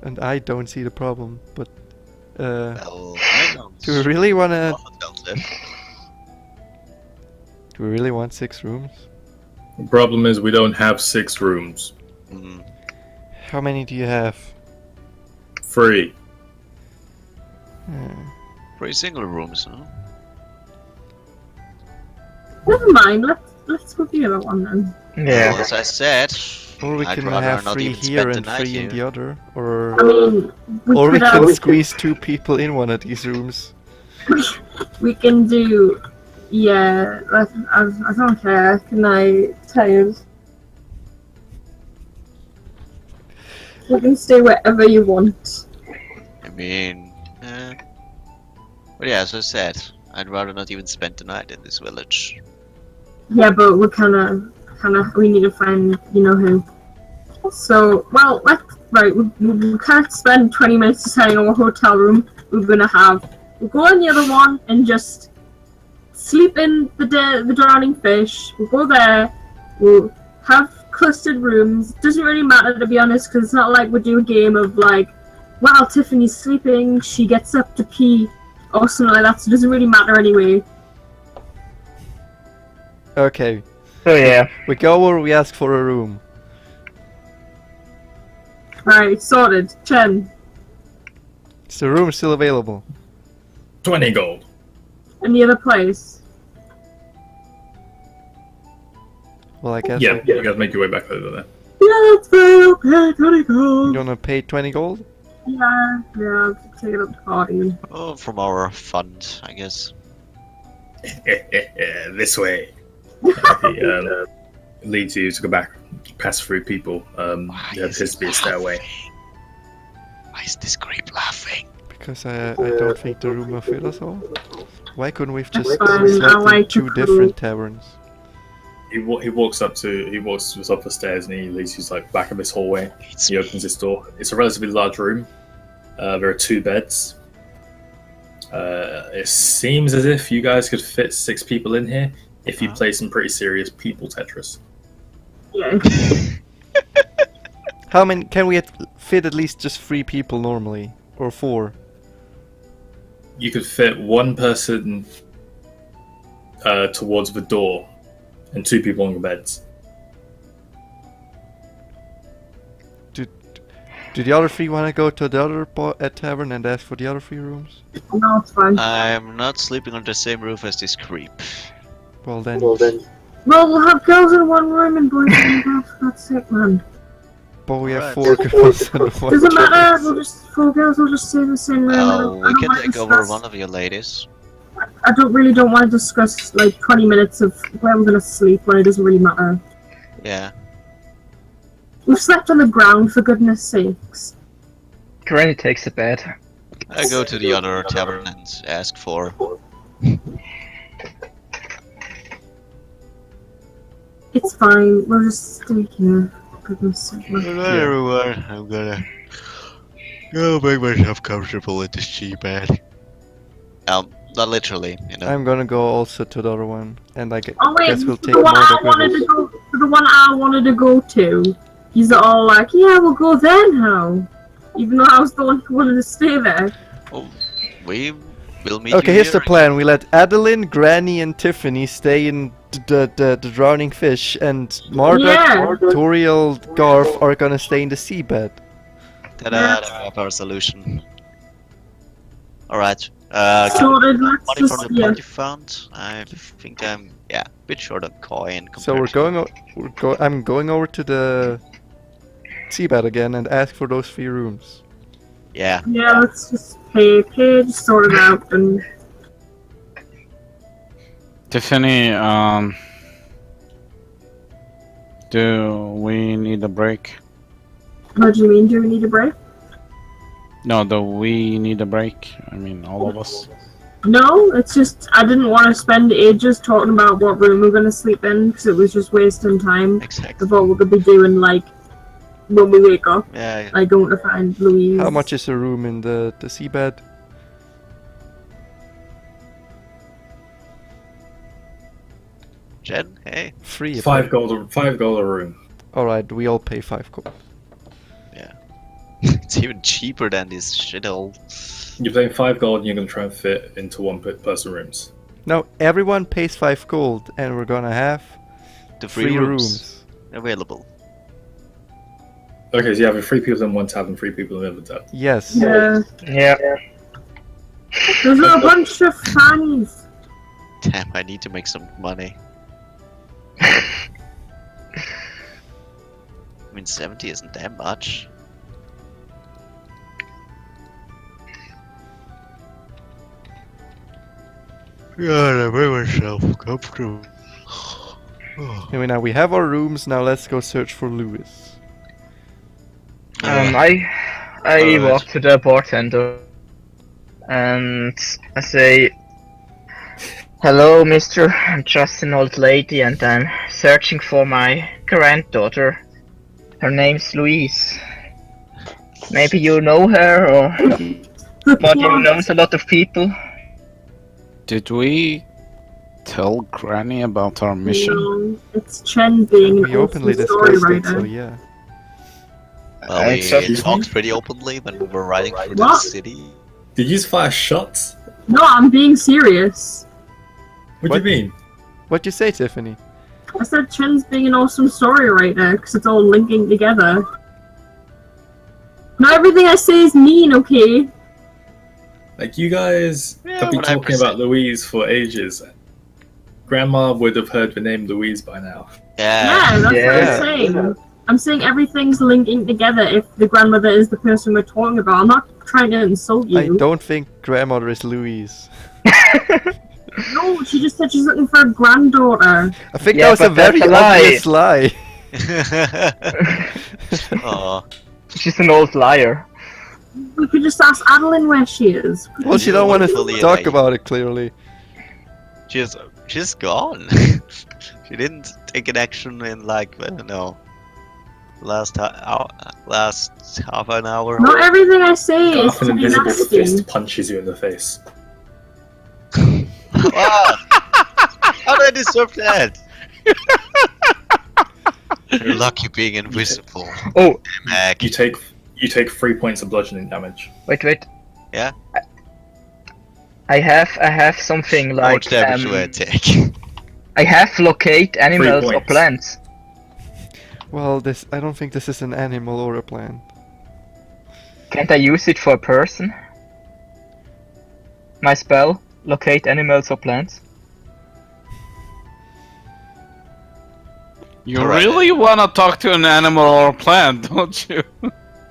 And I don't see the problem, but Well, I don't. do we really wanna love hotels, eh? do we really want 6 rooms? The problem is we don't have 6 rooms. Mm. How many do you have? 3. Three single rooms, huh? Never mind, let's go the other one then. Yeah. Well, as I said, Or we I'd can rather have not 3 even here spend the and night 3 in here. the other, or I mean, we could can have, squeeze 2 people in one of these rooms. we can do, yeah, I don't care, can I tell you? You can stay wherever you want. I mean, but yeah, as I said, I'd rather not even spend the night in this village. Yeah, but we're we need to find, you know who. So, well, we can't spend 20 minutes deciding on what hotel room we're gonna have. We'll go on the other one and just sleep in the drowning fish. We'll go there, we'll have clustered rooms. Doesn't really matter, to be honest, because it's not like we do a game of like, while Tiffany's sleeping, she gets up to pee, or something like that, so it doesn't really matter anyway. Okay, So yeah, We go over, we ask for a room. Right, sorted. Chen, Is the room still available? 20 gold. any other place? Well, I guess Yeah, you guys make your way back over there. Yeah, that's fine. I'll pay 20 you're gold. gonna pay 20 gold? Yeah, I'll take it up to party. Oh, from our fund, I guess. This way. He leads you to go back, pass through people. There appears to be a stairway. Why is this creep laughing? Because I don't think the room will fit us all. Why couldn't we just That's fine, I slept in like two the different taverns? He walks up the stairs and he leads you to like back of this hallway. It's He opens this door. It's a relatively large room. There are 2 beds. It seems as if you guys could fit 6 people in here if you play some pretty serious people Tetris. Yeah. How many can we fit at least just 3 people normally? Or 4? You could fit 1 person towards the door and 2 people on the beds. Do the other 3 want to go to the other tavern and ask for the other 3 rooms? No, it's fine. I'm not sleeping on the same roof as this creep. Well then, Well, we'll have girls in one room and boys in the other. That's it, man. but we have Alright. 4 girls and 1 Doesn't guy. matter. We'll just 4 girls. We'll just stay in the same room. Well, we can wanna take over discuss- one of you ladies. I don't want to discuss like 20 minutes of where I'm gonna sleep when it doesn't really matter. Yeah. We've slept on the ground for goodness sakes. Granny takes a bed. I go to the other tavern and ask for. It's fine. We'll just stay here. For goodness sake. Everyone, I'm gonna go make myself comfortable in this cheap bed. Not literally, you know. I'm gonna go also to the other one, and I Oh wait, guess we'll take the more one I that wanted with to us. go. The one I wanted to go to. He's all like, "Yeah, we'll go there now," even though I was the one who wanted to stay there. Oh, we will meet Okay, you here's the here. plan. We let Adeline, Granny, and Tiffany stay in the drowning fish, and Margaret, Yeah. Toriel, Garth are gonna stay in the seabed. Ta-da, Yeah. we have our solution. Alright, Sorted. Let's money just from the yeah. party fund. I think I'm, a bit short on coin. So we're compared going. I'm going over to the seabed again and ask for those 3 rooms. Yeah, Yeah, let's just pay, just sort it out, and Tiffany, do we need a break? what do you mean? Do we need a break? No, do we need a break? I mean, all of us. No, it's just I didn't want to spend ages talking about what room we're gonna sleep in because it was just wasting time exactly. of what we're gonna be doing, like when we wake up, Yeah, like going to find Louise. How much is a room in the seabed? Jen, hey. 3. 5 gold a room. Alright, we all pay 5 gold. It's even cheaper than this shithole. You're paying 5 gold and you're going to try and fit into 1 person rooms. No, everyone pays 5 gold, and we're gonna have The 3 free rooms. available. Okay, so you have 3 people in one tavern, 3 people in the other tavern. Yes. Yeah, Yeah. there's a bunch of fans. Damn, I need to make some money. I mean, 70 isn't that much. God, I made myself comfortable. Anyway, now we have our rooms. Now let's go search for Lewis. I Alright. walk to the bartender and I say, "Hello, mister. I'm just an old lady and I'm searching for my granddaughter. Her name's Louise. Maybe you know her, or Martin knows a lot of people." Did we tell Granny about our mission? No, it's Chen being We an openly awesome story discussed it, writer. so yeah. Well, we Excuse talked pretty openly when we were riding through the What? city. Did you just fire shots? No, I'm being serious. What do What? you mean? What'd you say, Tiffany? I said Chen's being an awesome story writer because it's all linking together. Not everything I say is mean, okay? Like, you guys Yeah, have been talking 100%. about Louise for ages. Grandma would have heard the name Louise by now. Yeah, that's what Yeah. I'm saying. I'm saying everything's linking together if the grandmother is the person we're talking about. I'm not trying to insult you. I don't think grandmother is Louise. No, she just said she's looking for a granddaughter. I think Yeah, that was a but that's very a lie. obvious lie. Oh, She's an old liar. We could just ask Adeline where she is. Well, she don't want to Fully talk alive. about it clearly. she's gone. She didn't take an action in like, I don't know, last half an hour. Not everything I say is Half an to be invisible nasty. fist punches you in the face. Wow. How did I deserve that? You're lucky being invisible. Oh, Mac. You take 3 points of bludgeoning damage. wait. Yeah? I have something How like much damage do I take? I have locate animals or points. plants. Well, I don't think this is an animal or a plant. Can't I use it for a person? My spell, locate animals or plants. You Alright. really want to talk to an animal or a plant, don't you?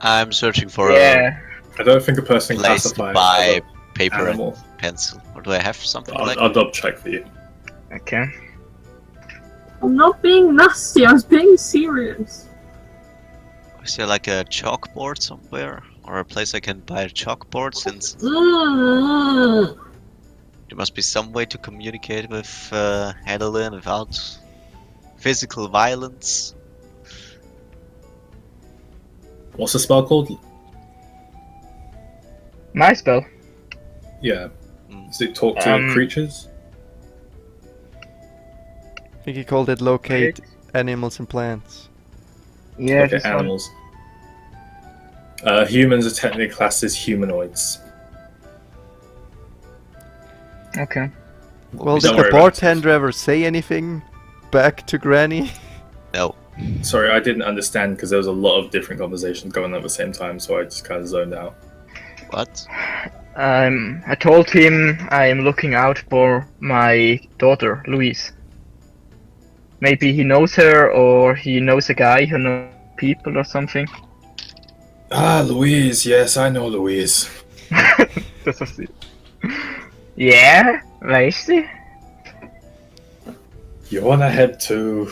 I'm searching for Yeah. I don't think a person a place to classifies buy as paper an animal. and pencil. Or do I have something like I'll double check for you. Okay. I'm not being nasty, I was being serious. Is there like a chalkboard somewhere? Or a place I can buy a chalkboard, since Mm. there must be some way to communicate with Adeline without physical violence. What's the spell called? My spell. Yeah. Mm. Does it talk to creatures? I think he called it locate animals and plants. Yeah, Okay, this one. animals. Humans are technically classed as humanoids. Okay. Well, Don't did worry the about it. bartender ever say anything back to Granny? No. Sorry, I didn't understand because there was a lot of different conversations going on at the same time, so I just kind of zoned out. What? I told him I am looking out for my daughter, Louise. Maybe he knows her, or he knows a guy who knows people or something. Ah, Louise. Yes, I know Louise. Das ist sie. Yeah, weißt du? You wanna head to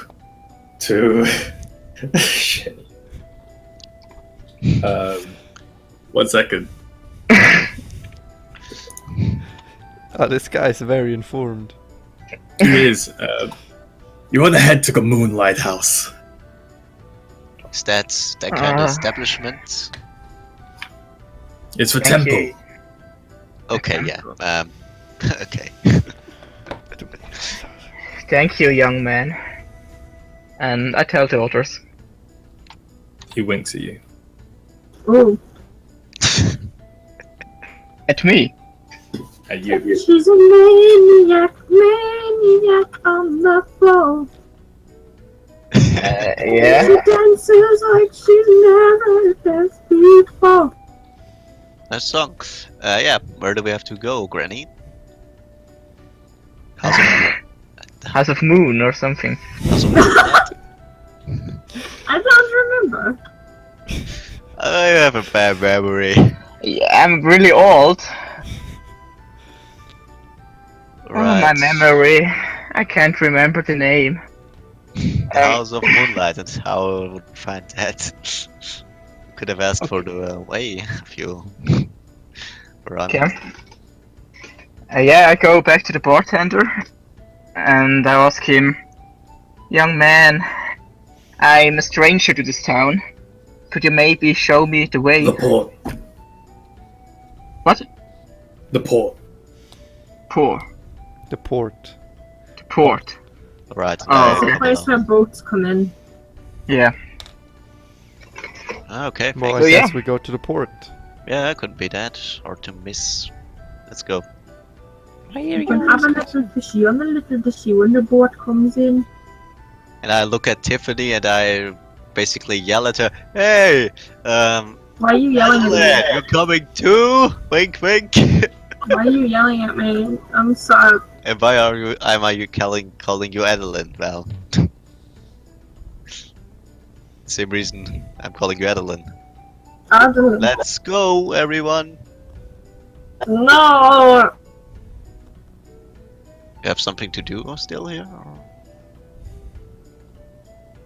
shit. 1 second. Oh, this guy's very informed. He is. You wanna head to the Moonlight House? Is that kind of establishment? It's the Thank temple. you. Okay, yeah. Okay. Thank you, young man. And I tell the others. He winks at you. Oh, At me. At you. she's a maniac on the floor. Yeah. She dances like she's never danced before. Nice song. Yeah, where do we have to go, Granny? House of, House of Moon or something. House of Moonlight? I don't remember. I have a bad memory. Yeah, I'm really old. Oh, Right. my memory. I can't remember the name. The House of Moonlight, and how I would find that. Could have asked for the way if you run. Okay. Yeah, I go back to the bartender and I ask him, young man, I'm a stranger to this town. Could you maybe show me the way? The port. What? The port. Poor. The port. The port. Right. Oh, It's okay. a place where boats come in. Yeah. Okay. Well, I So, yeah. guess we go to the port. Yeah, it could be that, or to miss. Let's go. You can have a little fishy on the little fishy when the boat comes in. and I look at Tiffany and I basically yell at her, "Hey, Why are you yelling at Adeline, me? you coming too? Wink, wink." Why are you yelling at me? I'm sorry. And why am I calling you Adeline? Well, same reason I'm calling you Adeline. Adeline. Let's go, everyone. No! You have something to do still here? Or...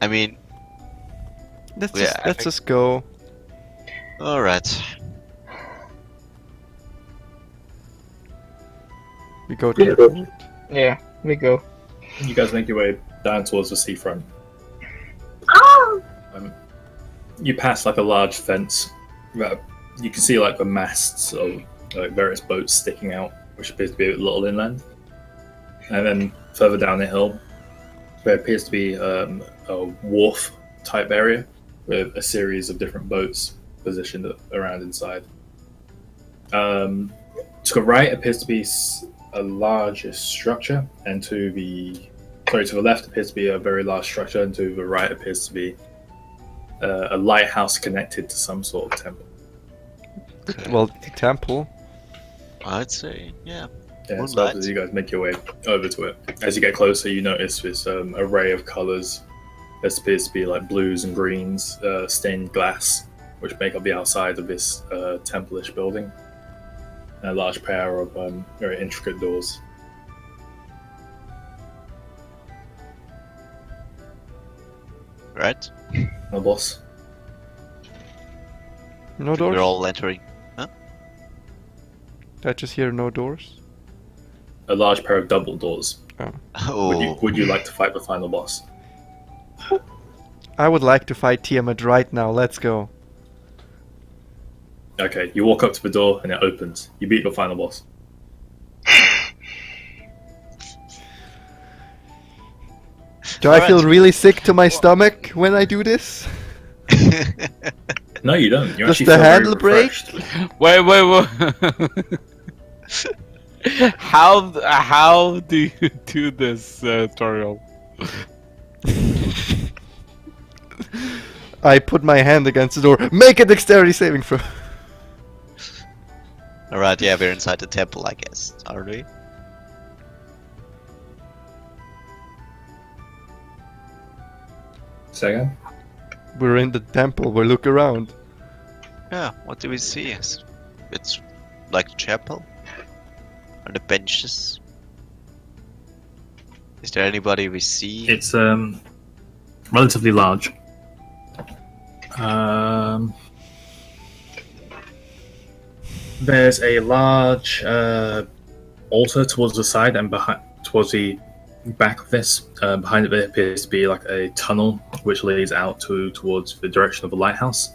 I mean, Let's Yeah, just, I let's think- just go. all right. We go to the port. Yeah, we go. You guys make your way down towards the seafront. Oh! You pass like a large fence. You can see like the masts of various boats sticking out, which appears to be a little inland. And then further down the hill, there appears to be a wharf type area with a series of different boats positioned around inside. To the right appears to be a larger structure, and to the left appears to be a very large structure, and to the right appears to be a lighthouse connected to some sort of temple. Well, the temple. I'd say, yeah. Yeah, so Moonlight. as you guys make your way over to it, as you get closer, you notice this array of colors. There appears to be like blues and greens, stained glass, which make up the outside of this temple-ish building. And a large pair of very intricate doors. Right? No boss. No doors? We're all entering. I just hear no doors. A large pair of double doors. Oh, Would you like to fight the final boss? I would like to fight Tiamat right now. Let's go. Okay, you walk up to the door and it opens. You beat the final boss. Do I feel really sick to my stomach when I do this? No, you don't. You Does actually the feel very handle break? refreshed. Wait. How do you do this tutorial? I put my hand against the door. Make a dexterity saving throw. Alright, yeah, we're inside the temple, I guess. Are we? Second. We're in the temple. We look around. Yeah, what do we see? It's like a chapel? Are the benches? Is there anybody we see? It's relatively large. There's a large altar towards the side and towards the back of this. Behind it, there appears to be like a tunnel which leads out towards the direction of the lighthouse.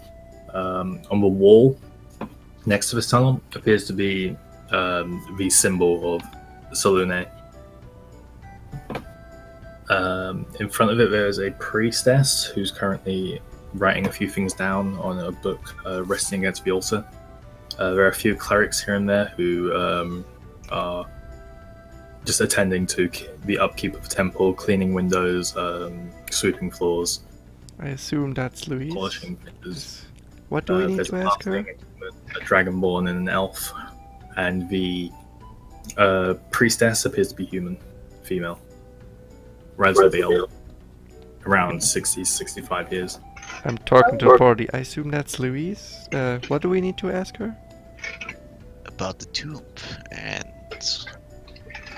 On the wall next to this tunnel appears to be the symbol of Salune. In front of it, there's a priestess who's currently writing a few things down on a book resting against the altar. There are a few clerics here and there who are just attending to the upkeep of the temple, cleaning windows, sweeping floors, I assume that's Louise. polishing things. What do we need There's to a ask her? halfling, a dragonborn, and an elf. And the priestess appears to be human, female. Relatively old. Around 60, 65 years. I'm talking to the party. I assume that's Louise. What do we need to ask her? About the tomb and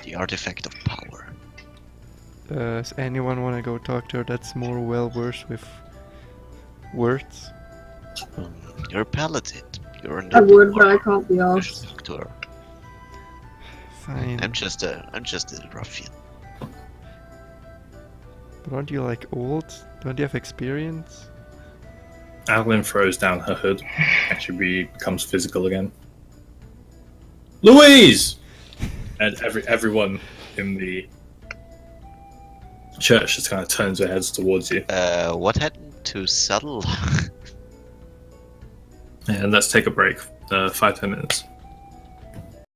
the artifact of power. Does anyone want to go talk to her that's more well versed with words? You're a paladin. You're a I would, but I can't be asked. Talk to her. Fine. I'm just a ruffian. But aren't you like old? Don't you have experience? Adeline throws down her hood and she becomes physical again. Louise! And everyone in the church just kind of turns their heads towards you. What happened to Subtle? And let's take a break. 5-10 minutes.